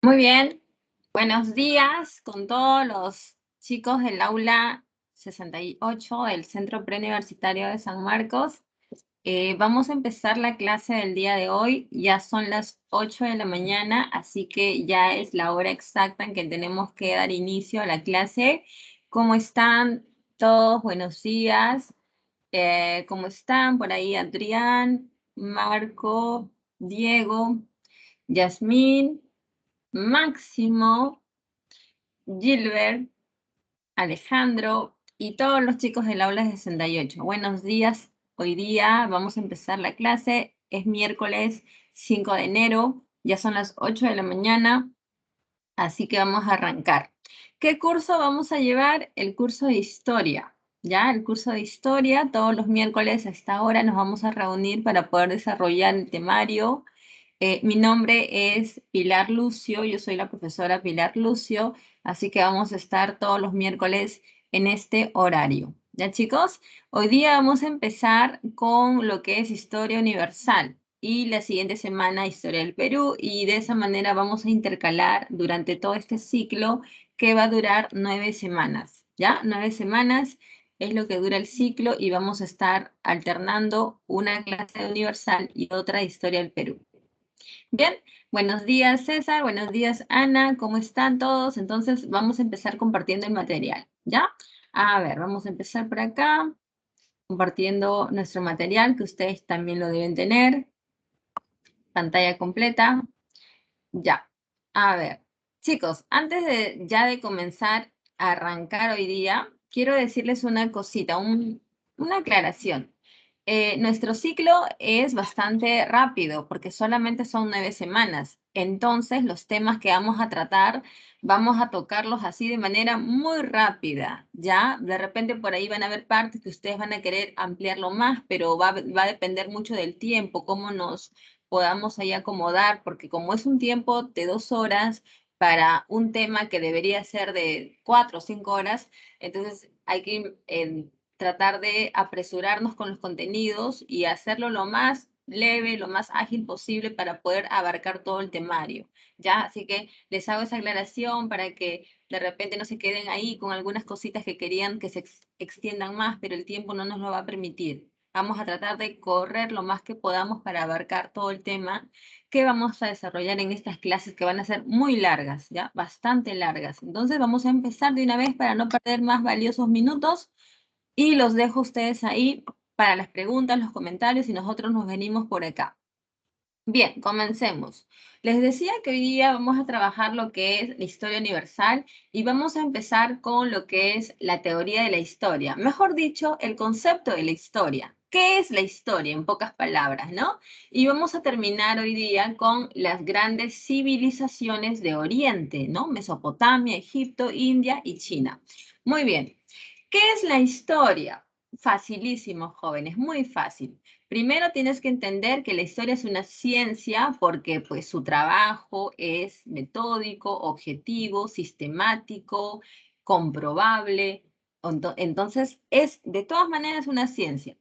Muy bien, buenos días con todos los chicos del aula 68 del Centro Preuniversitario de San Marcos. Vamos a empezar la clase del día de hoy. Ya son las 8 de la mañana, así que ya es la hora exacta en que tenemos que dar inicio a la clase. ¿Cómo están todos? Buenos días. ¿Cómo están por ahí Adrián, Marco, Diego, Yasmín, Máximo, Gilbert, Alejandro y todos los chicos del aula 68? Buenos días. Hoy día vamos a empezar la clase. Es miércoles 5 de enero. Ya son las 8 de la mañana, así que vamos a arrancar. ¿Qué curso vamos a llevar? El curso de historia. Ya, el curso de historia, todos los miércoles a esta hora nos vamos a reunir para poder desarrollar el temario. Mi nombre es Pilar Lucio, yo soy la profesora Pilar Lucio, así que vamos a estar todos los miércoles en este horario. ¿Ya, chicos? Hoy día vamos a empezar con lo que es Historia Universal y la siguiente semana Historia del Perú, y de esa manera vamos a intercalar durante todo este ciclo que va a durar 9 semanas. ¿Ya? 9 semanas es lo que dura el ciclo y vamos a estar alternando una clase de Universal y otra de Historia del Perú. Bien, buenos días César, buenos días Ana, ¿cómo están todos? Entonces vamos a empezar compartiendo el material, ¿ya? A ver, vamos a empezar por acá, compartiendo nuestro material, que ustedes también lo deben tener, pantalla completa, ya. A ver, chicos, antes de ya de comenzar a arrancar hoy día, quiero decirles una cosita, una aclaración. Nuestro ciclo es bastante rápido porque solamente son 9 semanas. Entonces, los temas que vamos a tratar, vamos a tocarlos así de manera muy rápida, ¿ya? De repente por ahí van a haber partes que ustedes van a querer ampliarlo más, pero va a depender mucho del tiempo, cómo nos podamos ahí acomodar, porque como es un tiempo de 2 horas para un tema que debería ser de 4 o 5 horas, entonces hay que tratar de apresurarnos con los contenidos y hacerlo lo más leve, lo más ágil posible para poder abarcar todo el temario, ¿ya? Así que les hago esa aclaración para que de repente no se queden ahí con algunas cositas que querían que se extiendan más, pero el tiempo no nos lo va a permitir. Vamos a tratar de correr lo más que podamos para abarcar todo el tema que vamos a desarrollar en estas clases que van a ser muy largas, ¿ya? Bastante largas. Entonces vamos a empezar de una vez para no perder más valiosos minutos. Y los dejo a ustedes ahí para las preguntas, los comentarios, y nosotros nos venimos por acá. Bien, comencemos. Les decía que hoy día vamos a trabajar lo que es la historia universal y vamos a empezar con lo que es la teoría de la historia. Mejor dicho, el concepto de la historia. ¿Qué es la historia? En pocas palabras, ¿no? Y vamos a terminar hoy día con las grandes civilizaciones de Oriente, ¿no? Mesopotamia, Egipto, India y China. Muy bien. ¿Qué es la historia? Facilísimo, jóvenes, muy fácil. Primero tienes que entender que la historia es una ciencia porque pues su trabajo es metódico, objetivo, sistemático, comprobable. Entonces es de todas maneras una ciencia.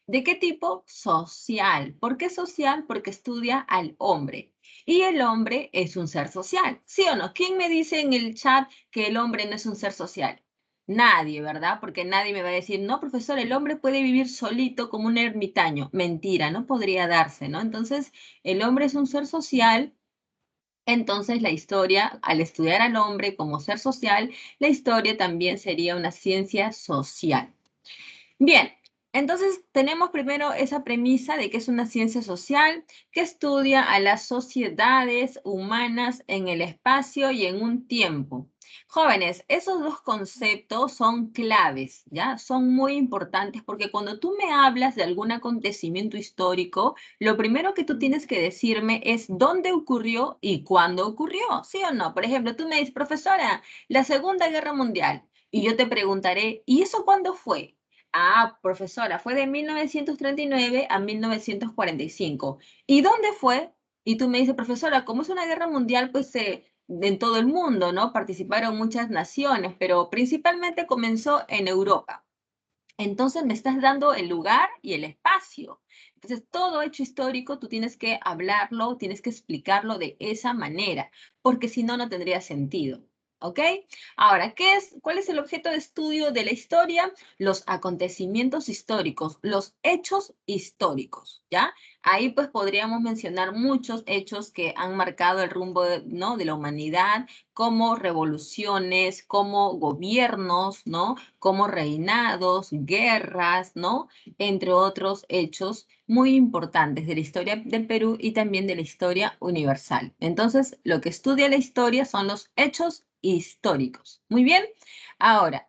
¿De qué tipo? Social. ¿Por qué social? Porque estudia al hombre. Y el hombre es un ser social, ¿sí o no? ¿Quién me dice en el chat que el hombre no es un ser social? Nadie, ¿verdad? Porque nadie me va a decir, no, profesor, el hombre puede vivir solito como un ermitaño. Mentira, no podría darse, ¿no? Entonces, el hombre es un ser social. Entonces, la historia, al estudiar al hombre como ser social, la historia también sería una ciencia social. Bien, entonces tenemos primero esa premisa de que es una ciencia social que estudia a las sociedades humanas en el espacio y en un tiempo. Jóvenes, esos dos conceptos son claves, ¿ya? Son muy importantes porque cuando tú me hablas de algún acontecimiento histórico, lo primero que tú tienes que decirme es dónde ocurrió y cuándo ocurrió, ¿sí o no? Por ejemplo, tú me dices, profesora, la Segunda Guerra Mundial, y yo te preguntaré, ¿y eso cuándo fue? Ah, profesora, fue de 1939 a 1945. ¿Y dónde fue? Y tú me dices, profesora, como es una guerra mundial, pues en todo el mundo, ¿no? Participaron muchas naciones, pero principalmente comenzó en Europa. Entonces me estás dando el lugar y el espacio. Entonces, todo hecho histórico tú tienes que hablarlo, tienes que explicarlo de esa manera, porque si no, no tendría sentido. ¿Ok? Ahora, ¿cuál es el objeto de estudio de la historia? Los acontecimientos históricos, los hechos históricos, ¿ya? Ahí pues podríamos mencionar muchos hechos que han marcado el rumbo, ¿no?, de la humanidad, como revoluciones, como gobiernos, ¿no?, como reinados, guerras, ¿no?, entre otros hechos muy importantes de la historia del Perú y también de la historia universal. Entonces, lo que estudia la historia son los hechos históricos. Muy bien. Ahora,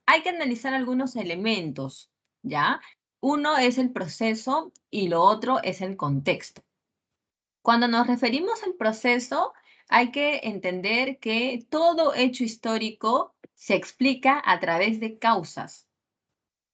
hay que analizar algunos elementos, ¿ya? Uno es el proceso y lo otro es el contexto. Cuando nos referimos al proceso, hay que entender que todo hecho histórico se explica a través de causas.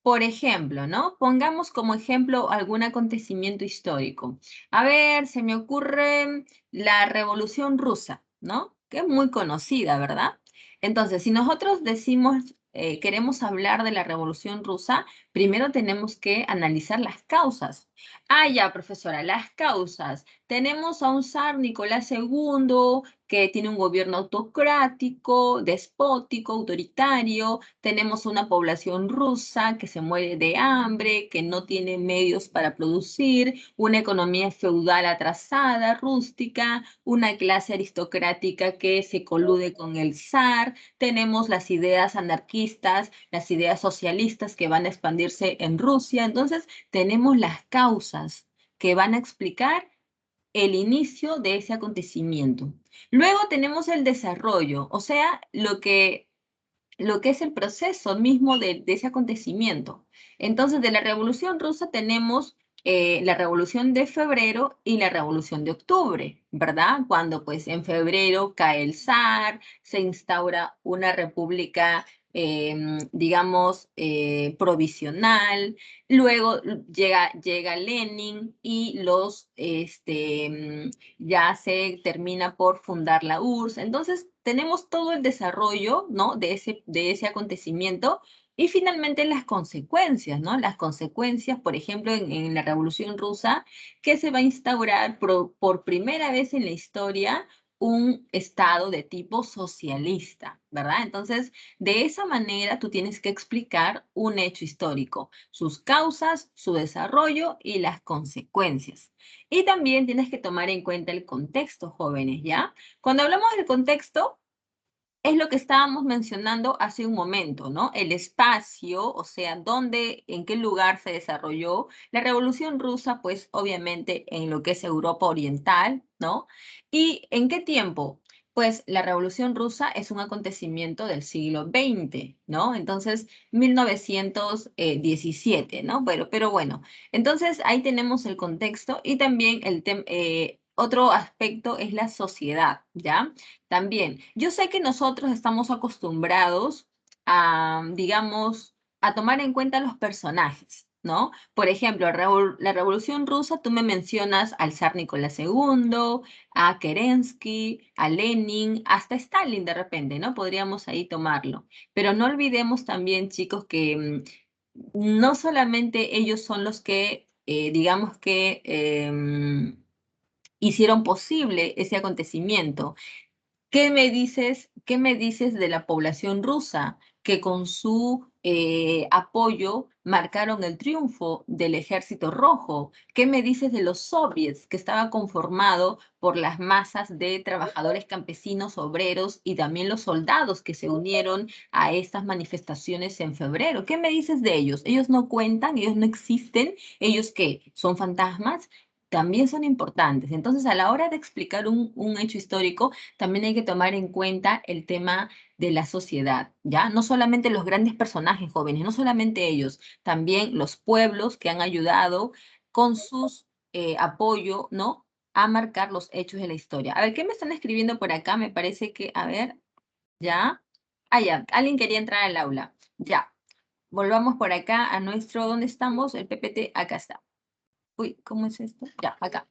Por ejemplo, ¿no? Pongamos como ejemplo algún acontecimiento histórico. A ver, se me ocurre la Revolución Rusa, ¿no? Que es muy conocida, ¿verdad? Entonces, si nosotros decimos, queremos hablar de la Revolución Rusa, primero tenemos que analizar las causas. Ah, ya, profesora, las causas. Tenemos a un zar Nicolás II que tiene un gobierno autocrático, despótico, autoritario. Tenemos una población rusa que se muere de hambre, que no tiene medios para producir, una economía feudal atrasada, rústica, una clase aristocrática que se colude con el zar. Tenemos las ideas anarquistas, las ideas socialistas que van a expandirse en Rusia. Entonces, tenemos las causas que van a explicar el inicio de ese acontecimiento. Luego tenemos el desarrollo, o sea, lo que es el proceso mismo de ese acontecimiento. Entonces, de la Revolución Rusa tenemos la Revolución de Febrero y la Revolución de Octubre, ¿verdad? Cuando pues en febrero cae el zar, se instaura una república, digamos, provisional, luego llega Lenin y ya se termina por fundar la URSS. Entonces, tenemos todo el desarrollo, ¿no?, de ese acontecimiento y finalmente las consecuencias, ¿no? Las consecuencias, por ejemplo, en la Revolución Rusa, que se va a instaurar por primera vez en la historia un estado de tipo socialista, ¿verdad? Entonces, de esa manera tú tienes que explicar un hecho histórico, sus causas, su desarrollo y las consecuencias. Y también tienes que tomar en cuenta el contexto, jóvenes, ¿ya? Cuando hablamos del contexto, es lo que estábamos mencionando hace un momento, ¿no? El espacio, o sea, dónde, en qué lugar se desarrolló la Revolución Rusa, pues obviamente en lo que es Europa Oriental, ¿no? ¿Y en qué tiempo? Pues la Revolución Rusa es un acontecimiento del siglo XX, ¿no? Entonces, 1917, ¿no? Pero bueno, entonces ahí tenemos el contexto y también otro aspecto es la sociedad, ¿ya? También, yo sé que nosotros estamos acostumbrados a, digamos, a tomar en cuenta los personajes, ¿no? Por ejemplo, la Revolución Rusa, tú me mencionas al zar Nicolás II, a Kerensky, a Lenin, hasta Stalin de repente, ¿no? Podríamos ahí tomarlo. Pero no olvidemos también, chicos, que no solamente ellos son los que, digamos que, hicieron posible ese acontecimiento. Qué me dices de la población rusa que con su apoyo marcaron el triunfo del Ejército Rojo? ¿Qué me dices de los soviets que estaba conformado por las masas de trabajadores campesinos, obreros y también los soldados que se unieron a estas manifestaciones en febrero? ¿Qué me dices de ellos? Ellos no cuentan, ellos no existen, ellos qué, son fantasmas. También son importantes. Entonces, a la hora de explicar un hecho histórico, también hay que tomar en cuenta el tema de la sociedad, ¿ya? No solamente los grandes personajes jóvenes, no solamente ellos, también los pueblos que han ayudado con sus apoyo, ¿no?, a marcar los hechos de la historia. A ver, ¿qué me están escribiendo por acá? Me parece que, a ver, ya. Ah, ya, alguien quería entrar al aula. Ya, volvamos por acá a nuestro, ¿dónde estamos? El PPT, acá está. Uy, ¿cómo es esto? Ya, acá.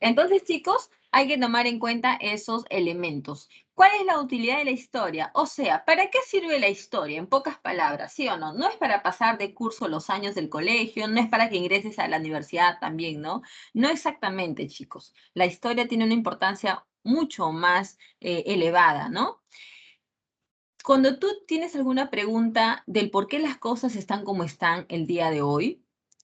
Entonces, chicos, hay que tomar en cuenta esos elementos. ¿Cuál es la utilidad de la historia? O sea, ¿para qué sirve la historia? En pocas palabras, ¿sí o no? No es para pasar de curso los años del colegio, no es para que ingreses a la universidad también, ¿no? No exactamente, chicos. La historia tiene una importancia mucho más elevada, ¿no? Cuando tú tienes alguna pregunta del por qué las cosas están como están el día de hoy,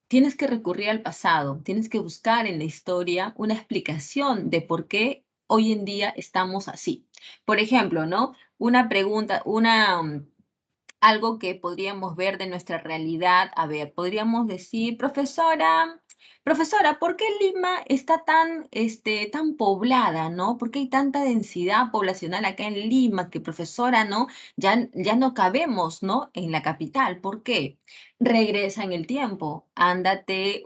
tienes que recurrir al pasado, tienes que buscar en la historia una explicación de por qué hoy en día estamos así. Por ejemplo, ¿no? Una pregunta, algo que podríamos ver de nuestra realidad. A ver, podríamos decir, profesora, ¿por qué Lima está tan poblada, ¿no? ¿Por qué hay tanta densidad poblacional acá en Lima que, profesora, ¿no? Ya no cabemos, ¿no? En la capital. ¿Por qué? Regresa en el tiempo. Ándate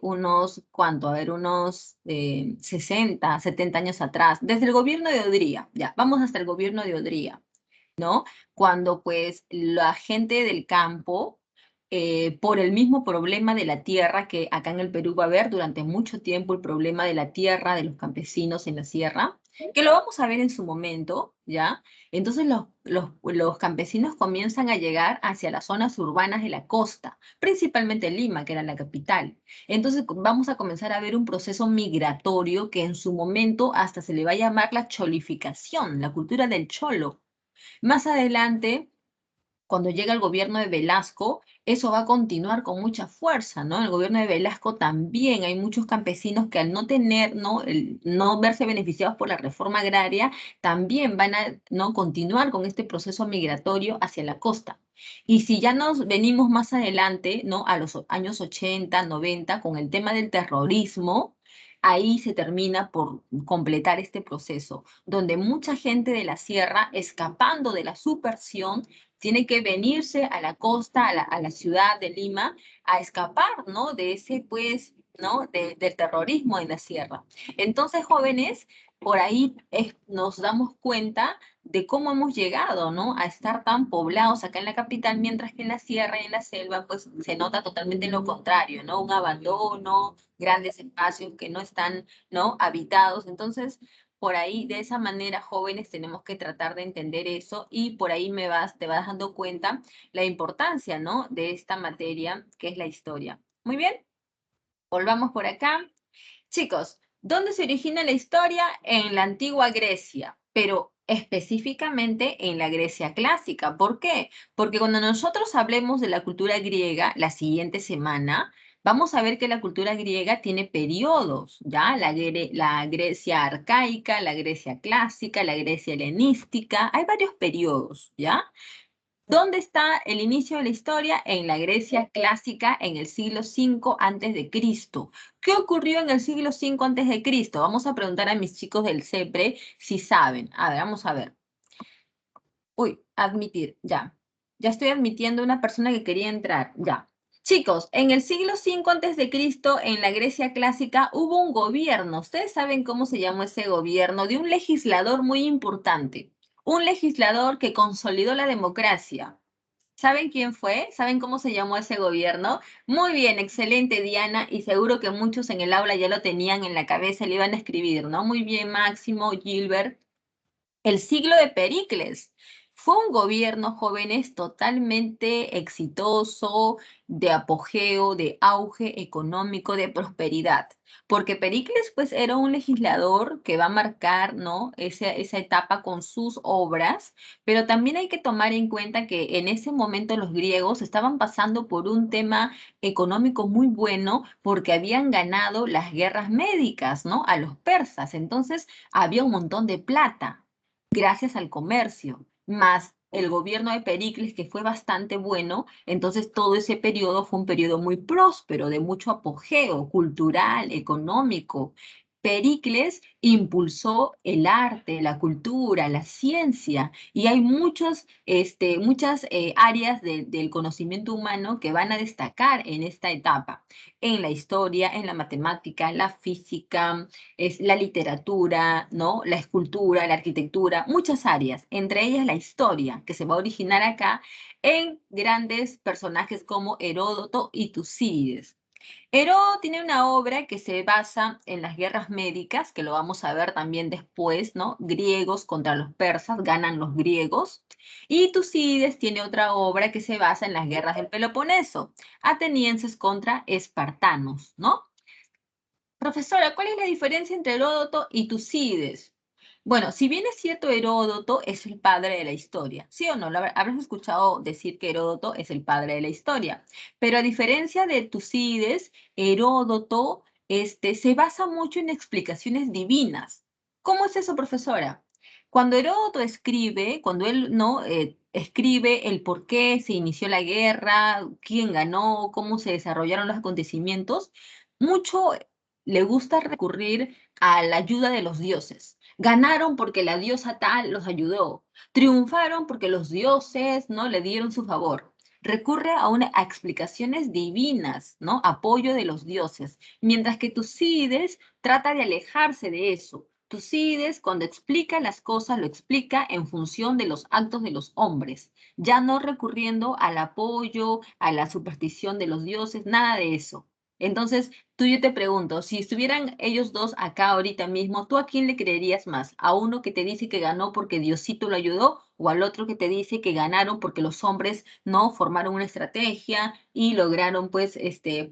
¿cuánto? A ver, unos 60, 70 años atrás, desde el gobierno de Odría. Ya, vamos hasta el gobierno de Odría. ¿No? Cuando pues la gente del campo, por el mismo problema de la tierra que acá en el Perú va a haber durante mucho tiempo, el problema de la tierra, de los campesinos en la sierra, que lo vamos a ver en su momento, ¿ya? Entonces los campesinos comienzan a llegar hacia las zonas urbanas de la costa, principalmente Lima, que era la capital. Entonces vamos a comenzar a ver un proceso migratorio que en su momento hasta se le va a llamar la cholificación, la cultura del cholo. Más adelante, cuando llega el gobierno de Velasco, eso va a continuar con mucha fuerza, ¿no? El gobierno de Velasco también hay muchos campesinos que al no tener, ¿no? No verse beneficiados por la reforma agraria, también van a, ¿no? Continuar con este proceso migratorio hacia la costa. Y si ya nos venimos más adelante, ¿no? A los años 80, 90, con el tema del terrorismo, ahí se termina por completar este proceso, donde mucha gente de la sierra, escapando de la subversión, tiene que venirse a la costa, a la ciudad de Lima, a escapar, ¿no? De ese, pues, ¿no? Del terrorismo en la sierra. Entonces, jóvenes, por ahí nos damos cuenta de cómo hemos llegado, ¿no? A estar tan poblados acá en la capital, mientras que en la sierra y en la selva, pues, se nota totalmente lo contrario, ¿no? Un abandono, grandes espacios que no están, ¿no? Habitados. Entonces, por ahí, de esa manera, jóvenes, tenemos que tratar de entender eso y por ahí te vas dando cuenta la importancia, ¿no? De esta materia que es la historia. Muy bien, volvamos por acá. Chicos, ¿dónde se origina la historia? En la antigua Grecia, pero específicamente en la Grecia clásica. ¿Por qué? Porque cuando nosotros hablemos de la cultura griega la siguiente semana, vamos a ver que la cultura griega tiene periodos, ¿ya? La Grecia arcaica, la Grecia clásica, la Grecia helenística, hay varios periodos, ¿ya? ¿Dónde está el inicio de la historia? En la Grecia clásica, en el siglo V antes de Cristo. ¿Qué ocurrió en el siglo V antes de Cristo? Vamos a preguntar a mis chicos del CEPRE si saben. A ver, vamos a ver. Uy, admitir, ya. Ya estoy admitiendo una persona que quería entrar, ya. Chicos, en el siglo V antes de Cristo, en la Grecia clásica, hubo un gobierno. ¿Ustedes saben cómo se llamó ese gobierno? De un legislador muy importante. Un legislador que consolidó la democracia. ¿Saben quién fue? ¿Saben cómo se llamó ese gobierno? Muy bien, excelente, Diana, y seguro que muchos en el aula ya lo tenían en la cabeza y le iban a escribir, ¿no? Muy bien, Máximo, Gilbert. El siglo de Pericles. Fue un gobierno, jóvenes, totalmente exitoso, de apogeo, de auge económico, de prosperidad. Porque Pericles, pues, era un legislador que va a marcar, ¿no? Esa etapa con sus obras, pero también hay que tomar en cuenta que en ese momento los griegos estaban pasando por un tema económico muy bueno porque habían ganado las guerras médicas, ¿no? A los persas. Entonces, había un montón de plata gracias al comercio, más el gobierno de Pericles, que fue bastante bueno, entonces todo ese periodo fue un periodo muy próspero, de mucho apogeo cultural, económico. Pericles impulsó el arte, la cultura, la ciencia, y hay muchas áreas del conocimiento humano que van a destacar en esta etapa, en la historia, en la matemática, en la física, es la literatura, ¿no? La escultura, la arquitectura, muchas áreas, entre ellas la historia, que se va a originar acá en grandes personajes como Heródoto y Tucídides. Heródoto tiene una obra que se basa en las guerras médicas, que lo vamos a ver también después, ¿no? Griegos contra los persas, ganan los griegos. Y Tucídides tiene otra obra que se basa en las guerras del Peloponeso, atenienses contra espartanos, ¿no? Profesora, ¿cuál es la diferencia entre Heródoto y Tucídides? Bueno, si bien es cierto, Heródoto es el padre de la historia, ¿sí o no? Habrás escuchado decir que Heródoto es el padre de la historia, pero a diferencia de Tucídides, Heródoto se basa mucho en explicaciones divinas. ¿Cómo es eso, profesora? Cuando Heródoto escribe, cuando él no escribe el por qué se inició la guerra, quién ganó, cómo se desarrollaron los acontecimientos, mucho le gusta recurrir a la ayuda de los dioses. Ganaron porque la diosa tal los ayudó. Triunfaron porque los dioses, ¿no? Le dieron su favor. Recurre a explicaciones divinas, ¿no? Apoyo de los dioses. Mientras que Tucídides trata de alejarse de eso. Tucídides, cuando explica las cosas, lo explica en función de los actos de los hombres, ya no recurriendo al apoyo, a la superstición de los dioses, nada de eso. Entonces, yo te pregunto, si estuvieran ellos dos acá ahorita mismo, ¿tú a quién le creerías más? ¿A uno que te dice que ganó porque Diosito lo ayudó o al otro que te dice que ganaron porque los hombres no formaron una estrategia y lograron pues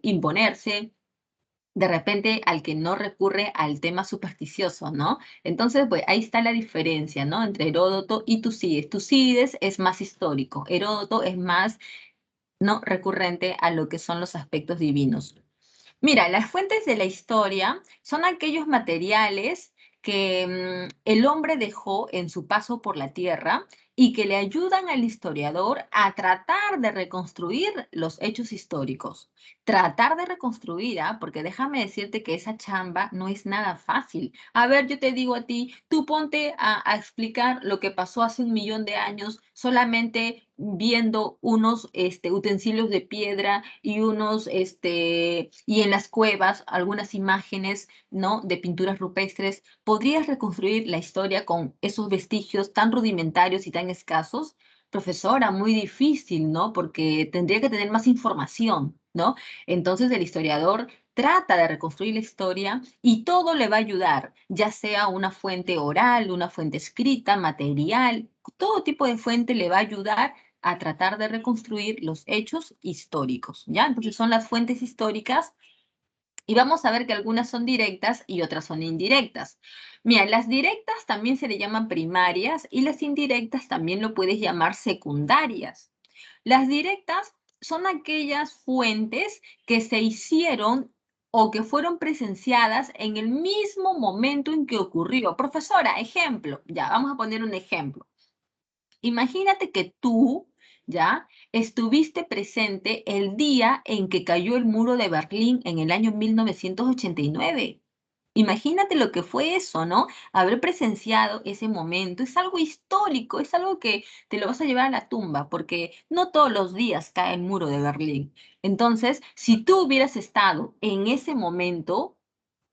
imponerse? De repente al que no recurre al tema supersticioso, ¿no? Entonces, pues ahí está la diferencia, ¿no? Entre Heródoto y Tucídides. Tucídides es más histórico, Heródoto es más, no recurrente a lo que son los aspectos divinos. Mira, las fuentes de la historia son aquellos materiales que el hombre dejó en su paso por la tierra y que le ayudan al historiador a tratar de reconstruir los hechos históricos. Tratar de reconstruir, ¿ah? Porque déjame decirte que esa chamba no es nada fácil. A ver, yo te digo a ti, tú ponte a explicar lo que pasó hace 1 millón de años solamente viendo unos utensilios de piedra y y en las cuevas algunas imágenes, ¿no? De pinturas rupestres. ¿Podrías reconstruir la historia con esos vestigios tan rudimentarios y tan escasos? Profesora, muy difícil, ¿no? Porque tendría que tener más información, ¿no? Entonces el historiador trata de reconstruir la historia y todo le va a ayudar, ya sea una fuente oral, una fuente escrita, material, todo tipo de fuente le va a ayudar a tratar de reconstruir los hechos históricos, ¿ya? Entonces son las fuentes históricas y vamos a ver que algunas son directas y otras son indirectas. Mira, las directas también se le llaman primarias y las indirectas también lo puedes llamar secundarias. Las directas son aquellas fuentes que se hicieron o que fueron presenciadas en el mismo momento en que ocurrió. Profesora, ejemplo, ya, vamos a poner un ejemplo. Imagínate que tú, ¿ya? Estuviste presente el día en que cayó el muro de Berlín en el año 1989. Imagínate lo que fue eso, ¿no? Haber presenciado ese momento es algo histórico, es algo que te lo vas a llevar a la tumba, porque no todos los días cae el muro de Berlín. Entonces, si tú hubieras estado en ese momento,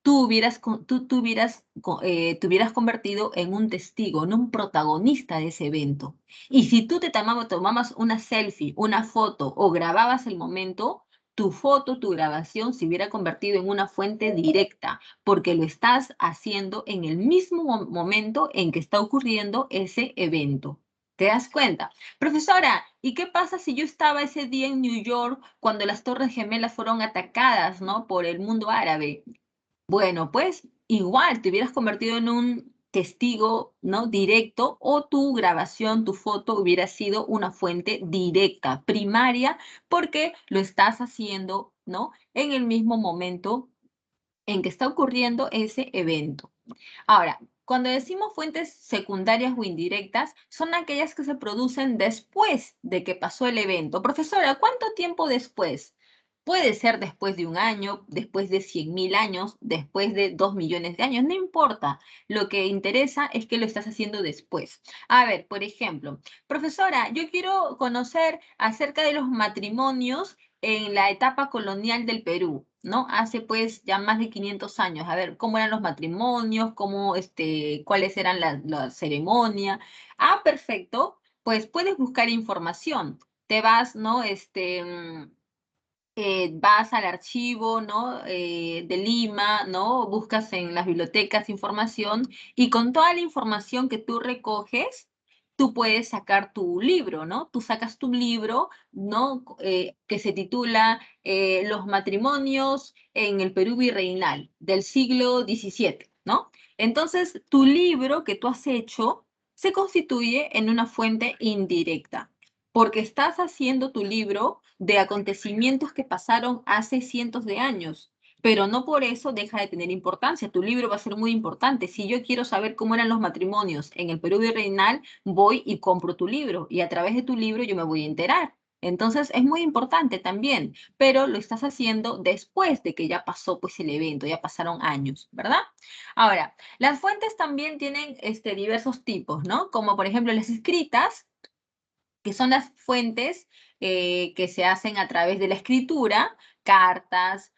te hubieras convertido en un testigo, en un protagonista de ese evento. Y si tú tomabas una selfie, una foto o grababas el momento, tu foto, tu grabación se hubiera convertido en una fuente directa, porque lo estás haciendo en el mismo momento en que está ocurriendo ese evento. ¿Te das cuenta? Profesora, ¿y qué pasa si yo estaba ese día en New York cuando las Torres Gemelas fueron atacadas, ¿no? Por el mundo árabe? Bueno, pues igual te hubieras convertido en un testigo, ¿no? Directo o tu grabación, tu foto hubiera sido una fuente directa, primaria, porque lo estás haciendo, ¿no? En el mismo momento en que está ocurriendo ese evento. Ahora, cuando decimos fuentes secundarias o indirectas, son aquellas que se producen después de que pasó el evento. Profesora, ¿cuánto tiempo después? Puede ser después de 1 año, después de 100.000 años, después de 2 millones de años, no importa. Lo que interesa es que lo estás haciendo después. A ver, por ejemplo, profesora, yo quiero conocer acerca de los matrimonios en la etapa colonial del Perú, ¿no? Hace pues ya más de 500 años. A ver, ¿cómo eran los matrimonios? ¿Cuáles eran la ceremonia? Ah, perfecto. Pues puedes buscar información. Te vas, ¿no? vas al archivo, ¿no? De Lima, ¿no? Buscas en las bibliotecas información y con toda la información que tú recoges, tú puedes sacar tu libro, ¿no? Tú sacas tu libro, ¿no? Que se titula Los matrimonios en el Perú virreinal del siglo XVII, ¿no? Entonces, tu libro que tú has hecho se constituye en una fuente indirecta porque estás haciendo tu libro de acontecimientos que pasaron hace cientos de años, pero no por eso deja de tener importancia. Tu libro va a ser muy importante. Si yo quiero saber cómo eran los matrimonios en el Perú virreinal, voy y compro tu libro y a través de tu libro yo me voy a enterar. Entonces es muy importante también, pero lo estás haciendo después de que ya pasó pues el evento, ya pasaron años, ¿verdad? Ahora, las fuentes también tienen diversos tipos, ¿no? Como por ejemplo las escritas, que son las fuentes que se hacen a través de la escritura, cartas,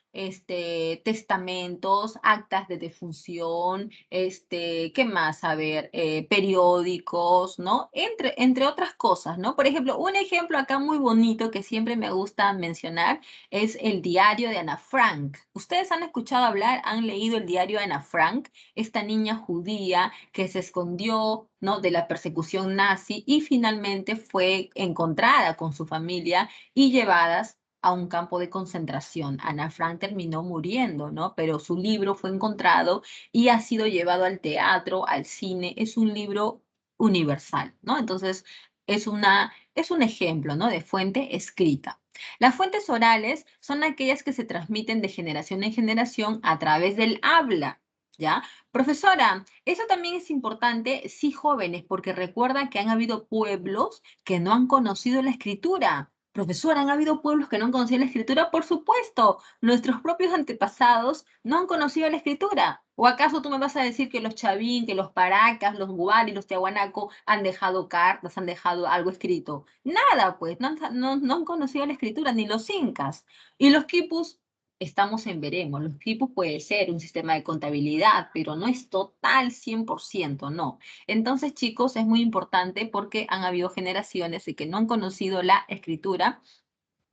testamentos, actas de defunción, ¿qué más? A ver, periódicos, ¿no? Entre otras cosas, ¿no? Por ejemplo, un ejemplo acá muy bonito que siempre me gusta mencionar es el diario de Ana Frank. ¿Ustedes han escuchado hablar, han leído el diario de Ana Frank? Esta niña judía que se escondió, ¿no? de la persecución nazi y finalmente fue encontrada con su familia y llevadas a un campo de concentración. Ana Frank terminó muriendo, ¿no? Pero su libro fue encontrado y ha sido llevado al teatro, al cine. Es un libro universal, ¿no? Entonces, es un ejemplo, ¿no? de fuente escrita. Las fuentes orales son aquellas que se transmiten de generación en generación a través del habla, ¿ya? Profesora, eso también es importante, sí, jóvenes, porque recuerda que han habido pueblos que no han conocido la escritura. Profesora, ¿han habido pueblos que no han conocido la escritura? Por supuesto, nuestros propios antepasados no han conocido la escritura. ¿O acaso tú me vas a decir que los chavín, que los paracas, los guari, los tiahuanaco han dejado cartas, han dejado algo escrito? Nada, pues, no han conocido la escritura, ni los incas. Y los quipus estamos en veremos. Los quipus puede ser un sistema de contabilidad, pero no es total 100%, no. Entonces, chicos, es muy importante porque han habido generaciones de que no han conocido la escritura.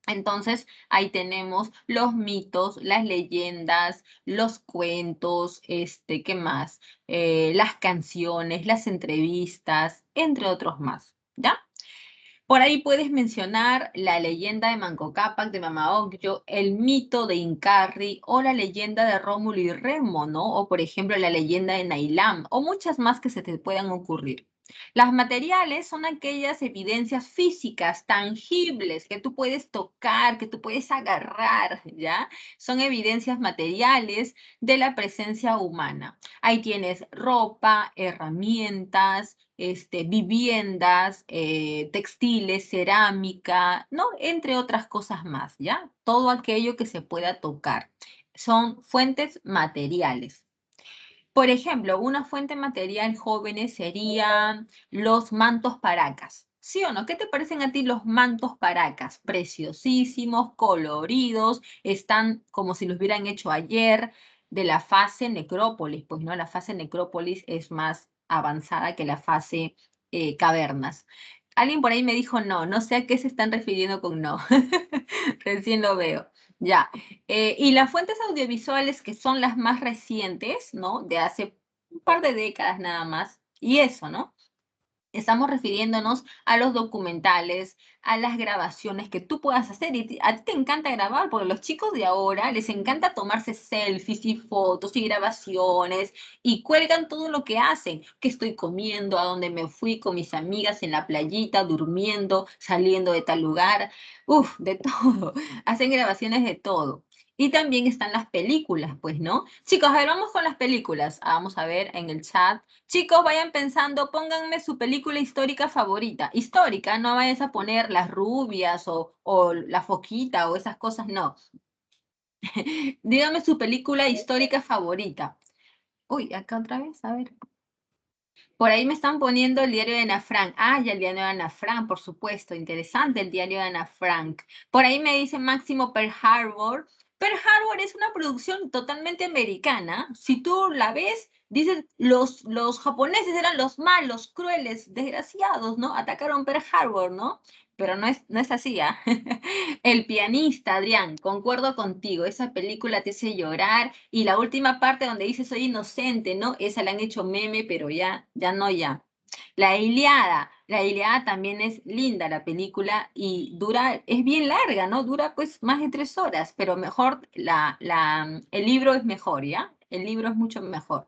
Entonces, ahí tenemos los mitos, las leyendas, los cuentos, ¿qué más? Las canciones, las entrevistas, entre otros más, ¿ya? Por ahí puedes mencionar la leyenda de Manco Cápac, de Mama Ocllo, el mito de Incarri o la leyenda de Rómulo y Remo, ¿no? O por ejemplo la leyenda de Nailam o muchas más que se te puedan ocurrir. Las materiales son aquellas evidencias físicas, tangibles, que tú puedes tocar, que tú puedes agarrar, ¿ya? Son evidencias materiales de la presencia humana. Ahí tienes ropa, herramientas, viviendas, textiles, cerámica, ¿no? Entre otras cosas más, ¿ya? Todo aquello que se pueda tocar. Son fuentes materiales. Por ejemplo, una fuente material, jóvenes, serían los mantos paracas. ¿Sí o no? ¿Qué te parecen a ti los mantos paracas? Preciosísimos, coloridos, están como si los hubieran hecho ayer de la fase necrópolis, pues no, la fase necrópolis es más avanzada que la fase cavernas. Alguien por ahí me dijo no, no sé a qué se están refiriendo con no. Recién lo veo. Ya. Y las fuentes audiovisuales que son las más recientes, ¿no? De hace un par de décadas nada más. Y eso, ¿no? Estamos refiriéndonos a los documentales, a las grabaciones que tú puedas hacer. Y a ti te encanta grabar, porque los chicos de ahora les encanta tomarse selfies y fotos y grabaciones y cuelgan todo lo que hacen. Que estoy comiendo, a dónde me fui con mis amigas en la playita, durmiendo, saliendo de tal lugar. Uf, de todo. Hacen grabaciones de todo. Y también están las películas, pues, ¿no? Chicos, a ver, vamos con las películas. Vamos a ver en el chat. Chicos, vayan pensando, pónganme su película histórica favorita. Histórica, no vayas a poner Las Rubias o La Foquita o esas cosas, no. Dígame su película histórica favorita. Uy, acá otra vez, a ver. Por ahí me están poniendo el diario de Ana Frank. Ah, ya el diario de Ana Frank, por supuesto. Interesante el diario de Ana Frank. Por ahí me dice Máximo Pearl Harbor. Pearl Harbor es una producción totalmente americana. Si tú la ves, dicen los japoneses eran los malos, crueles, desgraciados, ¿no? Atacaron Pearl Harbor, ¿no? pero no es así, ¿ah? El pianista, Adrián, concuerdo contigo, esa película te hace llorar y la última parte donde dice soy inocente, ¿no? Esa la han hecho meme, pero ya no, ya. La Ilíada también es linda la película y dura, es bien larga, ¿no? Dura pues más de 3 horas, pero mejor, el libro es mejor, ¿ya? El libro es mucho mejor.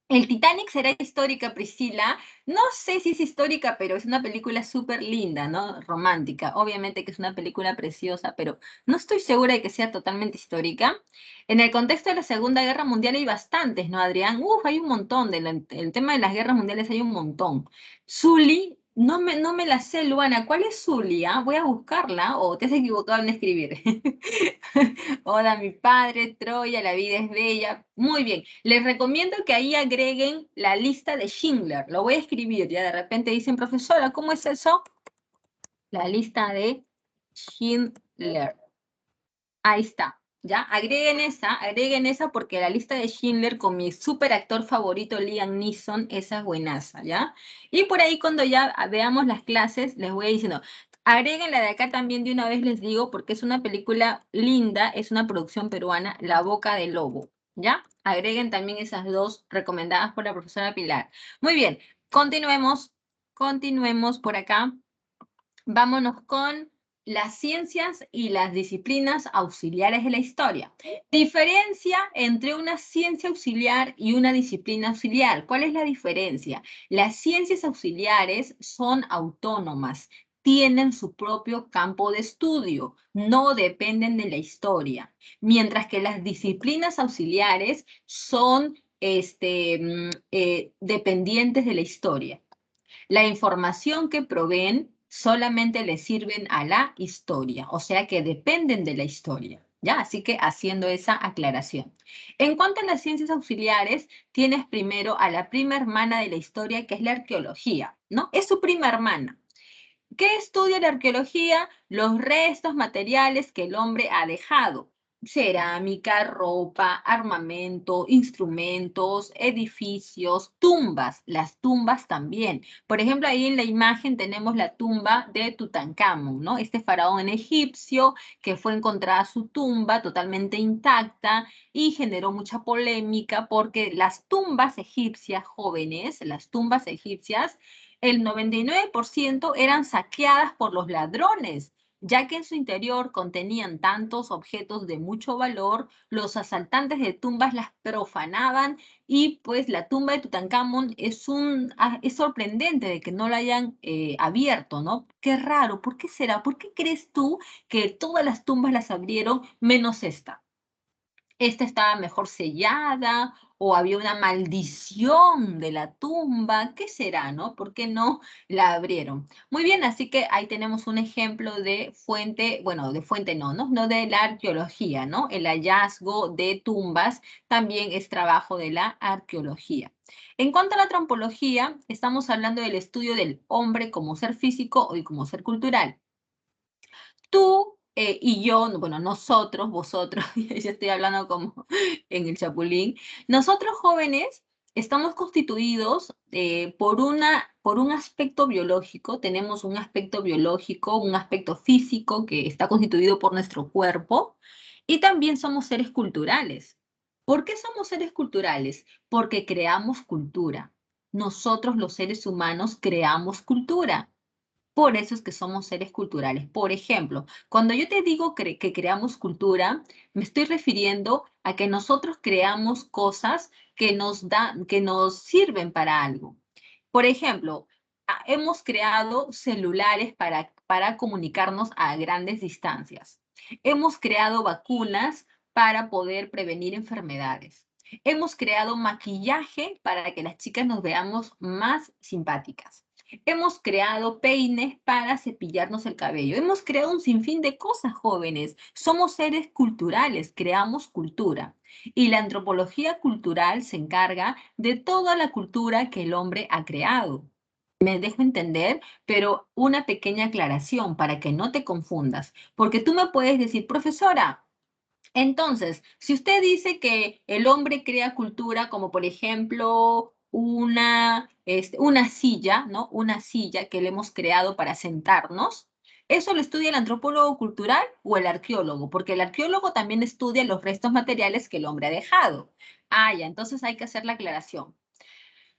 El Titanic será histórica, Priscila. No sé si es histórica, pero es una película súper linda, ¿no? Romántica. Obviamente que es una película preciosa, pero no estoy segura de que sea totalmente histórica. En el contexto de la Segunda Guerra Mundial hay bastantes, ¿no, Adrián? Uf, hay un montón. El tema de las guerras mundiales hay un montón. Sully, no me la sé, Luana. ¿Cuál es Sully? Ah? Voy a buscarla o te has equivocado en escribir. Hola, mi padre, Troya, la vida es bella. Muy bien. Les recomiendo que ahí agreguen la lista de Schindler. Lo voy a escribir. Ya de repente dicen, profesora, ¿cómo es eso? La lista de Schindler. Ahí está. ¿Ya? Agreguen esa porque la lista de Schindler con mi super actor favorito Liam Neeson, esa es buenaza, ¿ya? Y por ahí cuando ya veamos las clases, les voy diciendo, agreguen la de acá también de una vez les digo, porque es una película linda, es una producción peruana, La Boca del Lobo, ¿ya? Agreguen también esas dos recomendadas por la profesora Pilar. Muy bien, continuemos por acá. Vámonos con las ciencias y las disciplinas auxiliares de la historia. Diferencia entre una ciencia auxiliar y una disciplina auxiliar. ¿Cuál es la diferencia? Las ciencias auxiliares son autónomas, tienen su propio campo de estudio, no dependen de la historia, mientras que las disciplinas auxiliares son dependientes de la historia. La información que proveen solamente le sirven a la historia, o sea que dependen de la historia. ¿Ya? Así que haciendo esa aclaración. En cuanto a las ciencias auxiliares, tienes primero a la prima hermana de la historia, que es la arqueología, ¿no? Es su prima hermana. ¿Qué estudia la arqueología? Los restos materiales que el hombre ha dejado. Cerámica, ropa, armamento, instrumentos, edificios, tumbas. Las tumbas también. Por ejemplo, ahí en la imagen tenemos la tumba de Tutankamón, ¿no? Este faraón egipcio que fue encontrada su tumba totalmente intacta y generó mucha polémica porque las tumbas egipcias jóvenes, las tumbas egipcias, el 99% eran saqueadas por los ladrones, ya que en su interior contenían tantos objetos de mucho valor, los asaltantes de tumbas las profanaban y pues la tumba de Tutankamón es sorprendente de que no la hayan abierto, ¿no? Qué raro, ¿por qué será? ¿Por qué crees tú que todas las tumbas las abrieron menos esta? Esta estaba mejor sellada o había una maldición de la tumba, ¿qué será, no? ¿Por qué no la abrieron? Muy bien, así que ahí tenemos un ejemplo de fuente, bueno, de fuente no de la arqueología, ¿no? El hallazgo de tumbas también es trabajo de la arqueología. En cuanto a la antropología, estamos hablando del estudio del hombre como ser físico y como ser cultural. Tú y yo, bueno, nosotros, vosotros, ya estoy hablando como en el Chapulín, nosotros jóvenes estamos constituidos por un aspecto biológico, tenemos un aspecto biológico, un aspecto físico que está constituido por nuestro cuerpo y también somos seres culturales. ¿Por qué somos seres culturales? Porque creamos cultura. Nosotros los seres humanos creamos cultura. Por eso es que somos seres culturales. Por ejemplo, cuando yo te digo que creamos cultura, me estoy refiriendo a que nosotros creamos cosas que nos sirven para algo. Por ejemplo, hemos creado celulares para comunicarnos a grandes distancias. Hemos creado vacunas para poder prevenir enfermedades. Hemos creado maquillaje para que las chicas nos veamos más simpáticas. Hemos creado peines para cepillarnos el cabello. Hemos creado un sinfín de cosas, jóvenes. Somos seres culturales, creamos cultura. Y la antropología cultural se encarga de toda la cultura que el hombre ha creado. Me dejo entender, pero una pequeña aclaración para que no te confundas, porque tú me puedes decir, profesora, entonces, si usted dice que el hombre crea cultura, como por ejemplo una silla, ¿no? Una silla que le hemos creado para sentarnos, ¿Eso lo estudia el antropólogo cultural o el arqueólogo? Porque el arqueólogo también estudia los restos materiales que el hombre ha dejado. Ah, ya, entonces hay que hacer la aclaración.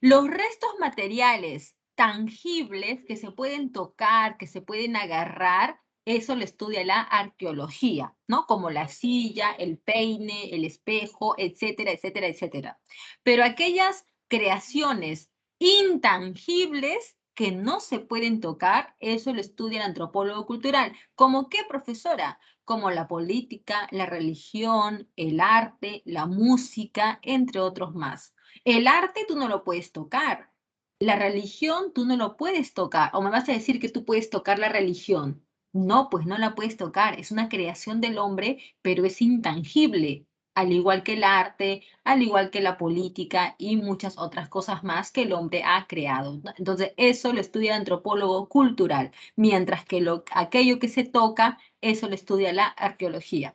Los restos materiales tangibles que se pueden tocar, que se pueden agarrar, eso lo estudia la arqueología, ¿no? Como la silla, el peine, el espejo, etcétera, etcétera, etcétera. Pero aquellas creaciones intangibles que no se pueden tocar, eso lo estudia el antropólogo cultural. ¿Cómo qué, profesora? Como la política, la religión, el arte, la música, entre otros más. El arte tú no lo puedes tocar. La religión tú no lo puedes tocar. O me vas a decir que tú puedes tocar la religión. No, pues no la puedes tocar. Es una creación del hombre, pero es intangible. Al igual que el arte, al igual que la política y muchas otras cosas más que el hombre ha creado. Entonces, eso lo estudia el antropólogo cultural, mientras que aquello que se toca, eso lo estudia la arqueología.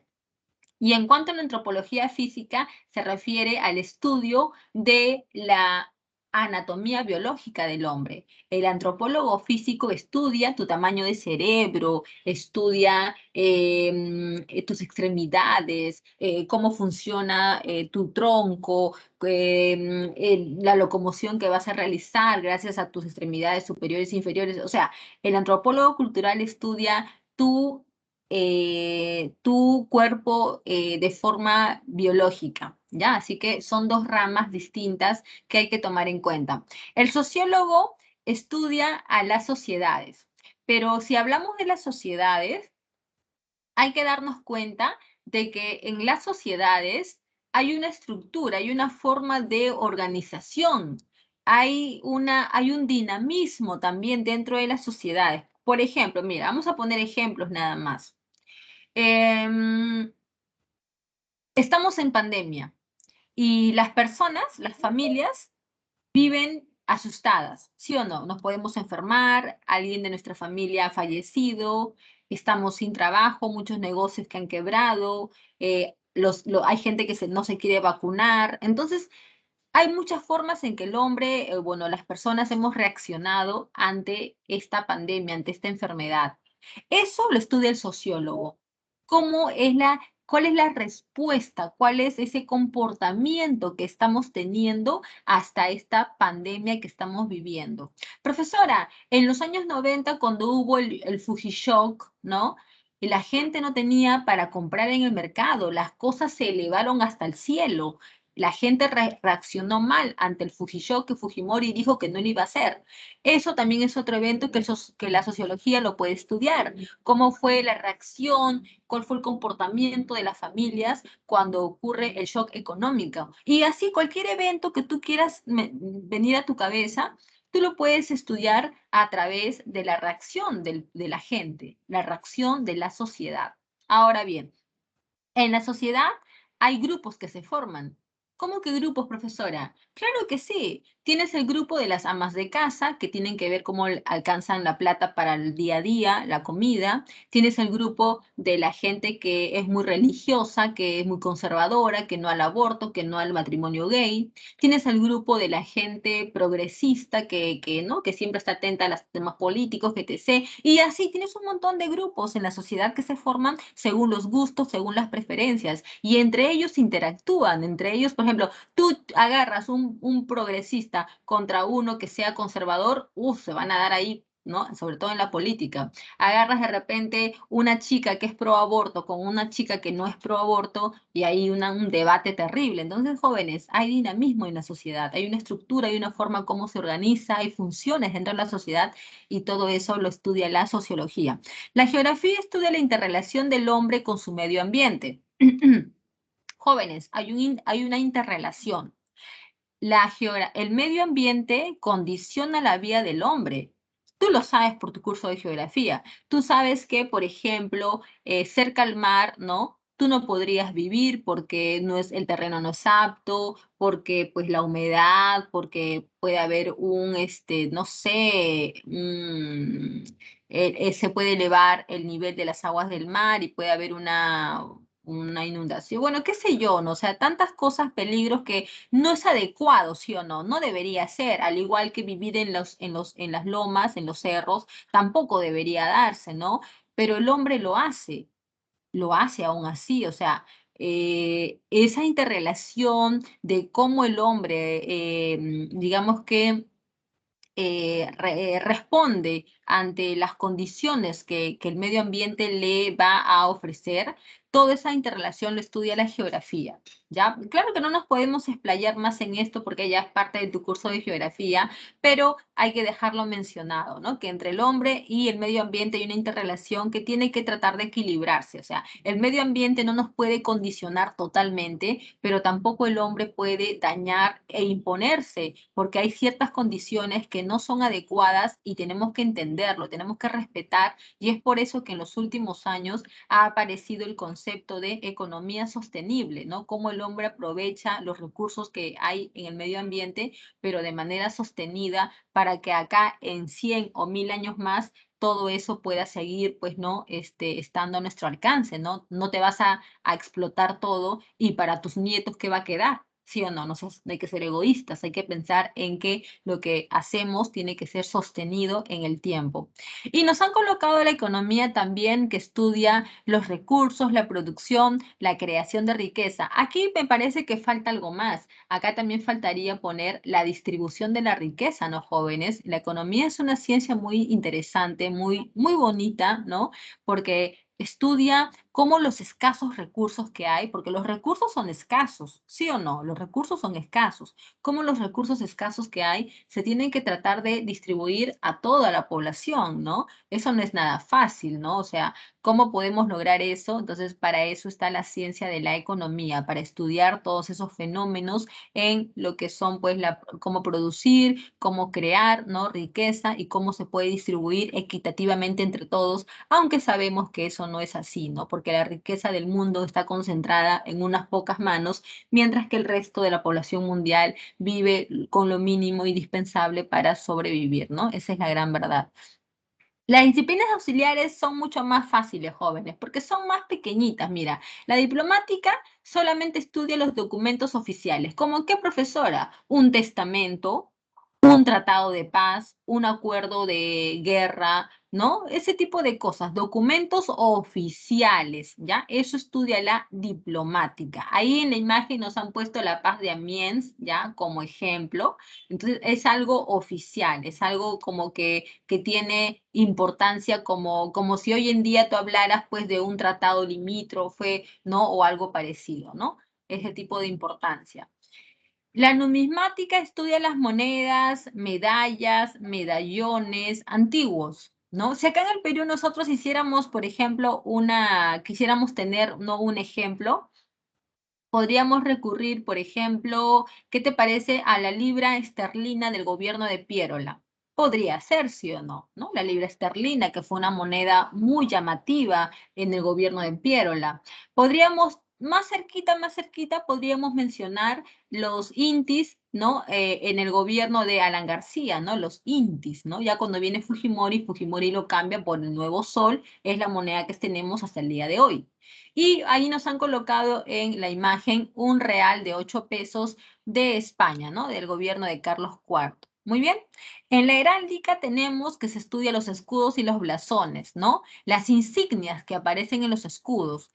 Y en cuanto a la antropología física, se refiere al estudio de la anatomía biológica del hombre. El antropólogo físico estudia tu tamaño de cerebro, estudia tus extremidades, cómo funciona tu tronco, la locomoción que vas a realizar gracias a tus extremidades superiores e inferiores. O sea, el antropólogo cultural estudia tu cuerpo de forma biológica, ¿ya? Así que son dos ramas distintas que hay que tomar en cuenta. El sociólogo estudia a las sociedades, pero si hablamos de las sociedades, hay que darnos cuenta de que en las sociedades hay una estructura, hay una forma de organización, hay un dinamismo también dentro de las sociedades. Por ejemplo, mira, vamos a poner ejemplos nada más. Em, Estamos en pandemia y las personas, las familias, viven asustadas, ¿sí o no? Nos podemos enfermar, alguien de nuestra familia ha fallecido, estamos sin trabajo, muchos negocios que han quebrado, hay gente que no se quiere vacunar. Entonces, hay muchas formas en que el hombre, bueno, las personas hemos reaccionado ante esta pandemia, ante esta enfermedad. Eso lo estudia el sociólogo. ¿Cómo es cuál es la respuesta? ¿Cuál es ese comportamiento que estamos teniendo hasta esta pandemia que estamos viviendo? Profesora, en los años 90, cuando hubo el Fujishock, ¿no? Y la gente no tenía para comprar en el mercado, las cosas se elevaron hasta el cielo. La gente reaccionó mal ante el Fujishock que Fujimori dijo que no lo iba a hacer. Eso también es otro evento que la sociología lo puede estudiar. ¿Cómo fue la reacción? ¿Cuál fue el comportamiento de las familias cuando ocurre el shock económico? Y así cualquier evento que tú quieras venir a tu cabeza, tú lo puedes estudiar a través de la reacción de la gente, la reacción de la sociedad. Ahora bien, en la sociedad hay grupos que se forman. ¿Cómo que grupos, profesora? Claro que sí. Tienes el grupo de las amas de casa, que tienen que ver cómo alcanzan la plata para el día a día, la comida. Tienes el grupo de la gente que es muy religiosa, que es muy conservadora, que no al aborto, que no al matrimonio gay. Tienes el grupo de la gente progresista, ¿no? Que siempre está atenta a los temas políticos, etc. Y así tienes un montón de grupos en la sociedad que se forman según los gustos, según las preferencias. Y entre ellos interactúan. Entre ellos, por ejemplo, tú agarras un progresista contra uno que sea conservador, se van a dar ahí, ¿no? Sobre todo en la política. Agarras de repente una chica que es pro aborto con una chica que no es pro aborto y hay un debate terrible. Entonces, jóvenes, hay dinamismo en la sociedad, hay una estructura, hay una forma como se organiza, hay funciones dentro de la sociedad y todo eso lo estudia la sociología. La geografía estudia la interrelación del hombre con su medio ambiente. Jóvenes, hay una interrelación. El medio ambiente condiciona la vida del hombre. Tú lo sabes por tu curso de geografía. Tú sabes que, por ejemplo, cerca al mar, ¿no? Tú no podrías vivir porque el terreno no es apto, porque pues la humedad, porque puede haber no sé, se puede elevar el nivel de las aguas del mar y puede haber una inundación. Bueno, qué sé yo, ¿no? O sea, tantas cosas, peligros que no es adecuado, ¿sí o no? No debería ser, al igual que vivir en las lomas, en los cerros, tampoco debería darse, ¿no? pero el hombre lo hace aún así, o sea, esa interrelación de cómo el hombre, digamos que responde ante las condiciones que el medio ambiente le va a ofrecer, toda esa interrelación lo estudia la geografía, ¿ya? Claro que no nos podemos explayar más en esto porque ya es parte de tu curso de geografía, pero hay que dejarlo mencionado, ¿no? Que entre el hombre y el medio ambiente hay una interrelación que tiene que tratar de equilibrarse, o sea, el medio ambiente no nos puede condicionar totalmente, pero tampoco el hombre puede dañar e imponerse, porque hay ciertas condiciones que no son adecuadas y tenemos que entenderlo, tenemos que respetar, y es por eso que en los últimos años ha aparecido el concepto de economía sostenible, ¿no? Cómo el hombre aprovecha los recursos que hay en el medio ambiente, pero de manera sostenida para que acá en 100 o 1000 años más todo eso pueda seguir, pues, ¿no? Estando a nuestro alcance, ¿no? No te vas a explotar todo y para tus nietos, ¿qué va a quedar? ¿Sí o no? No hay que ser egoístas, hay que pensar en que lo que hacemos tiene que ser sostenido en el tiempo. Y nos han colocado la economía también que estudia los recursos, la producción, la creación de riqueza. Aquí me parece que falta algo más. Acá también faltaría poner la distribución de la riqueza, ¿no, jóvenes? La economía es una ciencia muy interesante, muy bonita, ¿no? Porque estudia cómo los escasos recursos que hay, porque los recursos son escasos, ¿sí o no? Los recursos son escasos. Cómo los recursos escasos que hay se tienen que tratar de distribuir a toda la población, ¿no? Eso no es nada fácil, ¿no? O sea, ¿cómo podemos lograr eso? Entonces, para eso está la ciencia de la economía, para estudiar todos esos fenómenos en lo que son, pues, cómo producir, cómo crear, ¿no? Riqueza y cómo se puede distribuir equitativamente entre todos, aunque sabemos que eso no es así, ¿no? Porque la riqueza del mundo está concentrada en unas pocas manos, mientras que el resto de la población mundial vive con lo mínimo indispensable para sobrevivir, ¿no? Esa es la gran verdad. Las disciplinas auxiliares son mucho más fáciles, jóvenes, porque son más pequeñitas. Mira, la diplomática solamente estudia los documentos oficiales. ¿Cómo qué, profesora? Un testamento, un tratado de paz, un acuerdo de guerra, ¿no? Ese tipo de cosas, documentos oficiales, ¿ya? Eso estudia la diplomática. Ahí en la imagen nos han puesto la paz de Amiens, ¿ya? Como ejemplo. Entonces, es algo oficial, es algo como que tiene importancia, como si hoy en día tú hablaras, pues, de un tratado limítrofe, ¿no? O algo parecido, ¿no? Ese tipo de importancia. La numismática estudia las monedas, medallas, medallones antiguos, ¿no? Si acá en el Perú nosotros hiciéramos, por ejemplo, quisiéramos tener, ¿no? Un ejemplo, podríamos recurrir, por ejemplo, ¿qué te parece a la libra esterlina del gobierno de Piérola? Podría ser, sí o no, ¿no? La libra esterlina, que fue una moneda muy llamativa en el gobierno de Piérola. Podríamos, más cerquita, podríamos mencionar los intis, ¿no? En el gobierno de Alan García, ¿no? Los intis, ¿no? Ya cuando viene Fujimori, Fujimori lo cambia por el nuevo sol, es la moneda que tenemos hasta el día de hoy. Y ahí nos han colocado en la imagen un real de 8 pesos de España, ¿no? Del gobierno de Carlos IV. Muy bien. En la heráldica tenemos que se estudia los escudos y los blasones, ¿no? Las insignias que aparecen en los escudos.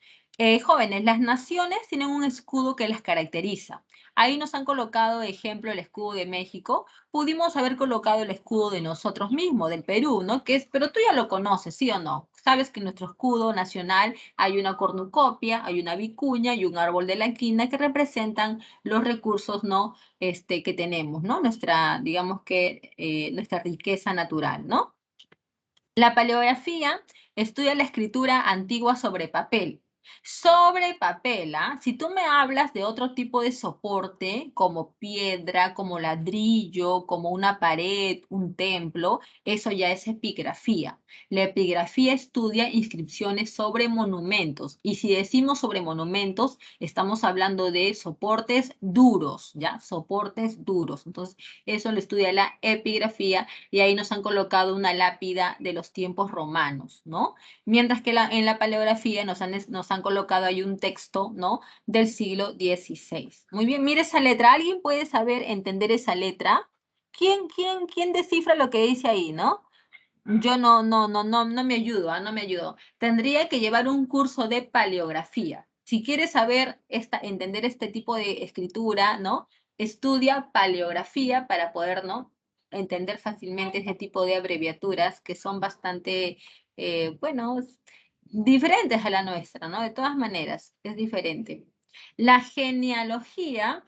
Jóvenes, las naciones tienen un escudo que las caracteriza. Ahí nos han colocado, ejemplo, el escudo de México. Pudimos haber colocado el escudo de nosotros mismos, del Perú, ¿no? Pero tú ya lo conoces, ¿sí o no? Sabes que en nuestro escudo nacional hay una cornucopia, hay una vicuña y un árbol de la quina que representan los recursos, ¿no? Que tenemos, ¿no? Digamos que nuestra riqueza natural, ¿no? La paleografía estudia la escritura antigua sobre papel. Sobre papel, ¿ah? Si tú me hablas de otro tipo de soporte, como piedra, como ladrillo, como una pared, un templo, eso ya es epigrafía. La epigrafía estudia inscripciones sobre monumentos. Y si decimos sobre monumentos, estamos hablando de soportes duros, ¿ya? Soportes duros. Entonces, eso lo estudia la epigrafía y ahí nos han colocado una lápida de los tiempos romanos, ¿no? Mientras que en la paleografía nos han colocado ahí un texto, ¿no? Del siglo XVI. Muy bien, mire esa letra. ¿Alguien puede saber entender esa letra? ¿Quién descifra lo que dice ahí, no? yo no me ayudo, no me ayudo. Tendría que llevar un curso de paleografía. Si quieres saber, entender este tipo de escritura, ¿no? Estudia paleografía para poder, ¿no? Entender fácilmente ese tipo de abreviaturas que son bastante, bueno, diferentes a la nuestra, ¿no? De todas maneras, es diferente. La genealogía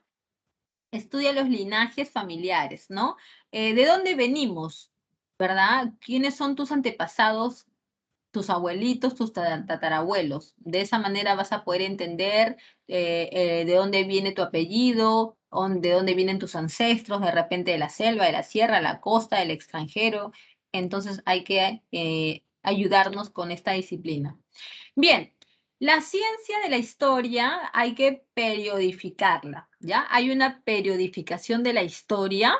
estudia los linajes familiares, ¿no? ¿De dónde venimos? ¿Verdad? ¿Quiénes son tus antepasados, tus abuelitos, tus tatarabuelos? De esa manera vas a poder entender de dónde viene tu apellido, de dónde vienen tus ancestros, de repente de la selva, de la sierra, la costa, del extranjero. Entonces hay que ayudarnos con esta disciplina. Bien, la ciencia de la historia hay que periodificarla, ¿ya? Hay una periodificación de la historia.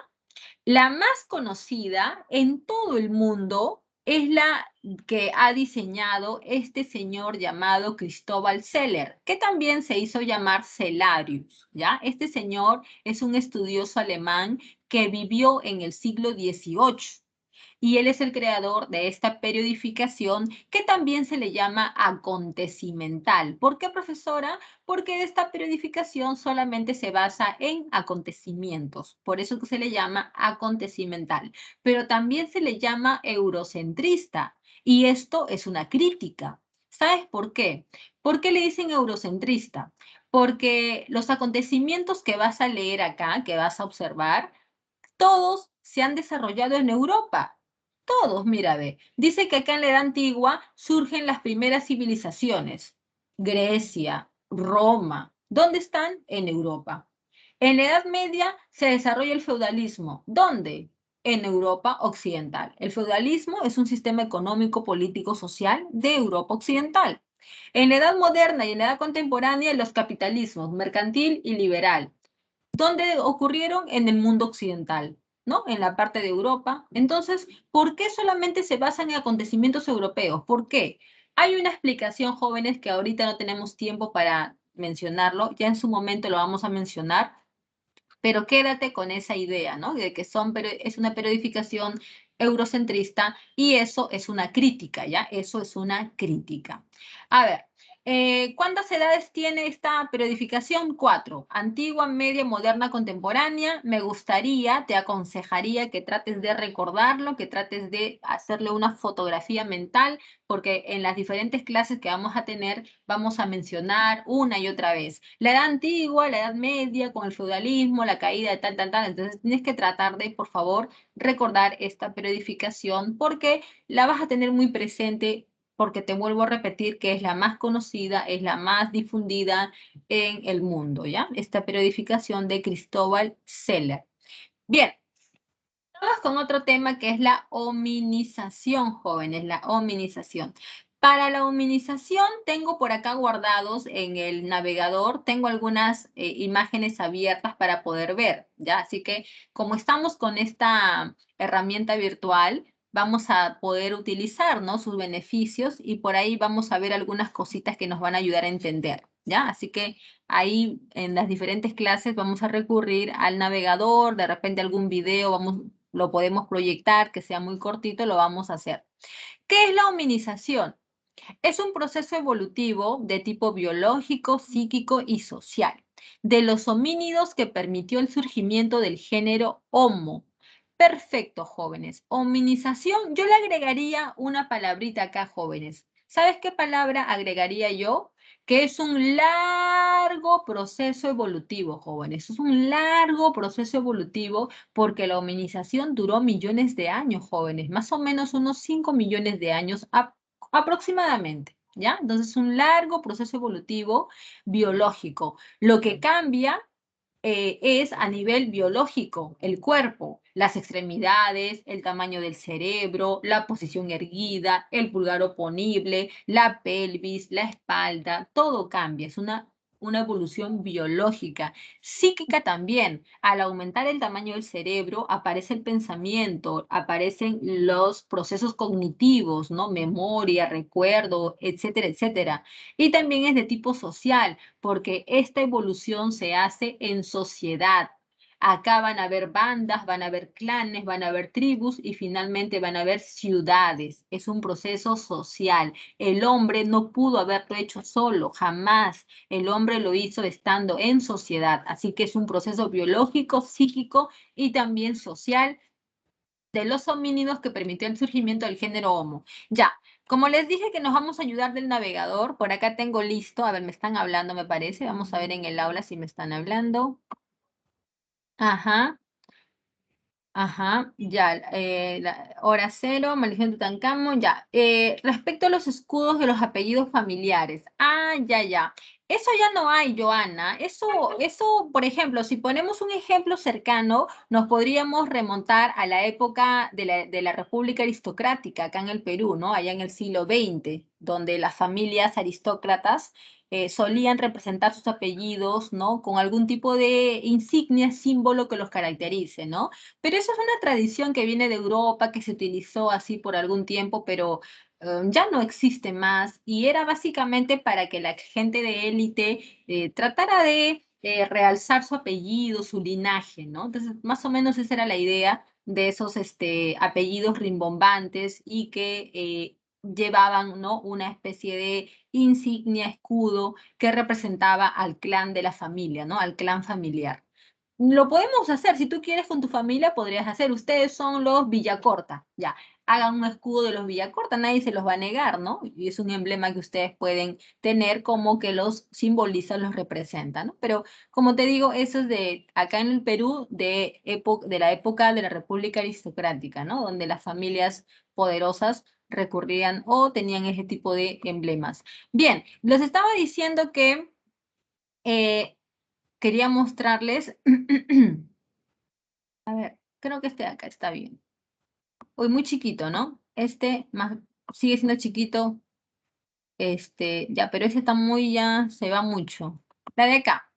La más conocida en todo el mundo es la que ha diseñado este señor llamado Cristóbal Celler, que también se hizo llamar Cellarius, ¿ya? Este señor es un estudioso alemán que vivió en el siglo XVIII y él es el creador de esta periodificación que también se le llama acontecimental. ¿Por qué, profesora? Porque esta periodificación solamente se basa en acontecimientos, por eso que se le llama acontecimental, pero también se le llama eurocentrista y esto es una crítica. ¿Sabes por qué? ¿Por qué le dicen eurocentrista? Porque los acontecimientos que vas a leer acá, que vas a observar, todos se han desarrollado en Europa. Todos, mira, ve. Dice que acá en la Edad Antigua surgen las primeras civilizaciones. Grecia, Roma. ¿Dónde están? En Europa. En la Edad Media se desarrolla el feudalismo. ¿Dónde? En Europa Occidental. El feudalismo es un sistema económico, político, social de Europa Occidental. En la Edad Moderna y en la Edad Contemporánea, los capitalismos, mercantil y liberal. ¿Dónde ocurrieron? En el mundo occidental, ¿no? En la parte de Europa. Entonces, ¿por qué solamente se basan en acontecimientos europeos? ¿Por qué? Hay una explicación, jóvenes, que ahorita no tenemos tiempo para mencionarlo, ya en su momento lo vamos a mencionar, pero quédate con esa idea, ¿no? De que es una periodificación eurocentrista y eso es una crítica, ¿ya? Eso es una crítica. A ver, ¿cuántas edades tiene esta periodificación? 4. Antigua, media, moderna, contemporánea. Me gustaría, te aconsejaría que trates de recordarlo, que trates de hacerle una fotografía mental, porque en las diferentes clases que vamos a tener vamos a mencionar una y otra vez la edad antigua, la edad media, con el feudalismo, la caída de tal, tal, tal. Entonces tienes que tratar de, por favor, recordar esta periodificación porque la vas a tener muy presente, porque te vuelvo a repetir que es la más conocida, es la más difundida en el mundo, ¿ya? Esta periodificación de Cristóbal Celler. Bien, vamos con otro tema que es la hominización, jóvenes, la hominización. Para la hominización tengo por acá guardados en el navegador, tengo algunas imágenes abiertas para poder ver, ¿ya? Así que como estamos con esta herramienta virtual, vamos a poder utilizar, ¿no? Sus beneficios y por ahí vamos a ver algunas cositas que nos van a ayudar a entender, ¿ya? Así que ahí en las diferentes clases vamos a recurrir al navegador, de repente algún video, lo podemos proyectar, que sea muy cortito, lo vamos a hacer. ¿Qué es la hominización? Es un proceso evolutivo de tipo biológico, psíquico y social de los homínidos que permitió el surgimiento del género Homo. Perfecto, jóvenes. Hominización, yo le agregaría una palabrita acá, jóvenes. ¿Sabes qué palabra agregaría yo? Que es un largo proceso evolutivo, jóvenes. Es un largo proceso evolutivo porque la hominización duró millones de años, jóvenes. Más o menos unos 5 millones de años aproximadamente, ¿ya? Entonces, un largo proceso evolutivo biológico. Lo que cambia es a nivel biológico, el cuerpo, las extremidades, el tamaño del cerebro, la posición erguida, el pulgar oponible, la pelvis, la espalda, todo cambia, es una evolución biológica. Psíquica también, al aumentar el tamaño del cerebro aparece el pensamiento, aparecen los procesos cognitivos, ¿no? Memoria, recuerdo, etcétera, etcétera. Y también es de tipo social porque esta evolución se hace en sociedad. Acá van a haber bandas, van a haber clanes, van a haber tribus y finalmente van a haber ciudades. Es un proceso social. El hombre no pudo haberlo hecho solo, jamás. El hombre lo hizo estando en sociedad. Así que es un proceso biológico, psíquico y también social de los homínidos que permitió el surgimiento del género Homo. Ya, como les dije que nos vamos a ayudar del navegador, por acá tengo listo, a ver, me están hablando, me parece, vamos a ver en el aula si me están hablando. Ajá. Ajá, ya, hora cero, maldición de Tutankamón, ya. Respecto a los escudos de los apellidos familiares. Ah, ya, ya. Eso ya no hay, Joana. Eso, por ejemplo, si ponemos un ejemplo cercano, nos podríamos remontar a la época de la República Aristocrática, acá en el Perú, ¿no? Allá en el siglo XX, donde las familias aristócratas solían representar sus apellidos, ¿no? Con algún tipo de insignia, símbolo que los caracterice, ¿no? Pero eso es una tradición que viene de Europa, que se utilizó así por algún tiempo, pero ya no existe más y era básicamente para que la gente de élite tratara de realzar su apellido, su linaje, ¿no? Entonces, más o menos esa era la idea de esos apellidos rimbombantes y que llevaban, ¿no? Una especie de insignia, escudo que representaba al clan de la familia, ¿no? Al clan familiar. Lo podemos hacer, si tú quieres con tu familia, podrías hacer. Ustedes son los Villacorta, ya. Hagan un escudo de los Villacorta, nadie se los va a negar, ¿no? Y es un emblema que ustedes pueden tener como que los simboliza, los representa, ¿no? Pero como te digo, eso es de acá en el Perú, de la época de la República Aristocrática, ¿no? Donde las familias poderosas recurrían o tenían ese tipo de emblemas. Bien, les estaba diciendo que eh, quería mostrarles, a ver, creo que este de acá está bien. Uy, muy chiquito, ¿no? Este más, sigue siendo chiquito, ya, pero ese está muy, ya se va mucho. La de acá.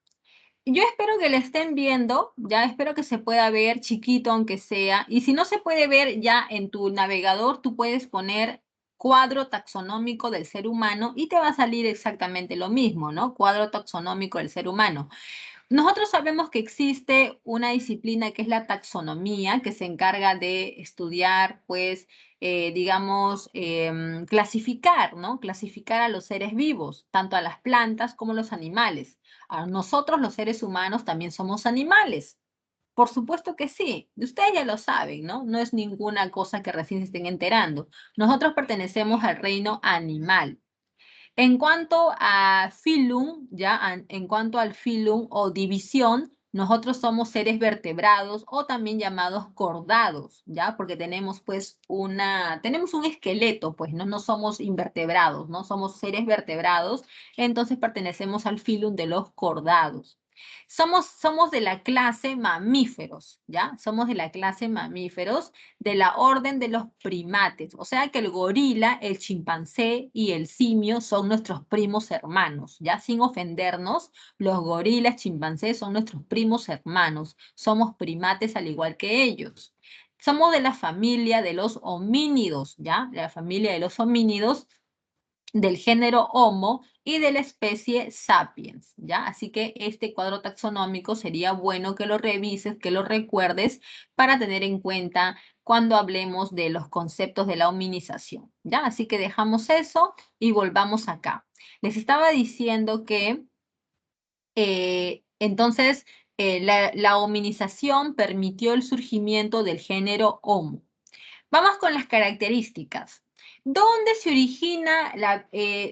Yo espero que le estén viendo, ya espero que se pueda ver chiquito aunque sea, y si no se puede ver ya en tu navegador, tú puedes poner cuadro taxonómico del ser humano y te va a salir exactamente lo mismo, ¿no? Cuadro taxonómico del ser humano. Nosotros sabemos que existe una disciplina que es la taxonomía, que se encarga de estudiar, pues, digamos, clasificar, ¿no? Clasificar a los seres vivos, tanto a las plantas como a los animales. A nosotros, los seres humanos, también somos animales. Por supuesto que sí. Ustedes ya lo saben, ¿no? No es ninguna cosa que recién se estén enterando. Nosotros pertenecemos al reino animal. En cuanto a filum, ya, en cuanto al filum o división, nosotros somos seres vertebrados o también llamados cordados, ya, porque tenemos pues tenemos un esqueleto, pues, ¿no? No somos invertebrados, ¿no? Somos seres vertebrados, entonces pertenecemos al filum de los cordados. Somos de la clase mamíferos, ¿ya? Somos de la clase mamíferos de la orden de los primates. O sea que el gorila, el chimpancé y el simio son nuestros primos hermanos, ¿ya? Sin ofendernos, los gorilas, chimpancés son nuestros primos hermanos. Somos primates al igual que ellos. Somos de la familia de los homínidos, ¿ya? De la familia de los homínidos del género Homo y de la especie Sapiens, ¿ya? Así que este cuadro taxonómico sería bueno que lo revises, que lo recuerdes para tener en cuenta cuando hablemos de los conceptos de la hominización, ¿ya? Así que dejamos eso y volvamos acá. Les estaba diciendo que entonces la hominización permitió el surgimiento del género Homo. Vamos con las características. ¿Dónde se origina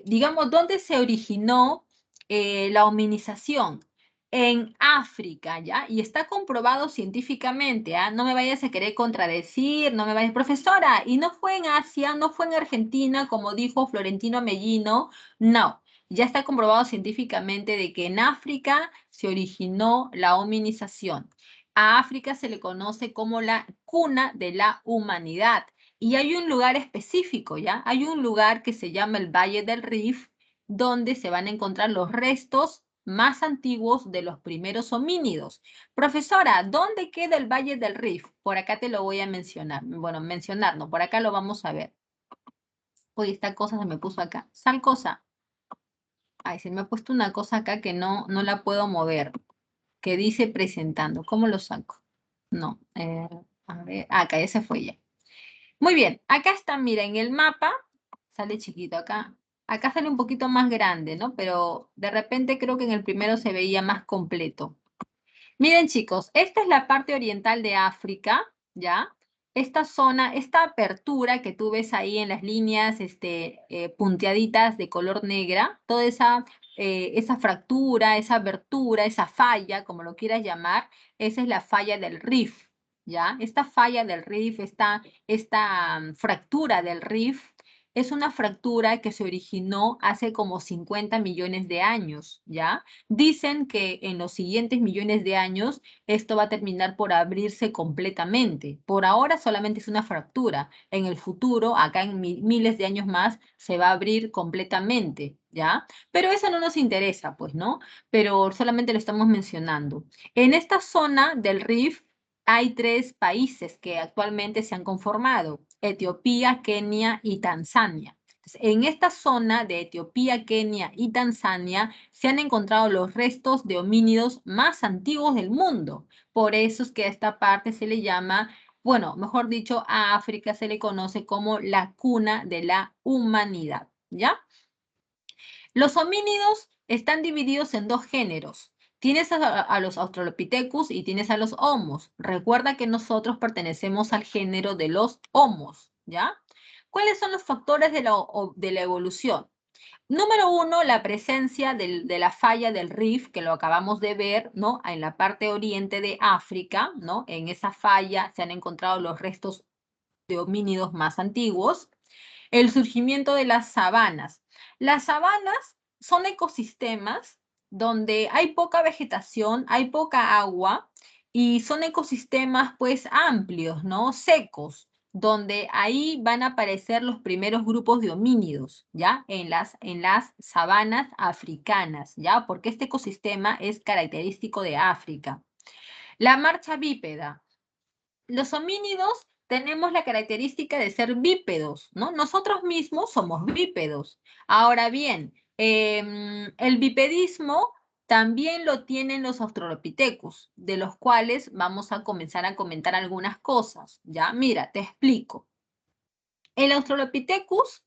digamos, dónde se originó la hominización? En África, ¿ya? Y está comprobado científicamente, ¿ah? No me vayas a querer contradecir, no me vayas, profesora, y no fue en Asia, no fue en Argentina, como dijo Florentino Mellino, no. Ya está comprobado científicamente de que en África se originó la hominización. A África se le conoce como la cuna de la humanidad. Y hay un lugar específico, ¿ya? Hay un lugar que se llama el Valle del Rif, donde se van a encontrar los restos más antiguos de los primeros homínidos. Profesora, ¿dónde queda el Valle del Rif? Por acá te lo voy a mencionar. Bueno, mencionar, no, por acá lo vamos a ver. Oye, esta cosa se me puso acá. Sal cosa. Ay, se me ha puesto una cosa acá que no la puedo mover. que dice presentando. ¿Cómo lo saco? No, a ver, acá ya se fue ya. Muy bien, acá está, mira, en el mapa, sale chiquito acá. Acá sale un poquito más grande, ¿no? Pero de repente creo que en el primero se veía más completo. Miren, chicos, esta es la parte oriental de África, ¿ya? Esta zona, esta apertura que tú ves ahí en las líneas punteaditas de color negra, toda esa fractura, esa abertura, esa falla, como lo quieras llamar, esa es la falla del Rif, ¿ya? Esta falla del Rif, esta fractura del Rif, es una fractura que se originó hace como 50 millones de años, ¿ya? Dicen que en los siguientes millones de años esto va a terminar por abrirse completamente. Por ahora solamente es una fractura. En el futuro, acá en miles de años más, se va a abrir completamente, ¿ya? Pero eso no nos interesa, pues, ¿no? Pero solamente lo estamos mencionando. En esta zona del Rif hay 3 países que actualmente se han conformado: Etiopía, Kenia y Tanzania. En esta zona de Etiopía, Kenia y Tanzania se han encontrado los restos de homínidos más antiguos del mundo. Por eso es que a esta parte se le llama, bueno, mejor dicho, a África se le conoce como la cuna de la humanidad, ¿ya? Los homínidos están divididos en 2 géneros. Tienes a los Australopithecus y tienes a los Homos. Recuerda que nosotros pertenecemos al género de los Homos, ¿ya? ¿Cuáles son los factores de la evolución? Número 1, la presencia de la falla del Rif, que lo acabamos de ver, ¿no? En la parte oriente de África, ¿no? En esa falla se han encontrado los restos de homínidos más antiguos. El surgimiento de las sabanas. Las sabanas son ecosistemas donde hay poca vegetación, hay poca agua y son ecosistemas pues amplios, ¿no? Secos, donde ahí van a aparecer los primeros grupos de homínidos, ¿ya? En las sabanas africanas, ¿ya? Porque este ecosistema es característico de África. La marcha bípeda. Los homínidos tenemos la característica de ser bípedos, ¿no? Nosotros mismos somos bípedos. Ahora bien, el bipedismo también lo tienen los Australopithecus, de los cuales vamos a comenzar a comentar algunas cosas, ¿ya? Mira, te explico. El Australopithecus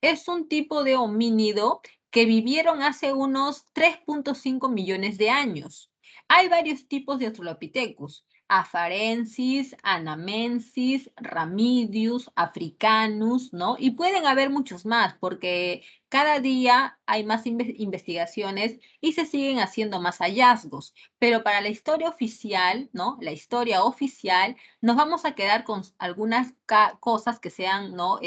es un tipo de homínido que vivieron hace unos 3.5 millones de años. Hay varios tipos de Australopithecus: Afarensis, Anamensis, Ramidius, Africanus, ¿no? Y pueden haber muchos más porque cada día hay más investigaciones y se siguen haciendo más hallazgos. Pero para la historia oficial, ¿no? La historia oficial, nos vamos a quedar con algunas cosas que sean, ¿no?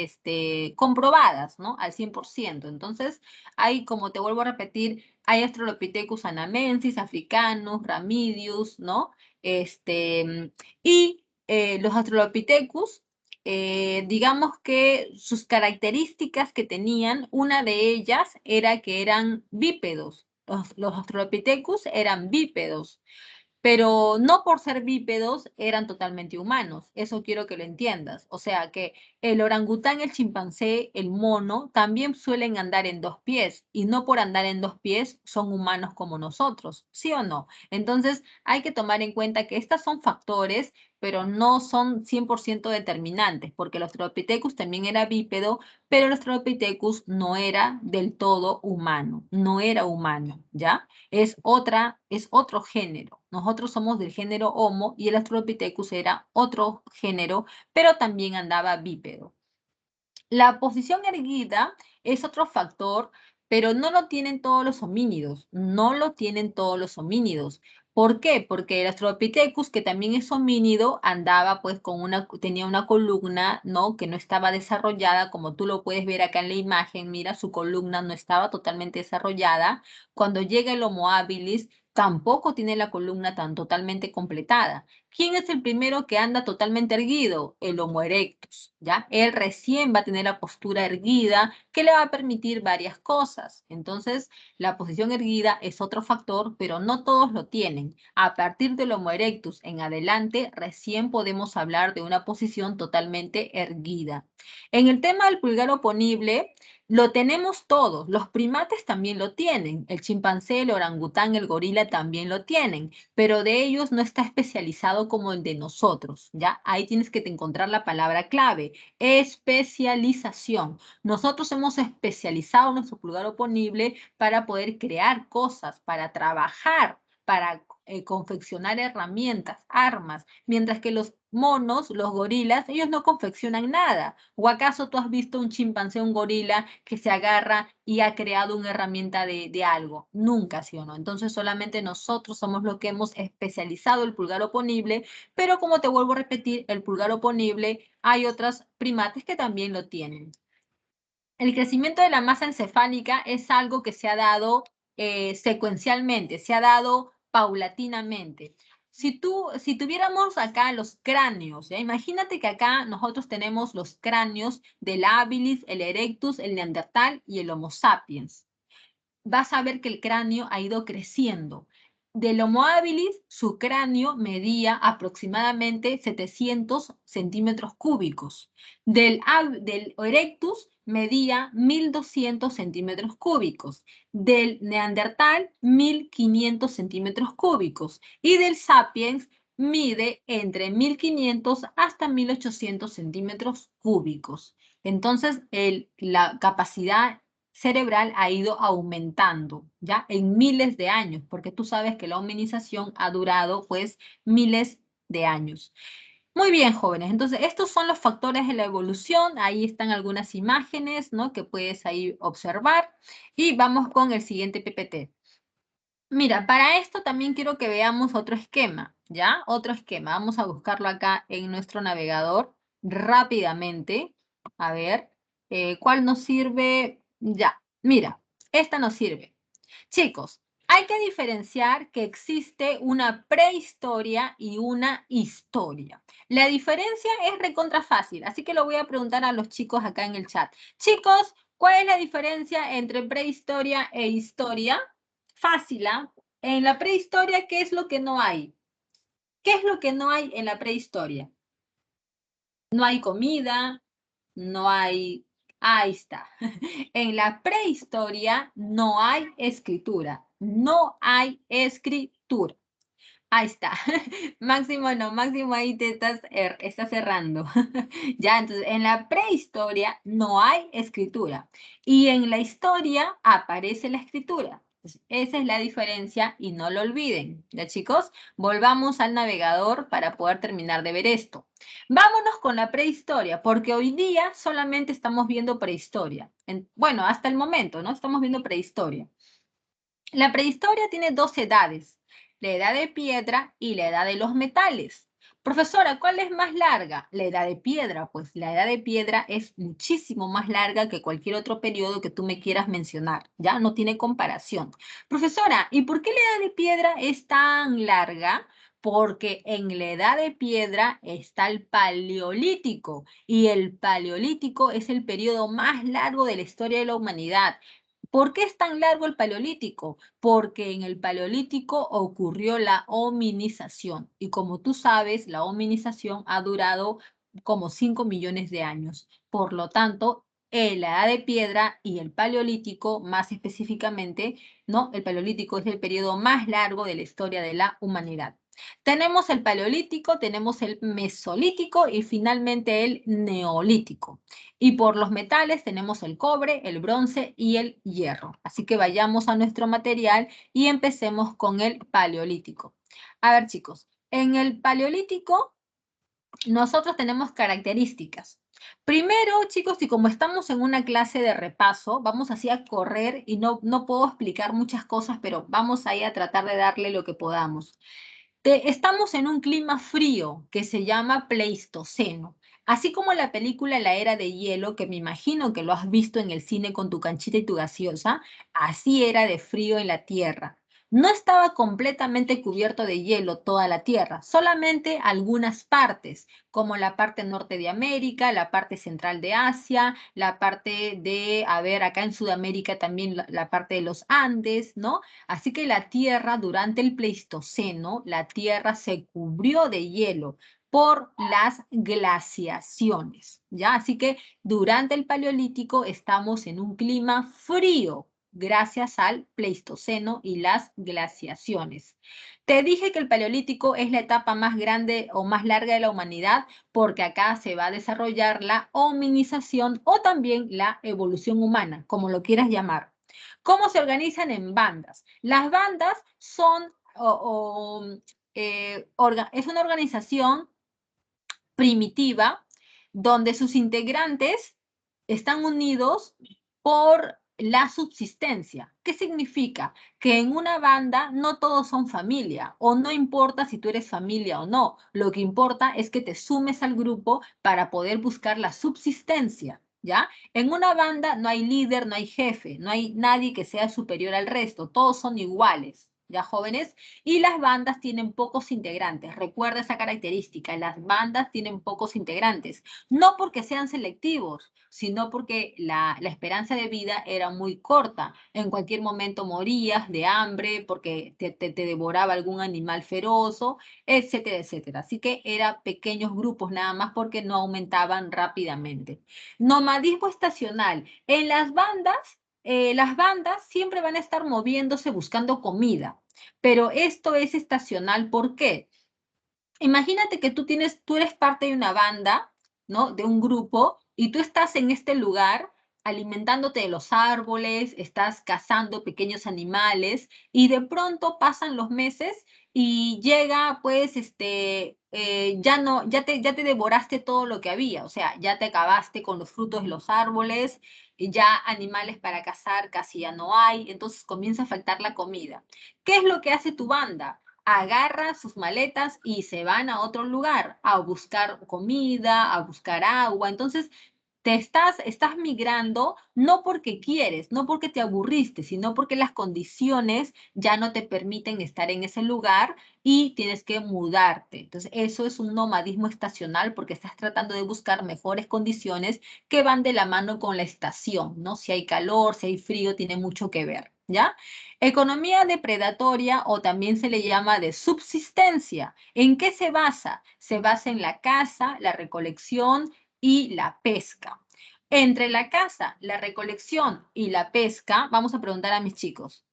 Comprobadas, ¿no? Al 100%. Entonces, hay, como te vuelvo a repetir, hay Australopithecus anamensis, africanus, ramidius, ¿no? Y los Australopithecus, digamos que sus características que tenían, una de ellas era que eran bípedos. Los Australopithecus eran bípedos, pero no por ser bípedos eran totalmente humanos. Eso quiero que lo entiendas. O sea que el orangután, el chimpancé, el mono también suelen andar en 2 pies y no por andar en 2 pies son humanos como nosotros, ¿sí o no? Entonces hay que tomar en cuenta que estos son factores, pero no son 100% determinantes, porque el Australopithecus también era bípedo, pero el Australopithecus no era del todo humano, no era humano, ¿ya? Es otro género. Nosotros somos del género Homo y el Australopithecus era otro género, pero también andaba bípedo. La posición erguida es otro factor, pero no lo tienen todos los homínidos, no lo tienen todos los homínidos. ¿Por qué? Porque el Australopithecus, que también es homínido, andaba pues tenía una columna, ¿no? Que no estaba desarrollada, como tú lo puedes ver acá en la imagen. Mira, su columna no estaba totalmente desarrollada. Cuando llega el Homo habilis, tampoco tiene la columna tan totalmente completada. ¿Quién es el primero que anda totalmente erguido? El Homo erectus, ¿ya? Él recién va a tener la postura erguida que le va a permitir varias cosas. Entonces, la posición erguida es otro factor, pero no todos lo tienen. A partir del Homo erectus en adelante, recién podemos hablar de una posición totalmente erguida. En el tema del pulgar oponible, Lo tenemos todos, los primates también lo tienen, el chimpancé, el orangután, el gorila también lo tienen, pero de ellos no está especializado como el de nosotros, ¿ya? Ahí tienes que encontrar la palabra clave, especialización. Nosotros hemos especializado nuestro pulgar oponible para poder crear cosas, para trabajar, para confeccionar herramientas, armas, mientras que los monos, los gorilas, ellos no confeccionan nada. ¿O acaso tú has visto un chimpancé, un gorila que se agarra y ha creado una herramienta de algo? Nunca, ¿sí o no? Entonces solamente nosotros somos los que hemos especializado el pulgar oponible, pero como te vuelvo a repetir, el pulgar oponible hay otros primates que también lo tienen. El crecimiento de la masa encefálica es algo que se ha dado secuencialmente, se ha dado paulatinamente. Si tuviéramos acá los cráneos, ¿ya? Imagínate que acá nosotros tenemos los cráneos del habilis, el erectus, el neandertal y el homo sapiens. Vas a ver que el cráneo ha ido creciendo. Del Homo habilis, su cráneo medía aproximadamente 700 centímetros cúbicos. Del Erectus medía 1200 centímetros cúbicos. Del Neandertal, 1500 centímetros cúbicos. Y del Sapiens mide entre 1500 hasta 1800 centímetros cúbicos. Entonces, la capacidad cerebral ha ido aumentando, ¿ya? En miles de años, porque tú sabes que la hominización ha durado, pues, miles de años. Muy bien, jóvenes. Entonces, estos son los factores de la evolución. Ahí están algunas imágenes, ¿no? Que puedes ahí observar. Y vamos con el siguiente PPT. Mira, para esto también quiero que veamos otro esquema, ¿ya? Otro esquema. Vamos a buscarlo acá en nuestro navegador rápidamente. A ver, ¿cuál nos sirve? Ya, mira, esta nos sirve. Chicos, hay que diferenciar que existe una prehistoria y una historia. La diferencia es recontra fácil, así que lo voy a preguntar a los chicos acá en el chat. Chicos, ¿cuál es la diferencia entre prehistoria e historia? Fácil, ¿ah? En la prehistoria, ¿qué es lo que no hay? ¿Qué es lo que no hay en la prehistoria? No hay comida, no hay... Ahí está. En la prehistoria no hay escritura. No hay escritura. Ahí está. Máximo no, Máximo ahí te estás cerrando. Ya, entonces en la prehistoria no hay escritura y en la historia aparece la escritura. Entonces, esa es la diferencia y no lo olviden. ¿Ya, chicos? Volvamos al navegador para poder terminar de ver esto. Vámonos con la prehistoria, porque hoy día solamente estamos viendo prehistoria. Bueno, hasta el momento, ¿no? Estamos viendo prehistoria. La prehistoria tiene dos edades, la edad de piedra y la edad de los metales. Profesora, ¿cuál es más larga? La edad de piedra, pues la edad de piedra es muchísimo más larga que cualquier otro periodo que tú me quieras mencionar, ¿ya? No tiene comparación. Profesora, ¿y por qué la edad de piedra es tan larga? Porque en la edad de piedra está el paleolítico y el paleolítico es el periodo más largo de la historia de la humanidad. ¿Por qué es tan largo el paleolítico? Porque en el paleolítico ocurrió la hominización y como tú sabes, la hominización ha durado como 5 millones de años. Por lo tanto, la edad de piedra y el paleolítico, más específicamente, ¿no? El paleolítico es el periodo más largo de la historia de la humanidad. Tenemos el paleolítico, tenemos el mesolítico y finalmente el neolítico. Y por los metales tenemos el cobre, el bronce y el hierro. Así que vayamos a nuestro material y empecemos con el paleolítico. A ver, chicos, en el paleolítico nosotros tenemos características. Primero, chicos, y como estamos en una clase de repaso, vamos así a correr y no puedo explicar muchas cosas, pero vamos ahí a tratar de darle lo que podamos. Estamos en un clima frío que se llama Pleistoceno. Así como la película La Era de Hielo, que me imagino que lo has visto en el cine con tu canchita y tu gaseosa, así era de frío en la Tierra. No estaba completamente cubierto de hielo toda la Tierra, solamente algunas partes, como la parte norte de América, la parte central de Asia, la parte de, a ver, acá en Sudamérica también la parte de los Andes, ¿no? Así que la Tierra durante el Pleistoceno, la Tierra se cubrió de hielo. por las glaciaciones, ¿ya? Así que durante el Paleolítico estamos en un clima frío, gracias al Pleistoceno y las glaciaciones. Te dije que el Paleolítico es la etapa más grande o más larga de la humanidad porque acá se va a desarrollar la hominización o también la evolución humana, como lo quieras llamar. ¿Cómo se organizan en bandas? Las bandas son, es una organización primitiva donde sus integrantes están unidos por la subsistencia. ¿Qué significa? Que en una banda no todos son familia o no importa si tú eres familia o no. Lo que importa es que te sumes al grupo para poder buscar la subsistencia. ¿Ya? En una banda no hay líder, no hay jefe, no hay nadie que sea superior al resto, todos son iguales, ¿ya, jóvenes? Y las bandas tienen pocos integrantes. Recuerda esa característica. Las bandas tienen pocos integrantes. No porque sean selectivos, sino porque la esperanza de vida era muy corta. En cualquier momento morías de hambre porque te devoraba algún animal feroz, etcétera, etcétera. Así que eran pequeños grupos nada más porque no aumentaban rápidamente. Nomadismo estacional. En las bandas siempre van a estar moviéndose buscando comida. Pero esto es estacional, ¿por qué? Imagínate que tú eres parte de una banda, ¿no? De un grupo, y tú estás en este lugar alimentándote de los árboles, estás cazando pequeños animales, y de pronto pasan los meses y llega, pues, ya no, ya te devoraste todo lo que había, o sea, ya te acabaste con los frutos de los árboles, y ya animales para cazar casi ya no hay, entonces comienza a faltar la comida. ¿Qué es lo que hace tu banda? Agarra sus maletas y se van a otro lugar a buscar comida, a buscar agua. Entonces, estás migrando no porque quieres, no porque te aburriste, sino porque las condiciones ya no te permiten estar en ese lugar y tienes que mudarte. Entonces, eso es un nomadismo estacional porque estás tratando de buscar mejores condiciones que van de la mano con la estación, ¿no? Si hay calor, si hay frío, tiene mucho que ver, ¿ya? Economía depredatoria o también se le llama de subsistencia. ¿En qué se basa? Se basa en la caza, la recolección y la pesca. Entre la caza, la recolección y la pesca, vamos a preguntar a mis chicos.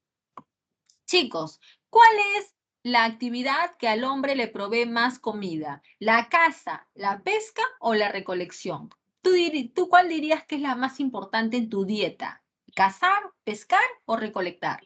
Chicos, ¿cuál es la actividad que al hombre le provee más comida? ¿La caza, la pesca o la recolección? ¿Tú cuál dirías que es la más importante en tu dieta? ¿Cazar, pescar o recolectar?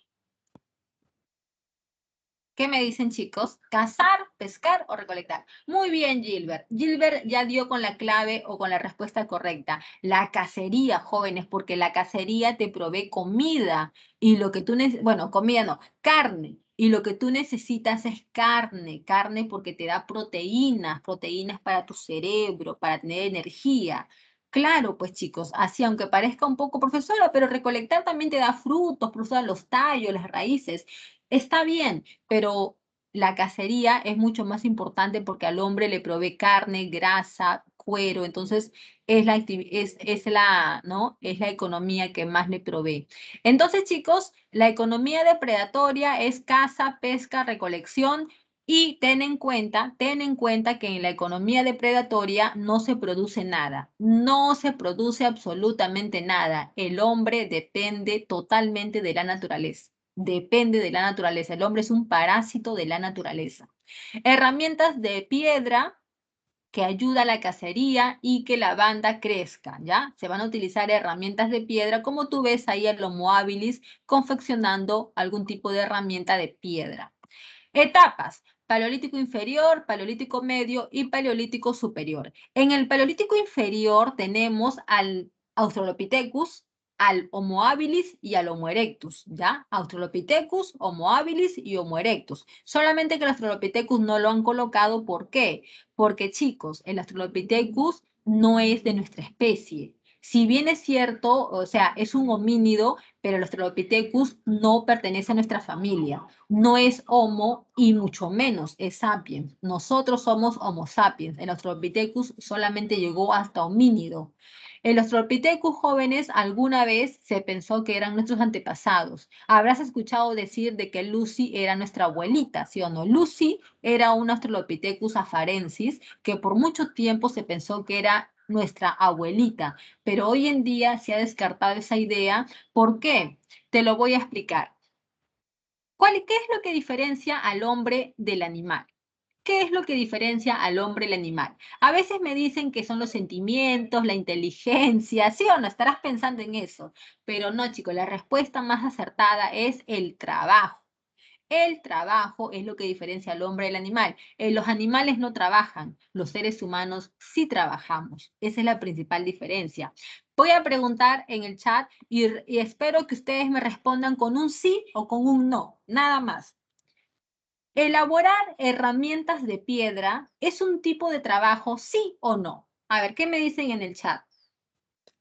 ¿Qué me dicen, chicos? ¿Cazar, pescar o recolectar? Muy bien, Gilbert. Gilbert ya dio con la clave o con la respuesta correcta. La cacería, jóvenes, porque la cacería te provee comida y lo que tú necesitas, bueno, comida no, carne. Y lo que tú necesitas es carne, carne porque te da proteínas, proteínas para tu cerebro, para tener energía. Claro, pues chicos, así aunque parezca un poco profesora, pero recolectar también te da frutos, frutos los tallos, las raíces. Está bien, pero la cacería es mucho más importante porque al hombre le provee carne, grasa, cuero, entonces ¿no? Es la economía que más le provee. Entonces, chicos, la economía depredatoria es caza, pesca, recolección y ten en cuenta que en la economía depredatoria no se produce nada, no se produce absolutamente nada. El hombre depende totalmente de la naturaleza. Depende de la naturaleza. El hombre es un parásito de la naturaleza. Herramientas de piedra que ayuda a la cacería y que la banda crezca, ¿ya? Se van a utilizar herramientas de piedra, como tú ves ahí el Homo habilis confeccionando algún tipo de herramienta de piedra. Etapas: Paleolítico inferior, Paleolítico medio y Paleolítico superior. En el Paleolítico inferior tenemos al Australopithecus, al Homo habilis y al Homo erectus, ¿ya? Australopithecus, Homo habilis y Homo erectus. Solamente que el Australopithecus no lo han colocado, ¿por qué? Porque, chicos, el Australopithecus no es de nuestra especie. Si bien es cierto, o sea, es un homínido, pero el Australopithecus no pertenece a nuestra familia. No es Homo y mucho menos es Sapiens. Nosotros somos Homo sapiens. El Australopithecus solamente llegó hasta homínido. El Australopithecus jóvenes alguna vez se pensó que eran nuestros antepasados. Habrás escuchado decir de que Lucy era nuestra abuelita, ¿sí o no? Lucy era un Australopithecus afarensis que por mucho tiempo se pensó que era nuestra abuelita, pero hoy en día se ha descartado esa idea. ¿Por qué? Te lo voy a explicar. ¿Qué es lo que diferencia al hombre del animal? ¿Qué es lo que diferencia al hombre del animal? A veces me dicen que son los sentimientos, la inteligencia, ¿sí o no? Estarás pensando en eso. Pero no, chicos, la respuesta más acertada es el trabajo. El trabajo es lo que diferencia al hombre del animal. Los animales no trabajan, los seres humanos sí trabajamos. Esa es la principal diferencia. Voy a preguntar en el chat y espero que ustedes me respondan con un sí o con un no, nada más. Elaborar herramientas de piedra es un tipo de trabajo, sí o no. A ver, ¿qué me dicen en el chat?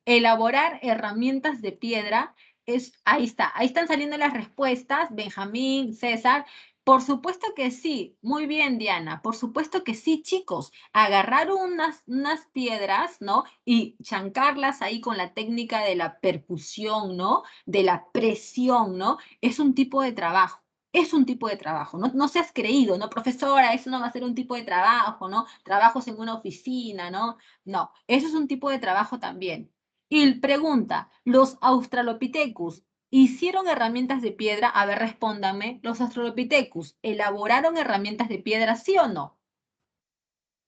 Elaborar herramientas de piedra es, ahí está, ahí están saliendo las respuestas, Benjamín, César. Por supuesto que sí, muy bien, Diana, por supuesto que sí, chicos. Agarrar unas piedras, ¿no? Y chancarlas ahí con la técnica de la percusión, ¿no? De la presión, ¿no? Es un tipo de trabajo. Es un tipo de trabajo, no, no seas creído, ¿no? Profesora, eso no va a ser un tipo de trabajo, ¿no? Trabajos en una oficina, ¿no? No, eso es un tipo de trabajo también. Y pregunta, ¿los Australopithecus hicieron herramientas de piedra? A ver, respóndanme, ¿los Australopithecus elaboraron herramientas de piedra, sí o no?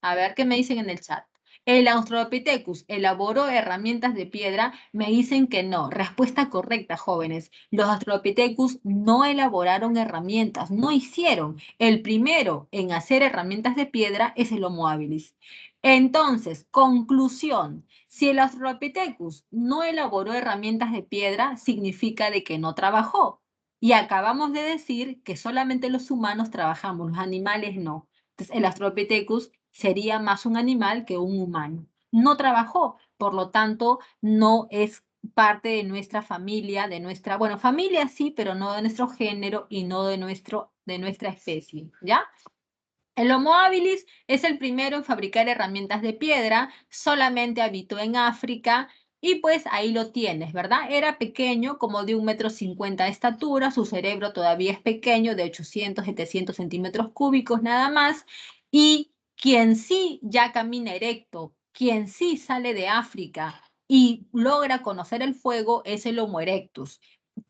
A ver qué me dicen en el chat. ¿El Australopithecus elaboró herramientas de piedra? Me dicen que no. Respuesta correcta, jóvenes. Los Australopithecus no elaboraron herramientas, no hicieron. El primero en hacer herramientas de piedra es el Homo habilis. Entonces, conclusión. Si el Australopithecus no elaboró herramientas de piedra, significa de que no trabajó. Y acabamos de decir que solamente los humanos trabajamos, los animales no. Entonces, el Australopithecus sería más un animal que un humano. No trabajó, por lo tanto, no es parte de nuestra familia, bueno, familia sí, pero no de nuestro género y no de nuestra especie, ¿ya? El Homo habilis es el primero en fabricar herramientas de piedra, solamente habitó en África y pues ahí lo tienes, ¿verdad? Era pequeño, como de 1,50 m de estatura, su cerebro todavía es pequeño, de 800, 700 centímetros cúbicos nada más, y quien sí ya camina erecto, quien sí sale de África y logra conocer el fuego es el Homo erectus.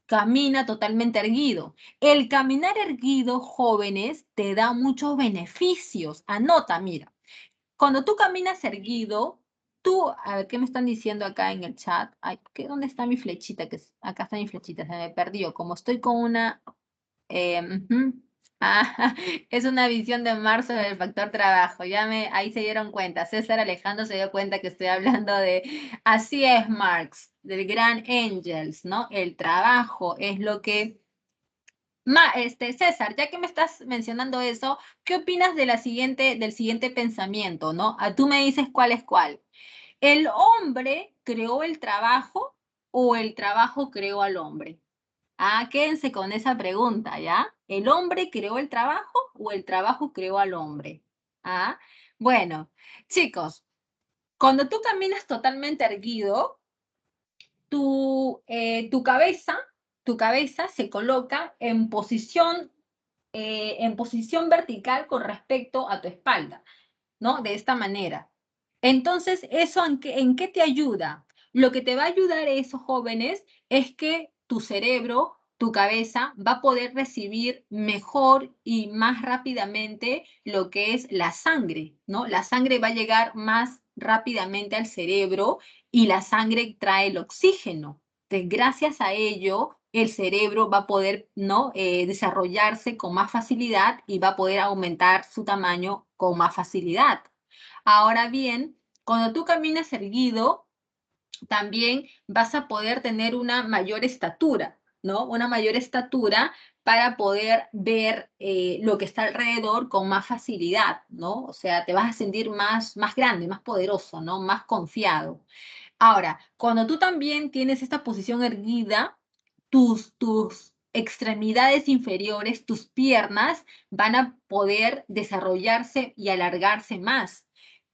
Camina totalmente erguido. El caminar erguido, jóvenes, te da muchos beneficios. Anota, mira. Cuando tú caminas erguido, a ver, ¿qué me están diciendo acá en el chat? Ay, ¿dónde está mi flechita? Acá está mi flechita, se me perdió. Como estoy con una ujú. Ah, es una visión de marzo del factor trabajo. Ahí se dieron cuenta. César Alejandro se dio cuenta que estoy hablando de, así es, Marx, del gran Engels, ¿no? El trabajo es lo que... César, ya que me estás mencionando eso, ¿qué opinas de del siguiente pensamiento, ¿no? Tú me dices cuál es cuál. ¿El hombre creó el trabajo o el trabajo creó al hombre? Ah, quédense con esa pregunta, ¿ya? ¿El hombre creó el trabajo o el trabajo creó al hombre? Ah, bueno, chicos, cuando tú caminas totalmente erguido, tu cabeza se coloca en posición vertical con respecto a tu espalda, ¿no? De esta manera. Entonces, ¿eso en qué te ayuda? Lo que te va a ayudar a esos jóvenes es que tu cerebro, tu cabeza, va a poder recibir mejor y más rápidamente lo que es la sangre, ¿no? La sangre va a llegar más rápidamente al cerebro y la sangre trae el oxígeno. Entonces, gracias a ello, el cerebro va a poder, ¿no? Desarrollarse con más facilidad y va a poder aumentar su tamaño con más facilidad. Ahora bien, cuando tú caminas erguido, también vas a poder tener una mayor estatura, ¿no? Una mayor estatura para poder ver lo que está alrededor con más facilidad, ¿no? O sea, te vas a sentir más grande, más poderoso, ¿no? Más confiado. Ahora, cuando tú también tienes esta posición erguida, tus extremidades inferiores, tus piernas, van a poder desarrollarse y alargarse más.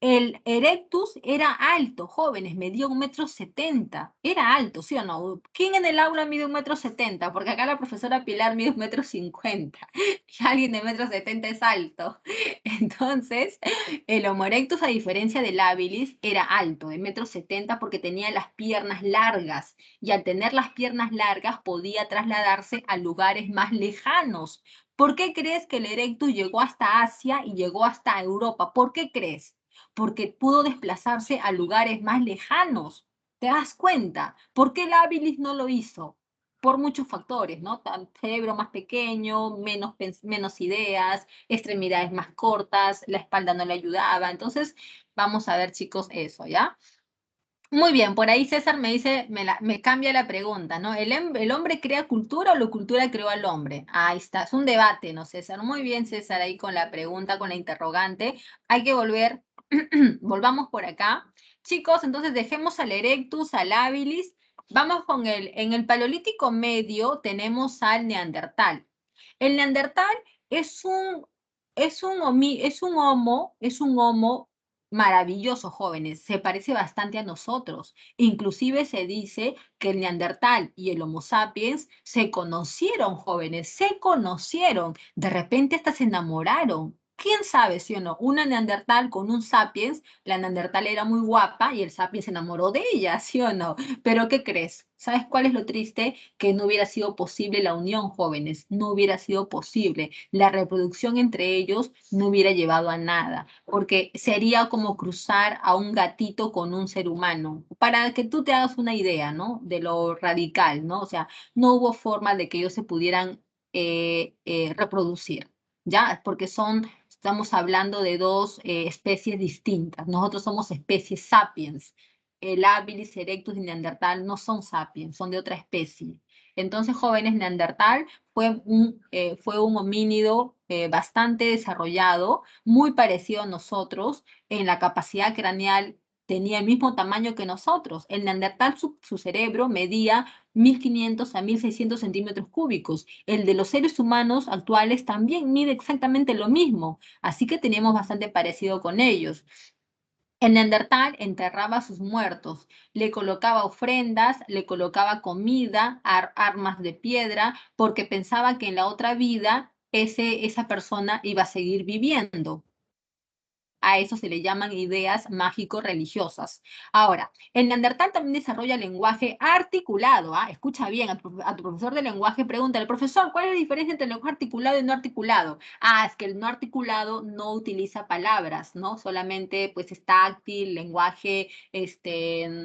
El Erectus era alto, jóvenes, medía 1,70 m. Era alto, ¿sí o no? ¿Quién en el aula mide 1,70 m? Porque acá la profesora Pilar mide 1,50 m. Y alguien de 1,70 m es alto. Entonces, el Homo erectus, a diferencia del habilis, era alto, de 1,70 m, porque tenía las piernas largas. Y al tener las piernas largas, podía trasladarse a lugares más lejanos. ¿Por qué crees que el Erectus llegó hasta Asia y llegó hasta Europa? ¿Por qué crees? Porque pudo desplazarse a lugares más lejanos. ¿Te das cuenta? ¿Por qué el habilis no lo hizo? Por muchos factores, ¿no? Cerebro más pequeño, menos ideas, extremidades más cortas, la espalda no le ayudaba. Entonces, vamos a ver, chicos, eso, ¿ya? Muy bien, por ahí César me dice, me cambia la pregunta, ¿no? ¿El hombre crea cultura o la cultura creó al hombre? Ahí está, es un debate, ¿no, César? Muy bien, César, ahí con la pregunta, con la interrogante. Hay que volver, volvamos por acá. Chicos, entonces dejemos al Erectus, al Habilis. Vamos con en el Paleolítico Medio tenemos al Neandertal. El Neandertal es es un homo maravilloso, jóvenes, se parece bastante a nosotros. Inclusive se dice que el Neandertal y el Homo sapiens se conocieron, jóvenes, se conocieron. De repente hasta se enamoraron. ¿Quién sabe, sí o no? Una Neandertal con un sapiens, la Neandertal era muy guapa y el sapiens se enamoró de ella, ¿sí o no? Pero ¿qué crees? ¿Sabes cuál es lo triste? Que no hubiera sido posible la unión, jóvenes, no hubiera sido posible. La reproducción entre ellos no hubiera llevado a nada, porque sería como cruzar a un gatito con un ser humano, para que tú te hagas una idea, ¿no? De lo radical, ¿no? O sea, no hubo forma de que ellos se pudieran reproducir, ¿ya? Porque estamos hablando de dos especies distintas. Nosotros somos especies sapiens. El habilis erectus y neandertal no son sapiens, son de otra especie. Entonces, jóvenes, neandertal fue un homínido bastante desarrollado, muy parecido a nosotros. En la capacidad craneal tenía el mismo tamaño que nosotros. El neandertal, su cerebro medía 1,500 a 1,600 centímetros cúbicos. El de los seres humanos actuales también mide exactamente lo mismo, así que teníamos bastante parecido con ellos. El neandertal enterraba a sus muertos, le colocaba ofrendas, le colocaba comida, armas de piedra, porque pensaba que en la otra vida esa persona iba a seguir viviendo. A eso se le llaman ideas mágico-religiosas. Ahora, el neandertal también desarrolla lenguaje articulado. ¿Ah? Escucha bien, a tu profesor de lenguaje pregúntale, profesor, ¿cuál es la diferencia entre el lenguaje articulado y no articulado? Ah, es que el no articulado no utiliza palabras, ¿no? Solamente pues es táctil, lenguaje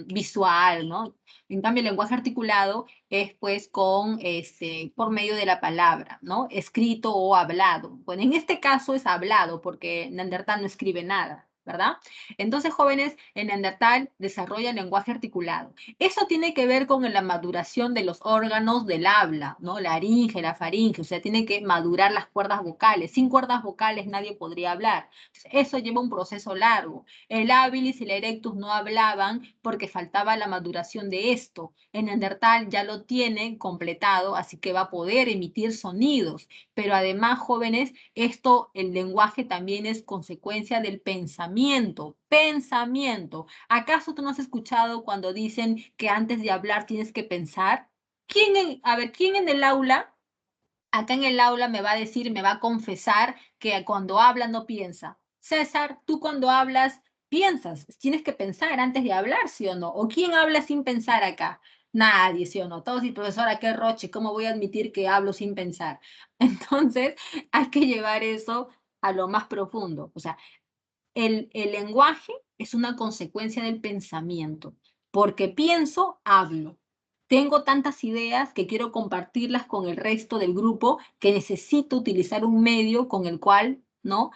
visual, ¿no? En cambio, el lenguaje articulado es pues por medio de la palabra, ¿no? Escrito o hablado. Bueno, en este caso es hablado porque Neandertal no escribe nada, ¿verdad? Entonces, jóvenes, en Neandertal desarrolla el lenguaje articulado. Eso tiene que ver con la maduración de los órganos del habla, ¿no? La laringe, la faringe, o sea, tiene que madurar las cuerdas vocales. Sin cuerdas vocales nadie podría hablar. Eso lleva un proceso largo. El habilis y el erectus no hablaban porque faltaba la maduración de esto. En Neandertal ya lo tiene completado, así que va a poder emitir sonidos. Pero además, jóvenes, el lenguaje también es consecuencia del pensamiento. Pensamiento. ¿Acaso tú no has escuchado cuando dicen que antes de hablar tienes que pensar? A ver, ¿quién en el aula, acá en el aula me va a decir, me va a confesar que cuando habla no piensa? César, tú cuando hablas piensas, tienes que pensar antes de hablar, ¿sí o no? ¿O quién habla sin pensar acá? Nadie, ¿sí o no? Todos y profesora, qué roche, ¿cómo voy a admitir que hablo sin pensar? Entonces, hay que llevar eso a lo más profundo. O sea, el lenguaje es una consecuencia del pensamiento. Porque pienso, hablo. Tengo tantas ideas que quiero compartirlas con el resto del grupo que necesito utilizar un medio con el cual, ¿no?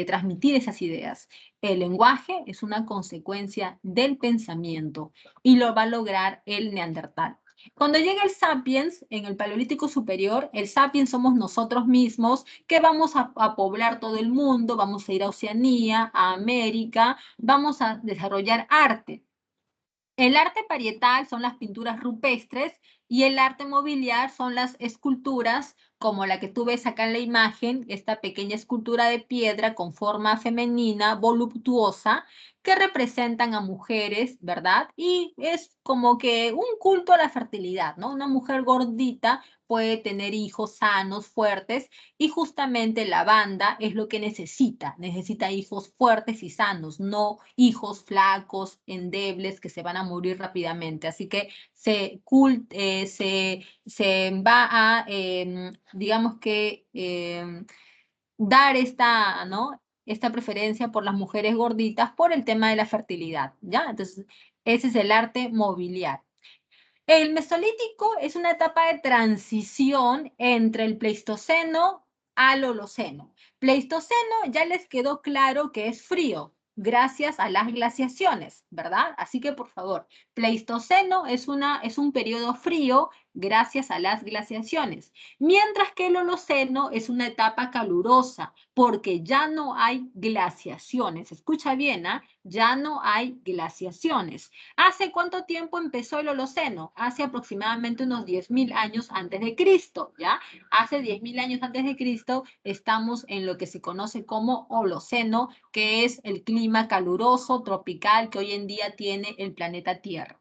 Transmitir esas ideas. El lenguaje es una consecuencia del pensamiento y lo va a lograr el neandertal. Cuando llega el sapiens, en el Paleolítico Superior, el sapiens somos nosotros mismos que vamos a poblar todo el mundo, vamos a ir a Oceanía, a América, vamos a desarrollar arte. El arte parietal son las pinturas rupestres y el arte mobiliar son las esculturas, como la que tú ves acá en la imagen, esta pequeña escultura de piedra con forma femenina, voluptuosa, que representan a mujeres, ¿verdad? Y es como que un culto a la fertilidad, ¿no? Una mujer gordita puede tener hijos sanos, fuertes, y justamente la banda es lo que necesita hijos fuertes y sanos, no hijos flacos, endebles, que se van a morir rápidamente. Así que se va a, digamos que, dar esta, ¿no? Esta preferencia por las mujeres gorditas por el tema de la fertilidad, ¿ya? Entonces, ese es el arte mobiliario. El Mesolítico es una etapa de transición entre el Pleistoceno al Holoceno. Pleistoceno ya les quedó claro que es frío, gracias a las glaciaciones, ¿verdad? Así que, por favor, Pleistoceno es un periodo frío gracias a las glaciaciones, mientras que el Holoceno es una etapa calurosa, porque ya no hay glaciaciones. Escucha bien, ¿ah? Ya no hay glaciaciones. ¿Hace cuánto tiempo empezó el Holoceno? Hace aproximadamente unos 10.000 años antes de Cristo, ¿ya? Hace 10.000 años antes de Cristo estamos en lo que se conoce como Holoceno, que es el clima caluroso tropical que hoy en día tiene el planeta Tierra.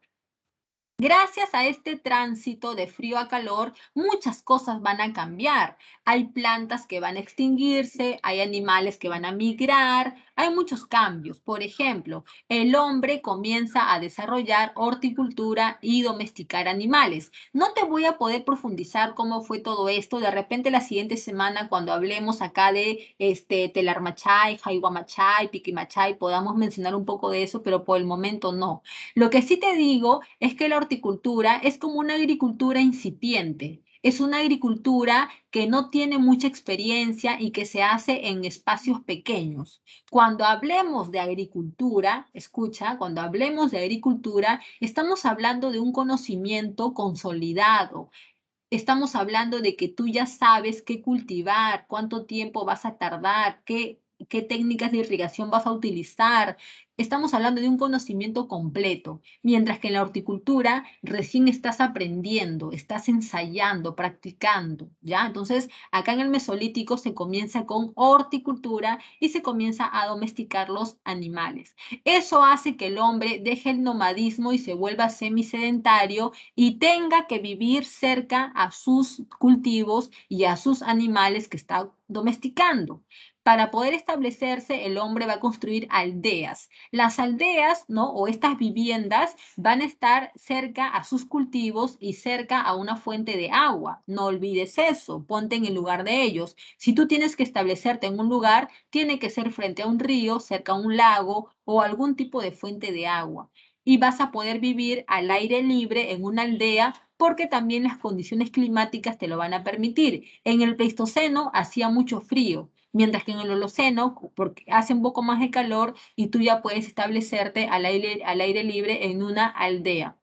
Gracias a este tránsito de frío a calor, muchas cosas van a cambiar. Hay plantas que van a extinguirse, hay animales que van a migrar, hay muchos cambios. Por ejemplo, el hombre comienza a desarrollar horticultura y domesticar animales. No te voy a poder profundizar cómo fue todo esto. De repente la siguiente semana, cuando hablemos acá de Telarmachay, Jaiwamachay, Piquimachay, podamos mencionar un poco de eso, pero por el momento no. Lo que sí te digo es que la horticultura es como una agricultura incipiente. Es una agricultura que no tiene mucha experiencia y que se hace en espacios pequeños. Cuando hablemos de agricultura, escucha, cuando hablemos de agricultura, estamos hablando de un conocimiento consolidado. Estamos hablando de que tú ya sabes qué cultivar, cuánto tiempo vas a tardar, qué técnicas de irrigación vas a utilizar. Estamos hablando de un conocimiento completo, mientras que en la horticultura recién estás aprendiendo, estás ensayando, practicando, ¿ya? Entonces, acá en el Mesolítico se comienza con horticultura y se comienza a domesticar los animales. Eso hace que el hombre deje el nomadismo y se vuelva semisedentario y tenga que vivir cerca a sus cultivos y a sus animales que está domesticando. Para poder establecerse, el hombre va a construir aldeas. Las aldeas, ¿no? O estas viviendas van a estar cerca a sus cultivos y cerca a una fuente de agua. No olvides eso, ponte en el lugar de ellos. Si tú tienes que establecerte en un lugar, tiene que ser frente a un río, cerca a un lago o algún tipo de fuente de agua y vas a poder vivir al aire libre en una aldea porque también las condiciones climáticas te lo van a permitir. En el Pleistoceno hacía mucho frío, mientras que en el Holoceno, porque hace un poco más de calor y tú ya puedes establecerte al aire libre en una aldea.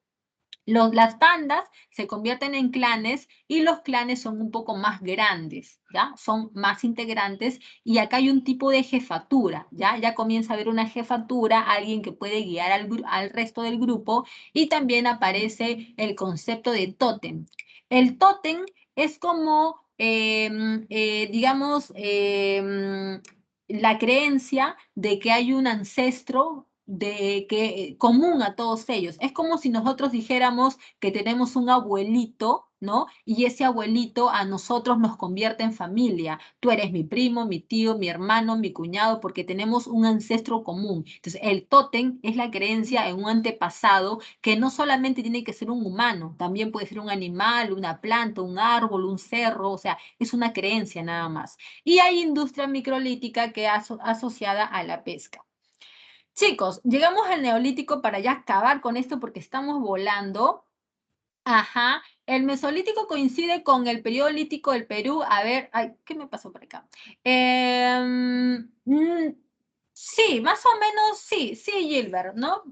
Las bandas se convierten en clanes y los clanes son un poco más grandes, ¿ya? Son más integrantes y acá hay un tipo de jefatura, ¿ya? Ya comienza a haber una jefatura, alguien que puede guiar al resto del grupo y también aparece el concepto de tótem. El tótem es como, digamos, la creencia de que hay un ancestro común a todos ellos. Es como si nosotros dijéramos que tenemos un abuelito, ¿no? Y ese abuelito a nosotros nos convierte en familia. Tú eres mi primo, mi tío, mi hermano, mi cuñado, porque tenemos un ancestro común. Entonces, el tótem es la creencia en un antepasado que no solamente tiene que ser un humano, también puede ser un animal, una planta, un árbol, un cerro, o sea, es una creencia nada más. Y hay industria microlítica que es asociada a la pesca. Chicos, llegamos al Neolítico para ya acabar con esto porque estamos volando. Ajá, el Mesolítico coincide con el periodo lítico del Perú. A ver, ay, ¿qué me pasó por acá? Sí, más o menos, sí, sí, Gilbert, ¿no?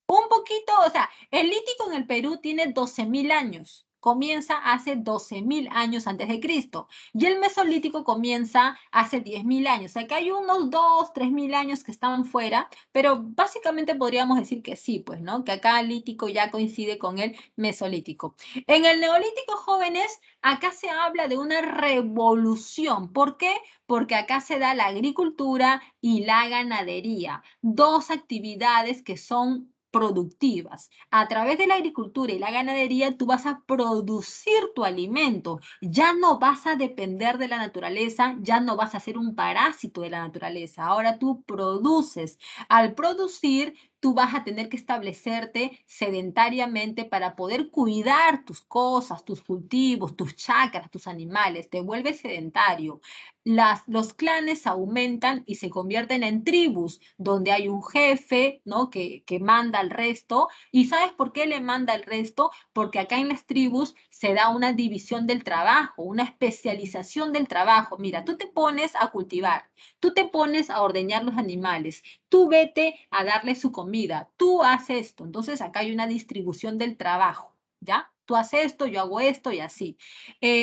Un poquito, o sea, el lítico en el Perú tiene 12.000 años. comienza hace 12.000 años antes de Cristo y el Mesolítico comienza hace 10.000 años. O sea que hay unos 2, 3.000 años que estaban fuera, pero básicamente podríamos decir que sí, pues, ¿no? Que acá el lítico ya coincide con el Mesolítico. En el Neolítico, jóvenes, acá se habla de una revolución. ¿Por qué? Porque acá se da la agricultura y la ganadería, dos actividades que son productivas. A través de la agricultura y la ganadería, tú vas a producir tu alimento. Ya no vas a depender de la naturaleza, ya no vas a ser un parásito de la naturaleza. Ahora tú produces. Al producir, tú vas a tener que establecerte sedentariamente para poder cuidar tus cosas, tus cultivos, tus chacras, tus animales. Te vuelves sedentario. Los clanes aumentan y se convierten en tribus, donde hay un jefe, ¿no? que manda al resto. ¿Y sabes por qué le manda al resto? Porque acá en las tribus se da una división del trabajo, una especialización del trabajo. Mira, tú te pones a cultivar, tú te pones a ordeñar los animales, tú vete a darle su comida, tú haces esto. Entonces acá hay una distribución del trabajo, ¿ya? Tú haces esto, yo hago esto y así.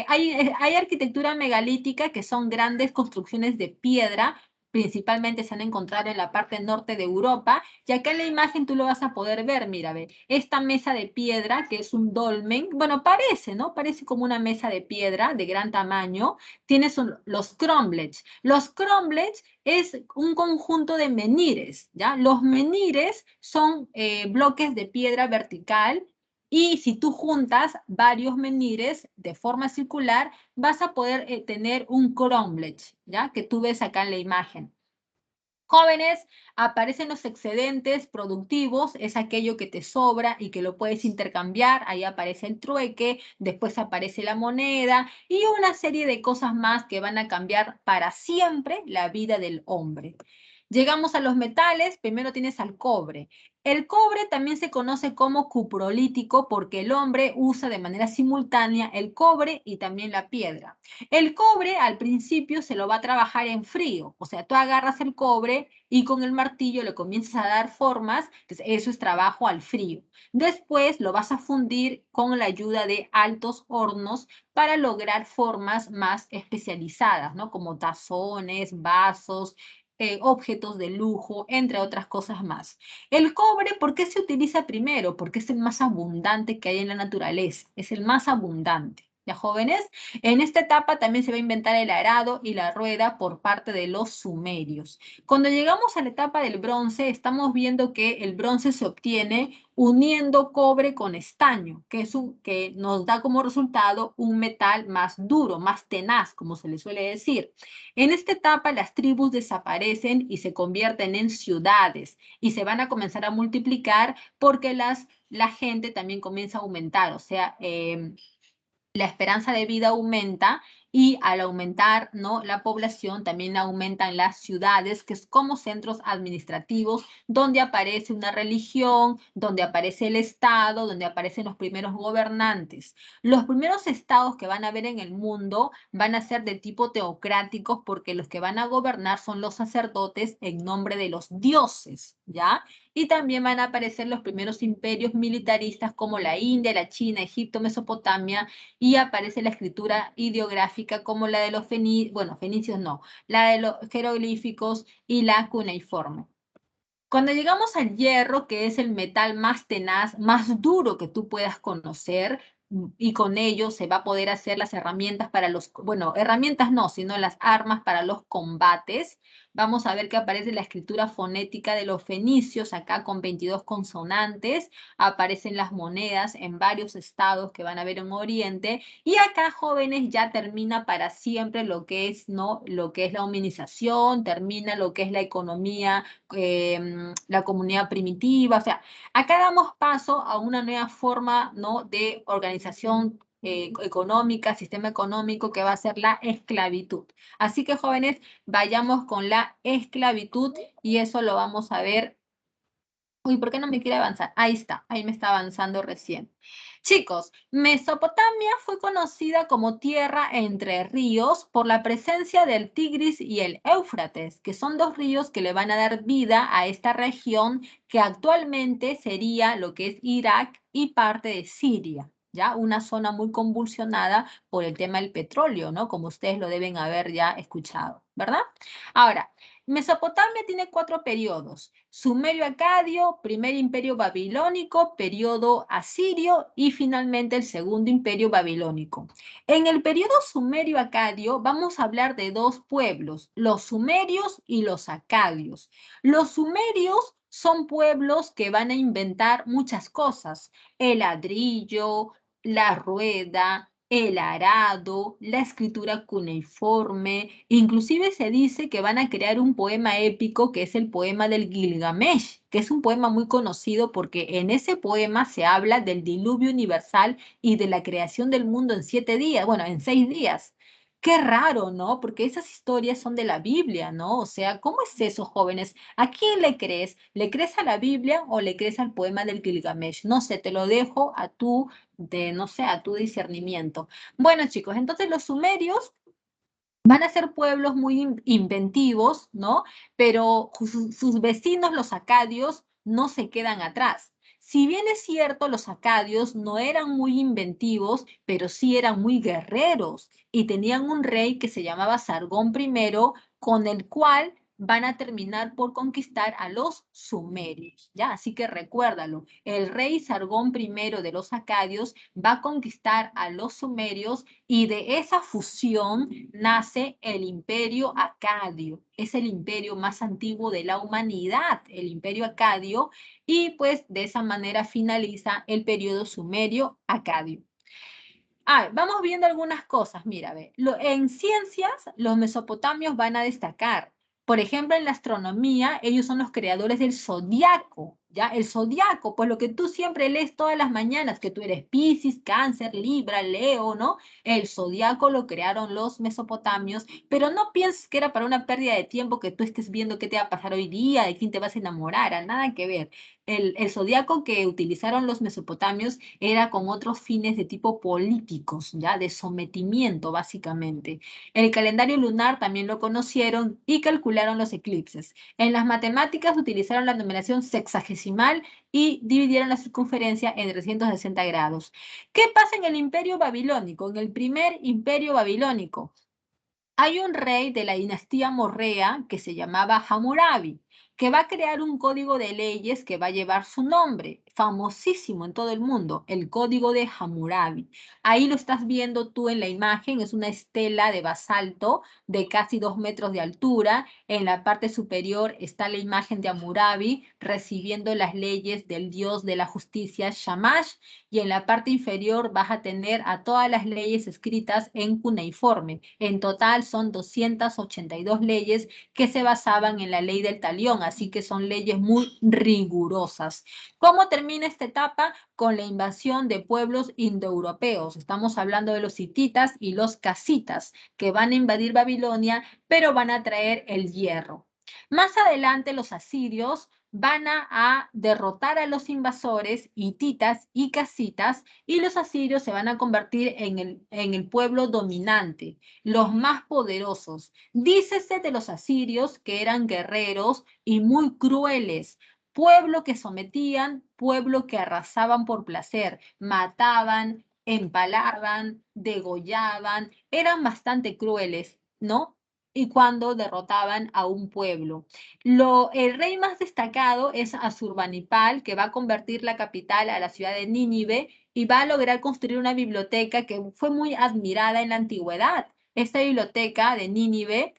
Hay arquitectura megalítica que son grandes construcciones de piedra, principalmente se han encontrado en la parte norte de Europa, y acá en la imagen tú lo vas a poder ver, mira, ve, esta mesa de piedra que es un dolmen, bueno, parece, ¿no? Parece como una mesa de piedra de gran tamaño, tienes los cromlechs. Los cromlechs es un conjunto de menires, ¿ya? Los menires son bloques de piedra vertical y si tú juntas varios menires de forma circular, vas a poder tener un cromlech, ¿ya? Que tú ves acá en la imagen. Jóvenes, aparecen los excedentes productivos, es aquello que te sobra y que lo puedes intercambiar, ahí aparece el trueque, después aparece la moneda y una serie de cosas más que van a cambiar para siempre la vida del hombre. Llegamos a los metales, primero tienes al cobre. El cobre también se conoce como cuprolítico porque el hombre usa de manera simultánea el cobre y también la piedra. El cobre al principio se lo va a trabajar en frío, o sea, tú agarras el cobre y con el martillo le comienzas a dar formas, entonces eso es trabajo al frío. Después lo vas a fundir con la ayuda de altos hornos para lograr formas más especializadas, ¿no? Como tazones, vasos, objetos de lujo, entre otras cosas más. El cobre, ¿por qué se utiliza primero? Porque es el más abundante que hay en la naturaleza, es el más abundante. ¿Ya, jóvenes? En esta etapa también se va a inventar el arado y la rueda por parte de los sumerios. Cuando llegamos a la etapa del bronce, estamos viendo que el bronce se obtiene uniendo cobre con estaño, que nos da como resultado un metal más duro, más tenaz, como se le suele decir. En esta etapa las tribus desaparecen y se convierten en ciudades y se van a comenzar a multiplicar porque la gente también comienza a aumentar, o sea, la esperanza de vida aumenta y al aumentar, ¿no? la población también aumentan las ciudades, que es como centros administrativos donde aparece una religión, donde aparece el Estado, donde aparecen los primeros gobernantes. Los primeros estados que van a haber en el mundo van a ser de tipo teocráticos porque los que van a gobernar son los sacerdotes en nombre de los dioses, ¿ya? Y también van a aparecer los primeros imperios militaristas como la India, la China, Egipto, Mesopotamia, y aparece la escritura ideográfica como la de los fenicios, bueno, fenicios no, la de los jeroglíficos y la cuneiforme. Cuando llegamos al hierro, que es el metal más tenaz, más duro que tú puedas conocer, y con ello se va a poder hacer las herramientas para los, bueno, herramientas no, sino las armas para los combates. Vamos a ver que aparece la escritura fonética de los fenicios, acá con 22 consonantes. Aparecen las monedas en varios estados que van a ver en Oriente. Y acá, jóvenes, ya termina para siempre lo que es, ¿no? Lo que es la hominización, termina lo que es la economía, la comunidad primitiva, o sea, acá damos paso a una nueva forma, ¿no? de organización económica, sistema económico que va a ser la esclavitud. Así que, jóvenes, vayamos con la esclavitud y eso lo vamos a ver. Uy, ¿por qué no me quiere avanzar? Ahí está, ahí me está avanzando recién. Chicos, Mesopotamia fue conocida como tierra entre ríos por la presencia del Tigris y el Éufrates, que son dos ríos que le van a dar vida a esta región que actualmente sería lo que es Irak y parte de Siria. ¿ya? Una zona muy convulsionada por el tema del petróleo, ¿no? Como ustedes lo deben haber ya escuchado, ¿verdad? Ahora, Mesopotamia tiene 4 periodos: Sumerio-Acadio, primer imperio babilónico, periodo asirio y finalmente el segundo imperio babilónico. En el periodo Sumerio-Acadio vamos a hablar de 2 pueblos, los sumerios y los acadios. Los sumerios son pueblos que van a inventar muchas cosas: el ladrillo, la rueda, el arado, la escritura cuneiforme. Inclusive se dice que van a crear un poema épico que es el poema del Gilgamesh, que es un poema muy conocido porque en ese poema se habla del diluvio universal y de la creación del mundo en 7 días, bueno, en 6 días. Qué raro, ¿no? Porque esas historias son de la Biblia, ¿no? O sea, ¿cómo es eso, jóvenes? ¿A quién le crees? ¿Le crees a la Biblia o le crees al poema del Gilgamesh? No sé, te lo dejo a tu, no sé, a tu discernimiento. Bueno, chicos, entonces los sumerios van a ser pueblos muy inventivos, ¿no? Pero sus vecinos, los acadios, no se quedan atrás. Si bien es cierto, los acadios no eran muy inventivos, pero sí eran muy guerreros y tenían un rey que se llamaba Sargón I, con el cual van a terminar por conquistar a los sumerios, ¿ya? Así que recuérdalo, el rey Sargón I de los acadios va a conquistar a los sumerios y de esa fusión nace el imperio acadio. Es el imperio más antiguo de la humanidad, el imperio acadio, y pues de esa manera finaliza el periodo sumerio acadio. Vamos viendo algunas cosas. Mira, ve, en ciencias los mesopotamios van a destacar. Por ejemplo, en la astronomía, ellos son los creadores del zodiaco, ¿ya? El zodiaco, pues lo que tú siempre lees todas las mañanas, que tú eres Piscis, Cáncer, Libra, Leo, ¿no? El zodiaco lo crearon los mesopotamios, pero no pienses que era para una pérdida de tiempo que tú estés viendo qué te va a pasar hoy día, de quién te vas a enamorar, a nada que ver. El zodiaco que utilizaron los mesopotamios era con otros fines de tipo políticos, ya de sometimiento básicamente. El calendario lunar también lo conocieron y calcularon los eclipses. En las matemáticas utilizaron la numeración sexagesimal y dividieron la circunferencia en 360 grados. ¿Qué pasa en el imperio babilónico? En el primer imperio babilónico hay un rey de la dinastía morrea que se llamaba Hammurabi, que va a crear un código de leyes que va a llevar su nombre, famosísimo en todo el mundo, el Código de Hammurabi. Ahí lo estás viendo tú en la imagen, es una estela de basalto de casi 2 metros de altura. En la parte superior está la imagen de Hammurabi recibiendo las leyes del dios de la justicia, Shamash, y en la parte inferior vas a tener a todas las leyes escritas en cuneiforme. En total son 282 leyes que se basaban en la ley del talión, así que son leyes muy rigurosas. ¿Cómo termina esta etapa? Con la invasión de pueblos indoeuropeos. Estamos hablando de los hititas y los casitas, que van a invadir Babilonia, pero van a traer el hierro. Más adelante los asirios van a derrotar a los invasores hititas y casitas y los asirios se van a convertir en el pueblo dominante, los más poderosos. Dícese de los asirios que eran guerreros y muy crueles, pueblo que sometían, pueblo que arrasaban por placer, mataban, empalaban, degollaban, eran bastante crueles, ¿no? Y cuando derrotaban a un pueblo. El rey más destacado es Asurbanipal, que va a convertir la capital a la ciudad de Nínive y va a lograr construir una biblioteca que fue muy admirada en la antigüedad. Esta biblioteca de Nínive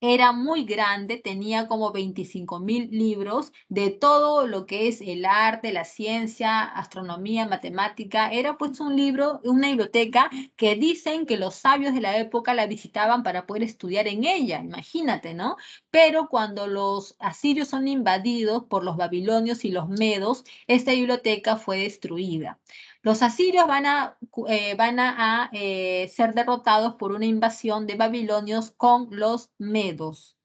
era muy grande, tenía como 25.000 libros de todo lo que es el arte, la ciencia, astronomía, matemática. Era pues un libro, una biblioteca que dicen que los sabios de la época la visitaban para poder estudiar en ella, imagínate, ¿no? Pero cuando los asirios son invadidos por los babilonios y los medos, esta biblioteca fue destruida. Los asirios van a ser derrotados por una invasión de babilonios con los medos.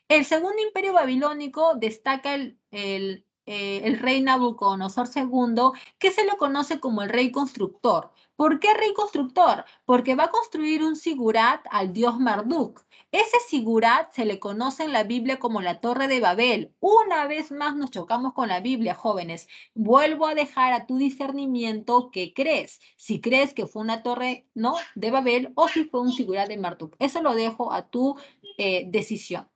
El segundo imperio babilónico destaca el rey Nabucodonosor II, que se lo conoce como el rey constructor. ¿Por qué rey constructor? Porque va a construir un sigurat al dios Marduk. Ese sigurat se le conoce en la Biblia como la Torre de Babel. Una vez más nos chocamos con la Biblia, jóvenes. Vuelvo a dejar a tu discernimiento qué crees. Si crees que fue una torre, ¿no?, de Babel o si fue un sigurat de Marduk. Eso lo dejo a tu decisión.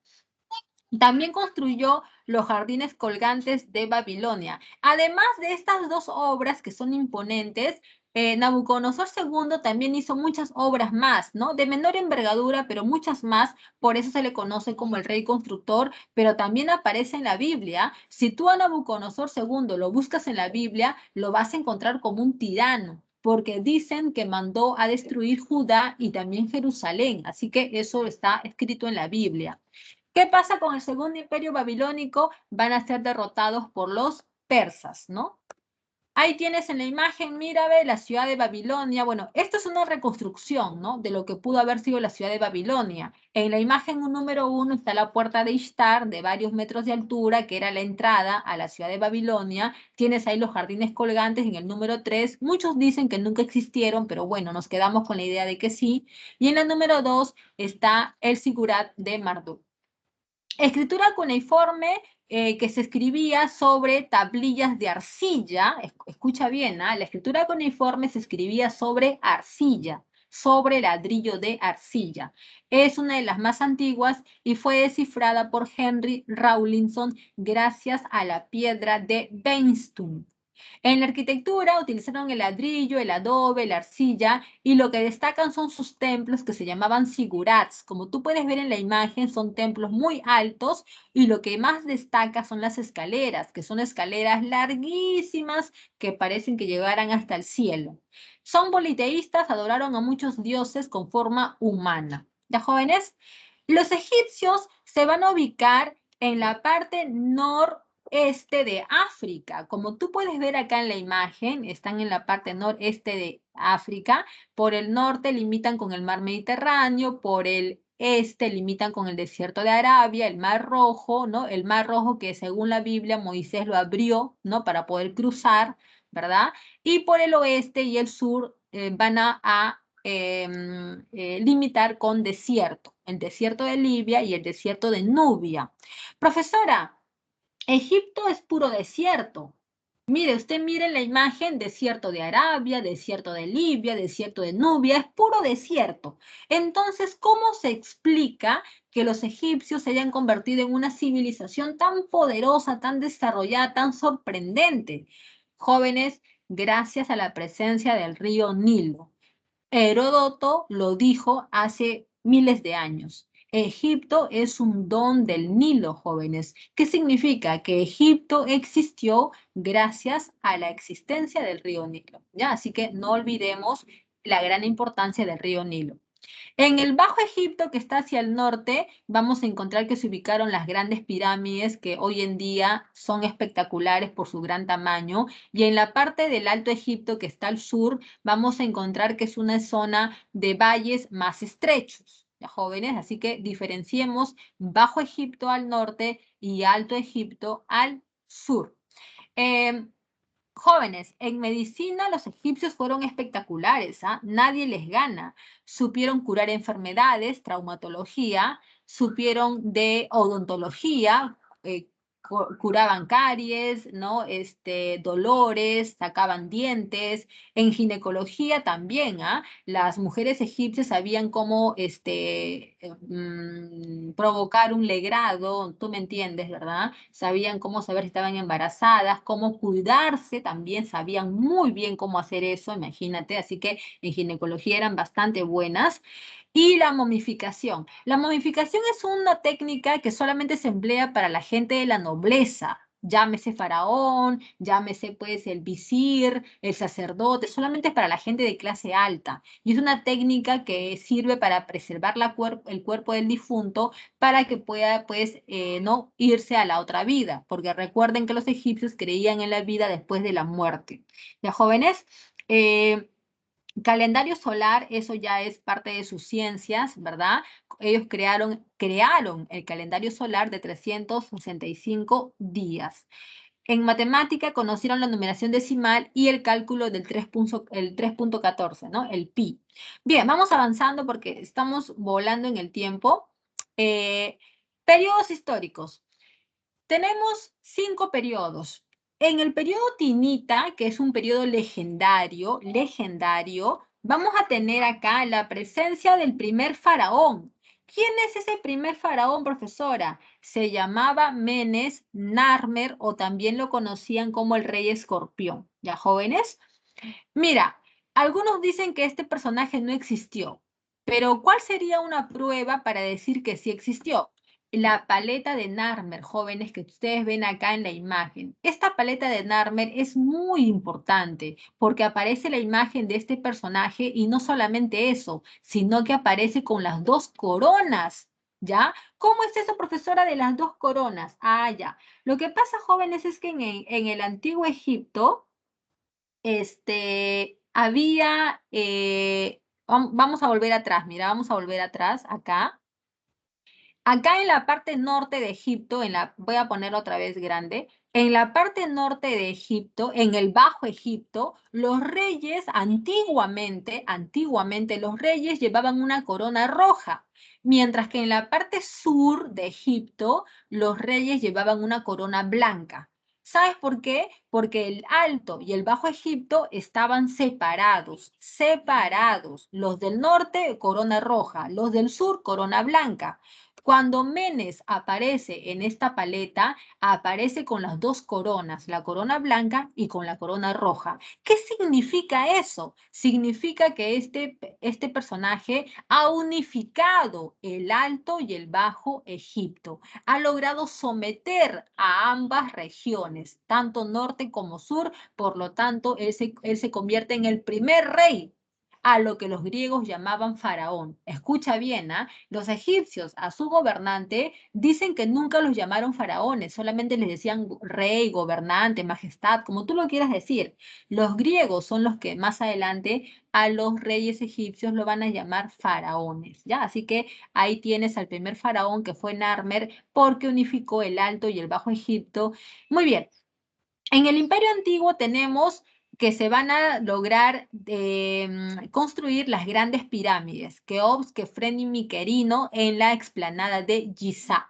También construyó los jardines colgantes de Babilonia. Además de estas dos obras que son imponentes, Nabucodonosor II también hizo muchas obras más, ¿no? De menor envergadura, pero muchas más. Por eso se le conoce como el rey constructor, pero también aparece en la Biblia. Si tú a Nabucodonosor II lo buscas en la Biblia, lo vas a encontrar como un tirano, porque dicen que mandó a destruir Judá y también Jerusalén. Así que eso está escrito en la Biblia. ¿Qué pasa con el segundo imperio babilónico? Van a ser derrotados por los persas, ¿no? Ahí tienes en la imagen, mira, ve, la ciudad de Babilonia. Bueno, esto es una reconstrucción, ¿no?, de lo que pudo haber sido la ciudad de Babilonia. En la imagen número 1 está la puerta de Ishtar, de varios metros de altura, que era la entrada a la ciudad de Babilonia. Tienes ahí los jardines colgantes en el número 3. Muchos dicen que nunca existieron, pero bueno, nos quedamos con la idea de que sí. Y en la número 2 está el sigurat de Marduk. Escritura cuneiforme que se escribía sobre tablillas de arcilla. Escucha bien, ¿ah? La escritura cuneiforme se escribía sobre arcilla, sobre ladrillo de arcilla. Es una de las más antiguas y fue descifrada por Henry Rawlinson gracias a la piedra de Beinstun. En la arquitectura utilizaron el ladrillo, el adobe, la arcilla, y lo que destacan son sus templos que se llamaban sigurats. Como tú puedes ver en la imagen, son templos muy altos y lo que más destaca son las escaleras, que son escaleras larguísimas que parecen que llegaran hasta el cielo. Son politeístas, adoraron a muchos dioses con forma humana. ¿Ya, jóvenes? Los egipcios se van a ubicar en la parte noreste de África. Como tú puedes ver acá en la imagen, están en la parte noreste de África. Por el norte limitan con el mar Mediterráneo, por el este limitan con el desierto de Arabia, el mar Rojo, ¿no? El mar Rojo que según la Biblia Moisés lo abrió, ¿no?, para poder cruzar, ¿verdad? Y por el oeste y el sur van a limitar con desierto, el desierto de Libia y el desierto de Nubia. Profesora, Egipto es puro desierto. Mire, usted mire la imagen, desierto de Arabia, desierto de Libia, desierto de Nubia, es puro desierto. Entonces, ¿cómo se explica que los egipcios se hayan convertido en una civilización tan poderosa, tan desarrollada, tan sorprendente? Jóvenes, gracias a la presencia del río Nilo. Heródoto lo dijo hace miles de años. Egipto es un don del Nilo, jóvenes. ¿Qué significa? Que Egipto existió gracias a la existencia del río Nilo, ¿ya? Así que no olvidemos la gran importancia del río Nilo. En el Bajo Egipto, que está hacia el norte, vamos a encontrar que se ubicaron las grandes pirámides que hoy en día son espectaculares por su gran tamaño. Y en la parte del Alto Egipto, que está al sur, vamos a encontrar que es una zona de valles más estrechos, ¿ya, jóvenes? Así que diferenciemos Bajo Egipto al norte y Alto Egipto al sur. Jóvenes, en medicina los egipcios fueron espectaculares, ¿ah? Nadie les gana. Supieron curar enfermedades, traumatología, supieron de odontología, curaban caries, ¿no? Dolores, sacaban dientes. En ginecología también, ¿ah? Las mujeres egipcias sabían cómo provocar un legrado, tú me entiendes, ¿verdad? Sabían cómo saber si estaban embarazadas, cómo cuidarse, también sabían muy bien cómo hacer eso, imagínate. Así que en ginecología eran bastante buenas. Y la momificación. La momificación es una técnica que solamente se emplea para la gente de la nobleza. Llámese faraón, llámese pues el visir, el sacerdote, solamente es para la gente de clase alta. Y es una técnica que sirve para preservar el cuerpo del difunto para que pueda pues no irse a la otra vida. Porque recuerden que los egipcios creían en la vida después de la muerte. ¿Ya, jóvenes? Calendario solar, eso ya es parte de sus ciencias, ¿verdad? Ellos crearon el calendario solar de 365 días. En matemática conocieron la numeración decimal y el cálculo del 3.14, ¿no? El pi. Bien, vamos avanzando porque estamos volando en el tiempo. Periodos históricos. Tenemos 5 periodos. En el periodo Tinita, que es un periodo legendario, vamos a tener acá la presencia del primer faraón. ¿Quién es ese primer faraón, profesora? Se llamaba Menes Narmer o también lo conocían como el rey escorpión. ¿Ya, jóvenes? Mira, algunos dicen que este personaje no existió, pero ¿cuál sería una prueba para decir que sí existió? La paleta de Narmer, jóvenes, que ustedes ven acá en la imagen. Esta paleta de Narmer es muy importante porque aparece la imagen de este personaje y no solamente eso, sino que aparece con las dos coronas, ¿ya? ¿Cómo es eso, profesora, de las dos coronas? Ah, ya. Lo que pasa, jóvenes, es que en el antiguo Egipto, había, vamos a volver atrás, mira, vamos a volver atrás acá. Acá en la parte norte de Egipto, voy a poner otra vez grande, en la parte norte de Egipto, en el Bajo Egipto, los reyes antiguamente los reyes llevaban una corona roja, mientras que en la parte sur de Egipto, los reyes llevaban una corona blanca. ¿Sabes por qué? Porque el Alto y el Bajo Egipto estaban separados. Los del norte, corona roja, los del sur, corona blanca. Cuando Menes aparece en esta paleta, aparece con las dos coronas, la corona blanca y con la corona roja. ¿Qué significa eso? Significa que este personaje ha unificado el Alto y el Bajo Egipto. Ha logrado someter a ambas regiones, tanto norte como sur. Por lo tanto, él se convierte en el primer rey a lo que los griegos llamaban faraón. Escucha bien, ¿ah? Los egipcios a su gobernante dicen que nunca los llamaron faraones, solamente les decían rey, gobernante, majestad, como tú lo quieras decir. Los griegos son los que más adelante a los reyes egipcios lo van a llamar faraones, ¿ya? Así que ahí tienes al primer faraón que fue Narmer porque unificó el Alto y el Bajo Egipto. Muy bien. En el Imperio Antiguo tenemos que se van a lograr construir las grandes pirámides, Keops, Kefren y Miquerino en la explanada de Giza.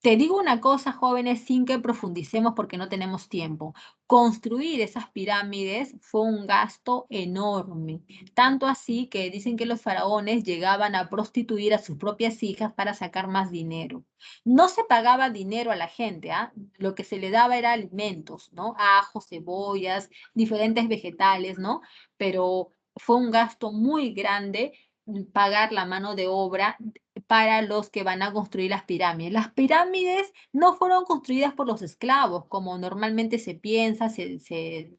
Te digo una cosa, jóvenes, sin que profundicemos porque no tenemos tiempo. Construir esas pirámides fue un gasto enorme, tanto así que dicen que los faraones llegaban a prostituir a sus propias hijas para sacar más dinero. No se pagaba dinero a la gente, ¿ah? Lo que se le daba era alimentos, ¿no? Ajos, cebollas, diferentes vegetales, ¿no? Pero fue un gasto muy grande pagar la mano de obra para los que van a construir las pirámides. Las pirámides no fueron construidas por los esclavos, como normalmente se piensa,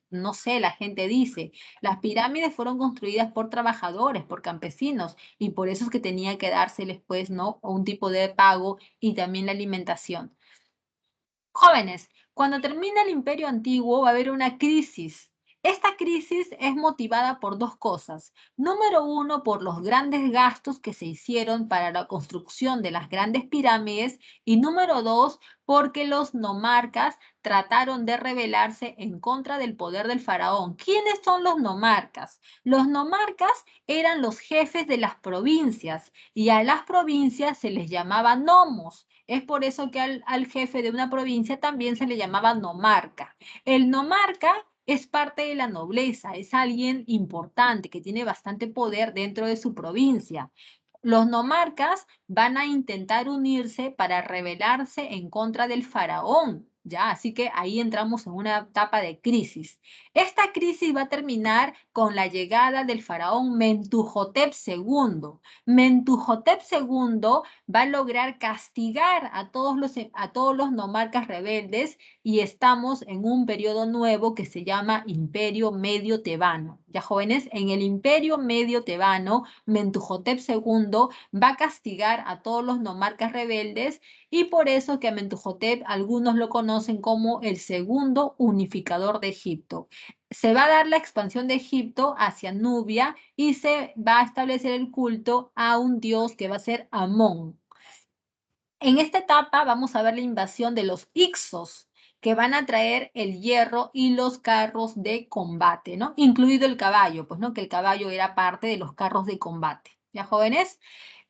no sé, la gente dice. Las pirámides fueron construidas por trabajadores, por campesinos, y por eso es que tenía que dárseles, pues, ¿no? Un tipo de pago y también la alimentación. Jóvenes, cuando termina el Imperio Antiguo va a haber una crisis. Esta crisis es motivada por dos cosas. Número uno, por los grandes gastos que se hicieron para la construcción de las grandes pirámides. Y número dos, porque los nomarcas trataron de rebelarse en contra del poder del faraón. ¿Quiénes son los nomarcas? Los nomarcas eran los jefes de las provincias y a las provincias se les llamaba nomos. Es por eso que al jefe de una provincia también se le llamaba nomarca. El nomarca es parte de la nobleza, es alguien importante que tiene bastante poder dentro de su provincia. Los nomarcas van a intentar unirse para rebelarse en contra del faraón, ¿ya? Así que ahí entramos en una etapa de crisis. Esta crisis va a terminar con la llegada del faraón Mentuhotep II. Mentuhotep II va a lograr castigar a todos los nomarcas rebeldes y estamos en un periodo nuevo que se llama Imperio Medio Tebano. Ya, jóvenes, en el Imperio Medio Tebano, Mentuhotep II va a castigar a todos los nomarcas rebeldes y por eso que a Mentuhotep algunos lo conocen como el segundo unificador de Egipto. Se va a dar la expansión de Egipto hacia Nubia y se va a establecer el culto a un dios que va a ser Amón. En esta etapa vamos a ver la invasión de los Ixos, que van a traer el hierro y los carros de combate, ¿no? Incluido el caballo, pues, ¿no? Que el caballo era parte de los carros de combate. ¿Ya, jóvenes?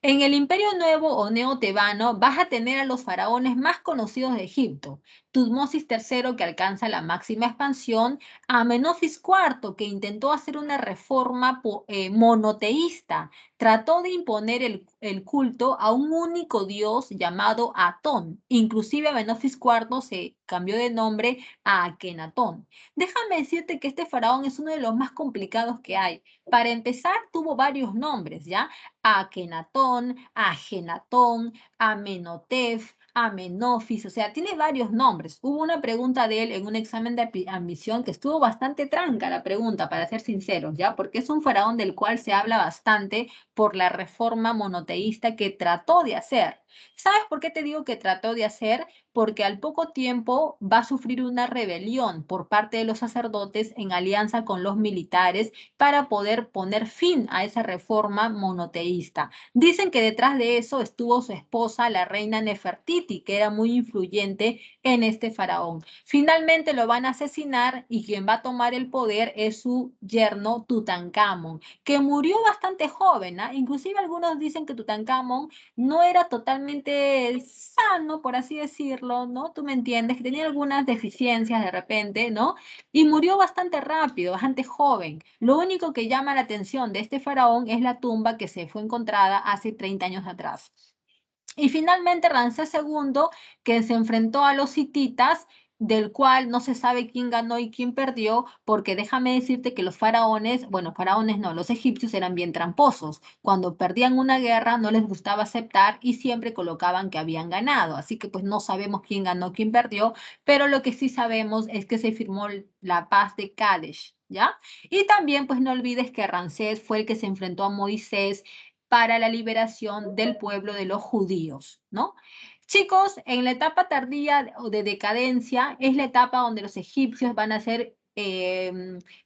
En el Imperio Nuevo o Neotebano vas a tener a los faraones más conocidos de Egipto. Tutmosis III, que alcanza la máxima expansión, Amenofis IV, que intentó hacer una reforma monoteísta, trató de imponer el culto a un único dios llamado Atón. Inclusive Amenofis IV se cambió de nombre a Akenatón. Déjame decirte que este faraón es uno de los más complicados que hay. Para empezar, tuvo varios nombres, ¿ya? Akenatón, Agenatón, Amenhotep, Amenofis, o sea, tiene varios nombres. Hubo una pregunta de él en un examen de admisión que estuvo bastante tranca la pregunta, para ser sinceros, ¿ya? Porque es un faraón del cual se habla bastante por la reforma monoteísta que trató de hacer. ¿Sabes por qué te digo que trató de hacer? Porque al poco tiempo va a sufrir una rebelión por parte de los sacerdotes en alianza con los militares para poder poner fin a esa reforma monoteísta. Dicen que detrás de eso estuvo su esposa, la reina Nefertiti, que era muy influyente en este faraón. Finalmente lo van a asesinar y quien va a tomar el poder es su yerno Tutankamón, que murió bastante joven, ¿ah? Inclusive algunos dicen que Tutankamón no era totalmente sano, por así decirlo, ¿no? Tú me entiendes, que tenía algunas deficiencias de repente, ¿no? Y murió bastante rápido, bastante joven. Lo único que llama la atención de este faraón es la tumba que se fue encontrada hace 30 años atrás. Y finalmente Ramsés II, que se enfrentó a los hititas, del cual no se sabe quién ganó y quién perdió, porque déjame decirte que los faraones, bueno, faraones no, los egipcios eran bien tramposos. Cuando perdían una guerra no les gustaba aceptar y siempre colocaban que habían ganado. Así que pues no sabemos quién ganó, quién perdió, pero lo que sí sabemos es que se firmó la paz de Kadesh, ¿ya? Y también pues no olvides que Ramsés fue el que se enfrentó a Moisés para la liberación del pueblo de los judíos, ¿no? Chicos, en la etapa tardía o de decadencia es la etapa donde los egipcios van a ser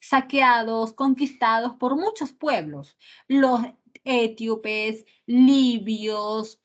saqueados, conquistados por muchos pueblos. Los etíopes, libios,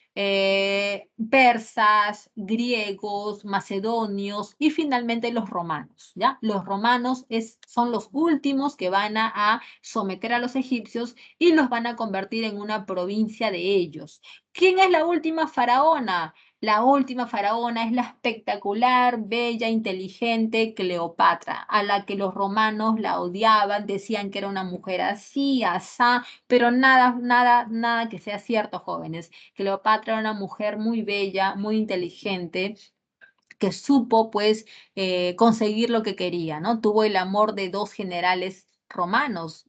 persas, griegos, macedonios y finalmente los romanos, ¿ya? Los romanos son los últimos que van a someter a los egipcios y los van a convertir en una provincia de ellos. ¿Quién es la última faraona? La última faraona es la espectacular, bella, inteligente Cleopatra, a la que los romanos la odiaban, decían que era una mujer así, asá, pero nada, nada, nada que sea cierto, jóvenes. Cleopatra era una mujer muy bella, muy inteligente, que supo pues conseguir lo que quería, ¿no? Tuvo el amor de dos generales romanos,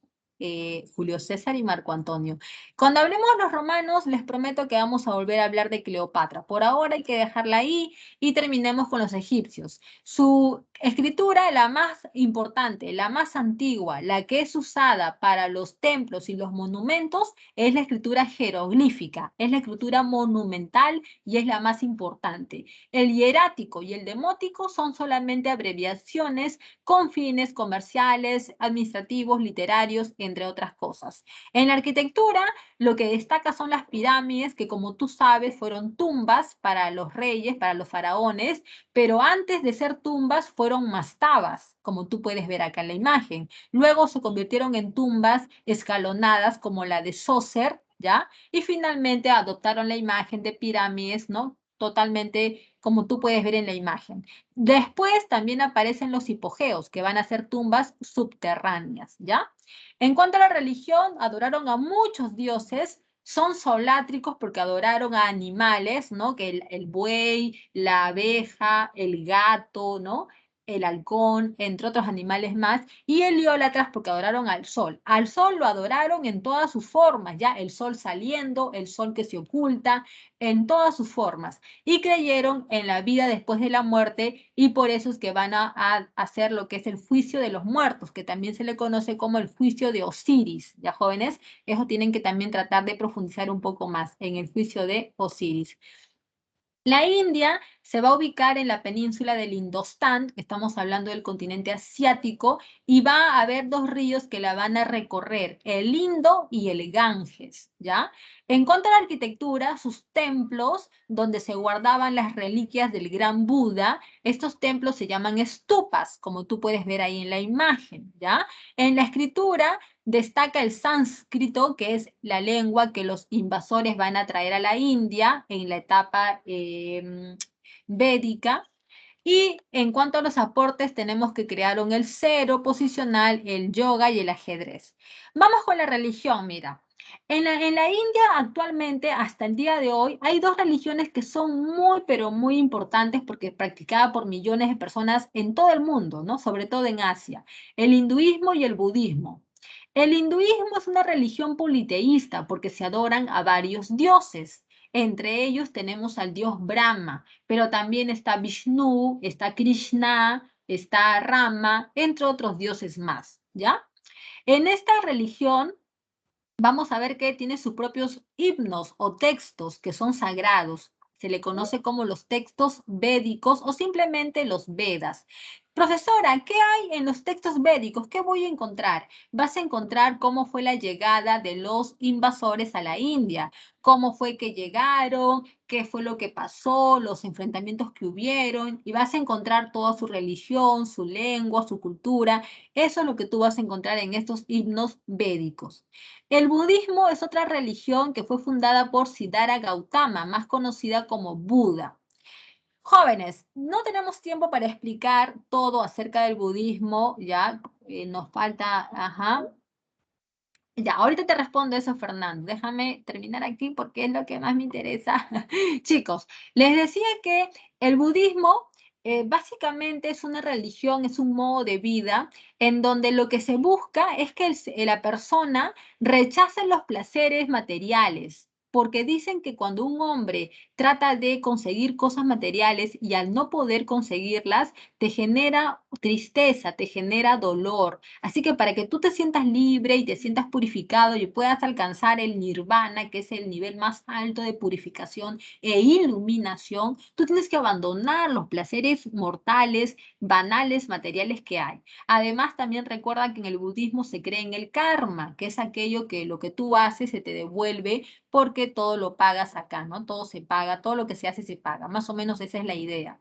Julio César y Marco Antonio. Cuando hablemos de los romanos, les prometo que vamos a volver a hablar de Cleopatra. Por ahora hay que dejarla ahí y terminemos con los egipcios. Su escritura, la más importante, la más antigua, la que es usada para los templos y los monumentos, es la escritura jeroglífica, es la escritura monumental y es la más importante. El hierático y el demótico son solamente abreviaciones con fines comerciales, administrativos, literarios, entre otras cosas. En la arquitectura, lo que destaca son las pirámides, que como tú sabes fueron tumbas para los reyes, para los faraones, pero antes de ser tumbas fueron mastabas, como tú puedes ver acá en la imagen. Luego se convirtieron en tumbas escalonadas como la de Sócer, ¿ya? Y finalmente adoptaron la imagen de pirámides, ¿no? Totalmente como tú puedes ver en la imagen. Después también aparecen los hipogeos, que van a ser tumbas subterráneas, ¿ya? En cuanto a la religión, adoraron a muchos dioses, son solátricos porque adoraron a animales, ¿no? Que el buey, la abeja, el gato, ¿no? El halcón, entre otros animales más, y heliólatras porque adoraron al sol. Al sol lo adoraron en todas sus formas, ya el sol saliendo, el sol que se oculta, en todas sus formas y creyeron en la vida después de la muerte y por eso es que van a hacer lo que es el juicio de los muertos, que también se le conoce como el juicio de Osiris. Ya jóvenes, eso tienen que también tratar de profundizar un poco más en el juicio de Osiris. La India se va a ubicar en la península del Indostán, que estamos hablando del continente asiático, y va a haber dos ríos que la van a recorrer, el Indo y el Ganges, ¿ya? En cuanto a la arquitectura, sus templos, donde se guardaban las reliquias del gran Buda, estos templos se llaman estupas, como tú puedes ver ahí en la imagen, ¿ya? En la escritura destaca el sánscrito, que es la lengua que los invasores van a traer a la India en la etapa védica. Y en cuanto a los aportes, tenemos que crearon el cero posicional, el yoga y el ajedrez. Vamos con la religión, mira. En la India actualmente, hasta el día de hoy, hay dos religiones que son muy, pero muy importantes porque es practicada por millones de personas en todo el mundo, ¿no? Sobre todo en Asia, el hinduismo y el budismo. El hinduismo es una religión politeísta porque se adoran a varios dioses. Entre ellos tenemos al dios Brahma, pero también está Vishnu, está Krishna, está Rama, entre otros dioses más, ¿ya? En esta religión vamos a ver que tiene sus propios himnos o textos que son sagrados. Se le conoce como los textos védicos o simplemente los Vedas. Profesora, ¿qué hay en los textos védicos? ¿Qué voy a encontrar? Vas a encontrar cómo fue la llegada de los invasores a la India, cómo fue que llegaron, qué fue lo que pasó, los enfrentamientos que hubieron, y vas a encontrar toda su religión, su lengua, su cultura. Eso es lo que tú vas a encontrar en estos himnos védicos. El budismo es otra religión que fue fundada por Siddhartha Gautama, más conocida como Buda. Jóvenes, no tenemos tiempo para explicar todo acerca del budismo, ya nos falta, ajá. Ya, ahorita te respondo eso, Fernando. Déjame terminar aquí porque es lo que más me interesa. Chicos, les decía que el budismo básicamente es una religión, es un modo de vida en donde lo que se busca es que la persona rechace los placeres materiales. Porque dicen que cuando un hombre trata de conseguir cosas materiales y al no poder conseguirlas, te genera tristeza, te genera dolor. Así que para que tú te sientas libre y te sientas purificado y puedas alcanzar el nirvana, que es el nivel más alto de purificación e iluminación, tú tienes que abandonar los placeres mortales, banales, materiales que hay. Además, también recuerda que en el budismo se cree en el karma, que es aquello que lo que tú haces se te devuelve porque todo lo pagas acá, ¿no? Todo se paga, todo lo que se hace se paga. Más o menos esa es la idea.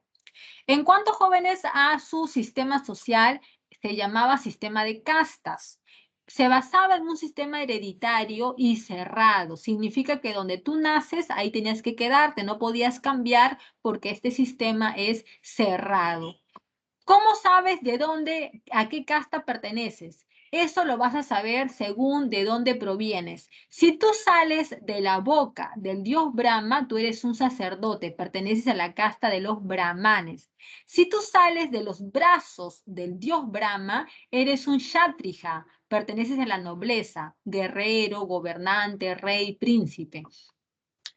En cuanto, jóvenes, a su sistema social, se llamaba sistema de castas. Se basaba en un sistema hereditario y cerrado. Significa que donde tú naces, ahí tenías que quedarte, no podías cambiar porque este sistema es cerrado. ¿Cómo sabes de dónde, a qué casta perteneces? Eso lo vas a saber según de dónde provienes. Si tú sales de la boca del dios Brahma, tú eres un sacerdote, perteneces a la casta de los brahmanes. Si tú sales de los brazos del dios Brahma, eres un kshatriya, perteneces a la nobleza, guerrero, gobernante, rey, príncipe.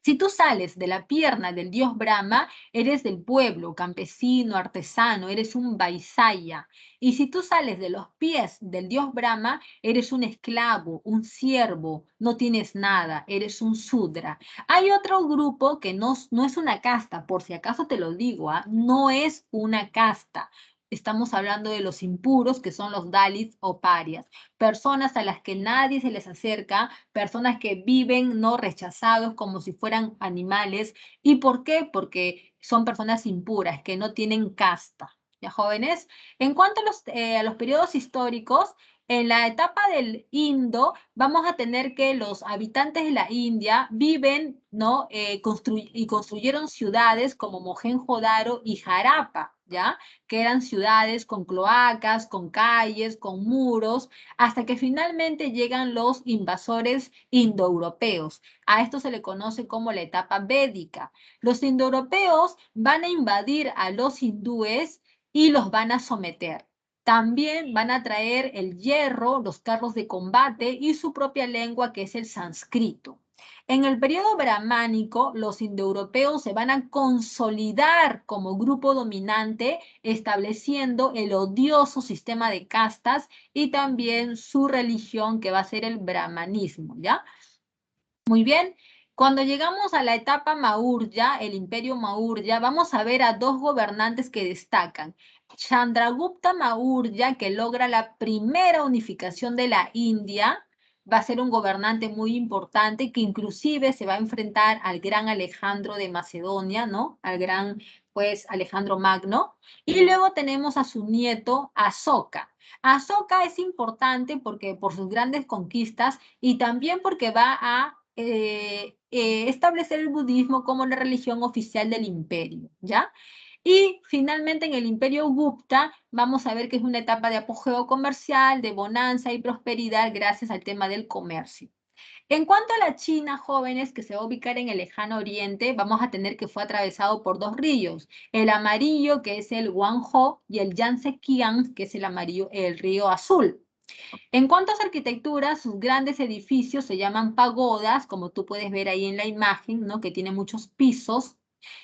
Si tú sales de la pierna del dios Brahma, eres del pueblo, campesino, artesano, eres un vaisaya. Y si tú sales de los pies del dios Brahma, eres un esclavo, un siervo, no tienes nada, eres un sudra. Hay otro grupo que no es una casta, por si acaso te lo digo, ¿ah? No es una casta. Estamos hablando de los impuros, que son los dalits o parias, personas a las que nadie se les acerca, personas que viven no rechazados como si fueran animales. ¿Y por qué? Porque son personas impuras, que no tienen casta. ¿Ya, jóvenes? En cuanto a los periodos históricos, en la etapa del Indo, vamos a tener que los habitantes de la India viven, ¿no? Y construyeron ciudades como Mohenjo-Daro y Harappa, ¿ya? Que eran ciudades con cloacas, con calles, con muros, hasta que finalmente llegan los invasores indoeuropeos. A esto se le conoce como la etapa védica. Los indoeuropeos van a invadir a los hindúes y los van a someter. También van a traer el hierro, los carros de combate y su propia lengua, que es el sánscrito. En el periodo brahmánico, los indoeuropeos se van a consolidar como grupo dominante, estableciendo el odioso sistema de castas y también su religión, que va a ser el brahmanismo, ¿ya? Muy bien. Cuando llegamos a la etapa Maurya, el imperio Maurya, vamos a ver a dos gobernantes que destacan. Chandragupta Maurya, que logra la primera unificación de la India, va a ser un gobernante muy importante que inclusive se va a enfrentar al gran Alejandro de Macedonia, ¿no? Al gran, pues, Alejandro Magno. Y luego tenemos a su nieto, Asoka. Asoka es importante porque por sus grandes conquistas y también porque va a establecer el budismo como la religión oficial del imperio, ¿ya? Y finalmente en el imperio Gupta vamos a ver que es una etapa de apogeo comercial, de bonanza y prosperidad gracias al tema del comercio. En cuanto a la China, jóvenes, que se va a ubicar en el lejano oriente, vamos a tener que fue atravesado por dos ríos, el amarillo, que es el Guangzhou, y el Yangtze-Kiang, que es el amarillo, el río azul. En cuanto a su arquitectura, sus grandes edificios se llaman pagodas, como tú puedes ver ahí en la imagen, ¿no? Que tiene muchos pisos,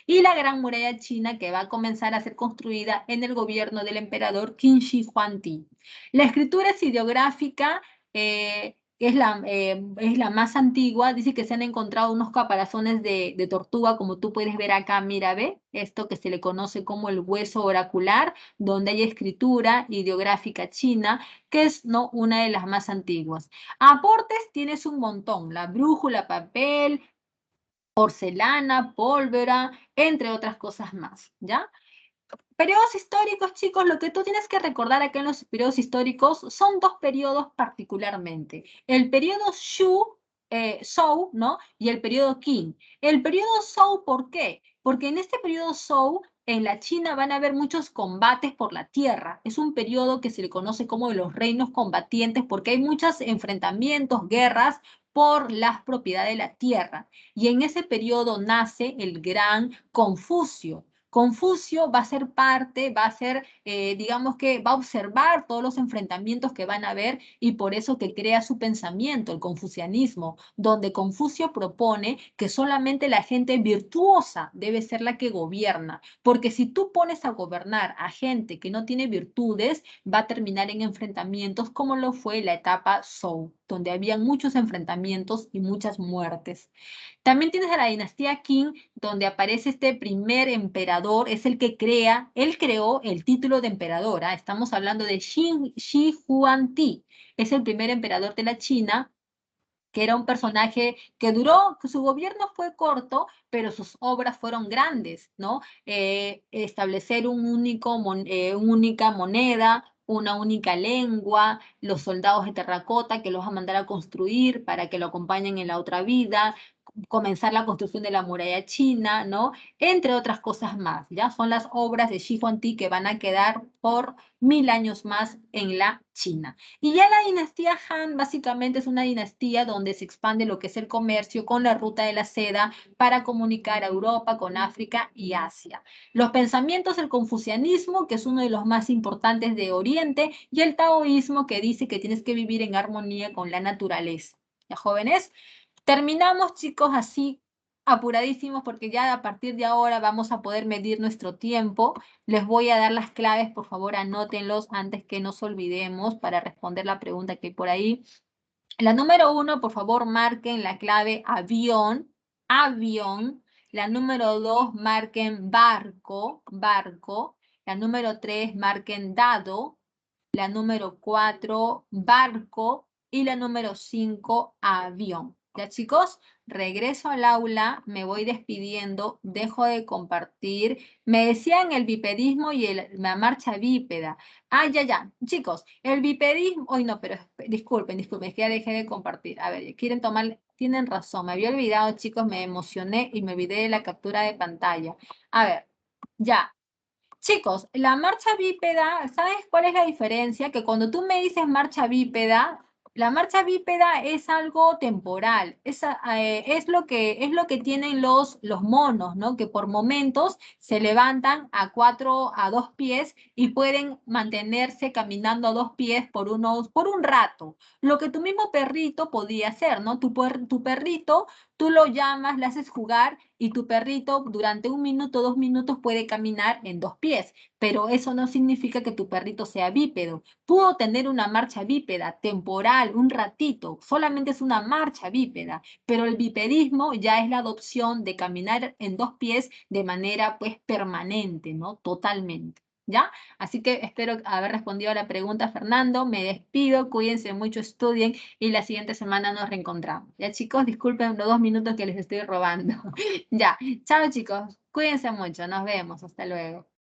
y la Gran Muralla China que va a comenzar a ser construida en el gobierno del emperador Qin Shi Huangdi. La escritura es ideográfica, es la más antigua. Dice que se han encontrado unos caparazones de tortuga, como tú puedes ver acá, mira, ve, esto que se le conoce como el hueso oracular, donde hay escritura ideográfica china, que es, ¿no?, una de las más antiguas. Aportes tienes un montón, la brújula, papel, porcelana, pólvora, entre otras cosas más, ¿ya? Periodos históricos, chicos, lo que tú tienes que recordar acá en los periodos históricos son dos periodos particularmente. El periodo Zhou, ¿no? Y el periodo Qin. El periodo Zhou, ¿por qué? Porque en este periodo Zhou, en la China van a haber muchos combates por la tierra. Es un periodo que se le conoce como de los reinos combatientes porque hay muchos enfrentamientos, guerras por las propiedades de la tierra. Y en ese periodo nace el gran Confucio. Confucio va a ser parte, va a ser, digamos que va a observar todos los enfrentamientos que van a haber y por eso que crea su pensamiento, el confucianismo, donde Confucio propone que solamente la gente virtuosa debe ser la que gobierna, porque si tú pones a gobernar a gente que no tiene virtudes, va a terminar en enfrentamientos como lo fue la etapa Zhou, donde había muchos enfrentamientos y muchas muertes. También tienes a la dinastía Qing, donde aparece este primer emperador, es el que crea, él creó el título de emperador. Estamos hablando de Shi Huangdi, es el primer emperador de la China, que era un personaje que duró, que su gobierno fue corto, pero sus obras fueron grandes, ¿no? Establecer una única moneda, una única lengua, los soldados de terracota que los va a mandar a construir para que lo acompañen en la otra vida, comenzar la construcción de la muralla china, ¿no? Entre otras cosas más, ¿ya? Son las obras de Shi Huangdi que van a quedar por 1000 años más en la China. Y ya la dinastía Han básicamente es una dinastía donde se expande lo que es el comercio con la ruta de la seda para comunicar a Europa con África y Asia. Los pensamientos del confucianismo, que es uno de los más importantes de Oriente, y el taoísmo, que dice que tienes que vivir en armonía con la naturaleza. ¿Ya, jóvenes? Terminamos, chicos, así apuradísimos porque ya a partir de ahora vamos a poder medir nuestro tiempo. Les voy a dar las claves, por favor, anótenlos antes que nos olvidemos para responder la pregunta que hay por ahí. La número 1, por favor, marquen la clave avión, avión. La número 2, marquen barco, barco. La número 3, marquen dado. La número 4, barco. Y la número 5, avión. Ya, chicos, regreso al aula, me voy despidiendo, dejo de compartir. Me decían el bipedismo y la marcha bípeda. Ah, ya, ya. Chicos, el bipedismo. Hoy no, pero disculpen, es que ya dejé de compartir. A ver, quieren tomar. Tienen razón. Me había olvidado, chicos, me emocioné y me olvidé de la captura de pantalla. A ver, ya. Chicos, la marcha bípeda, ¿sabes cuál es la diferencia? Que cuando tú me dices marcha bípeda, la marcha bípeda es algo temporal, es lo que tienen los monos, ¿no? Que por momentos se levantan a 2 pies y pueden mantenerse caminando a 2 pies por un rato. Lo que tu mismo perrito podía hacer, ¿no? Tu perrito tú lo llamas, le haces jugar y tu perrito durante 1 minuto, 2 minutos puede caminar en 2 pies, pero eso no significa que tu perrito sea bípedo. Pudo tener una marcha bípeda temporal, un ratito, solamente es una marcha bípeda, pero el bipedismo ya es la adopción de caminar en 2 pies de manera pues permanente, ¿no? Totalmente. ¿Ya? Así que espero haber respondido a la pregunta, Fernando. Me despido, cuídense mucho, estudien y la siguiente semana nos reencontramos. Ya, chicos, disculpen los 2 minutos que les estoy robando. Ya, chao, chicos, cuídense mucho, nos vemos, hasta luego.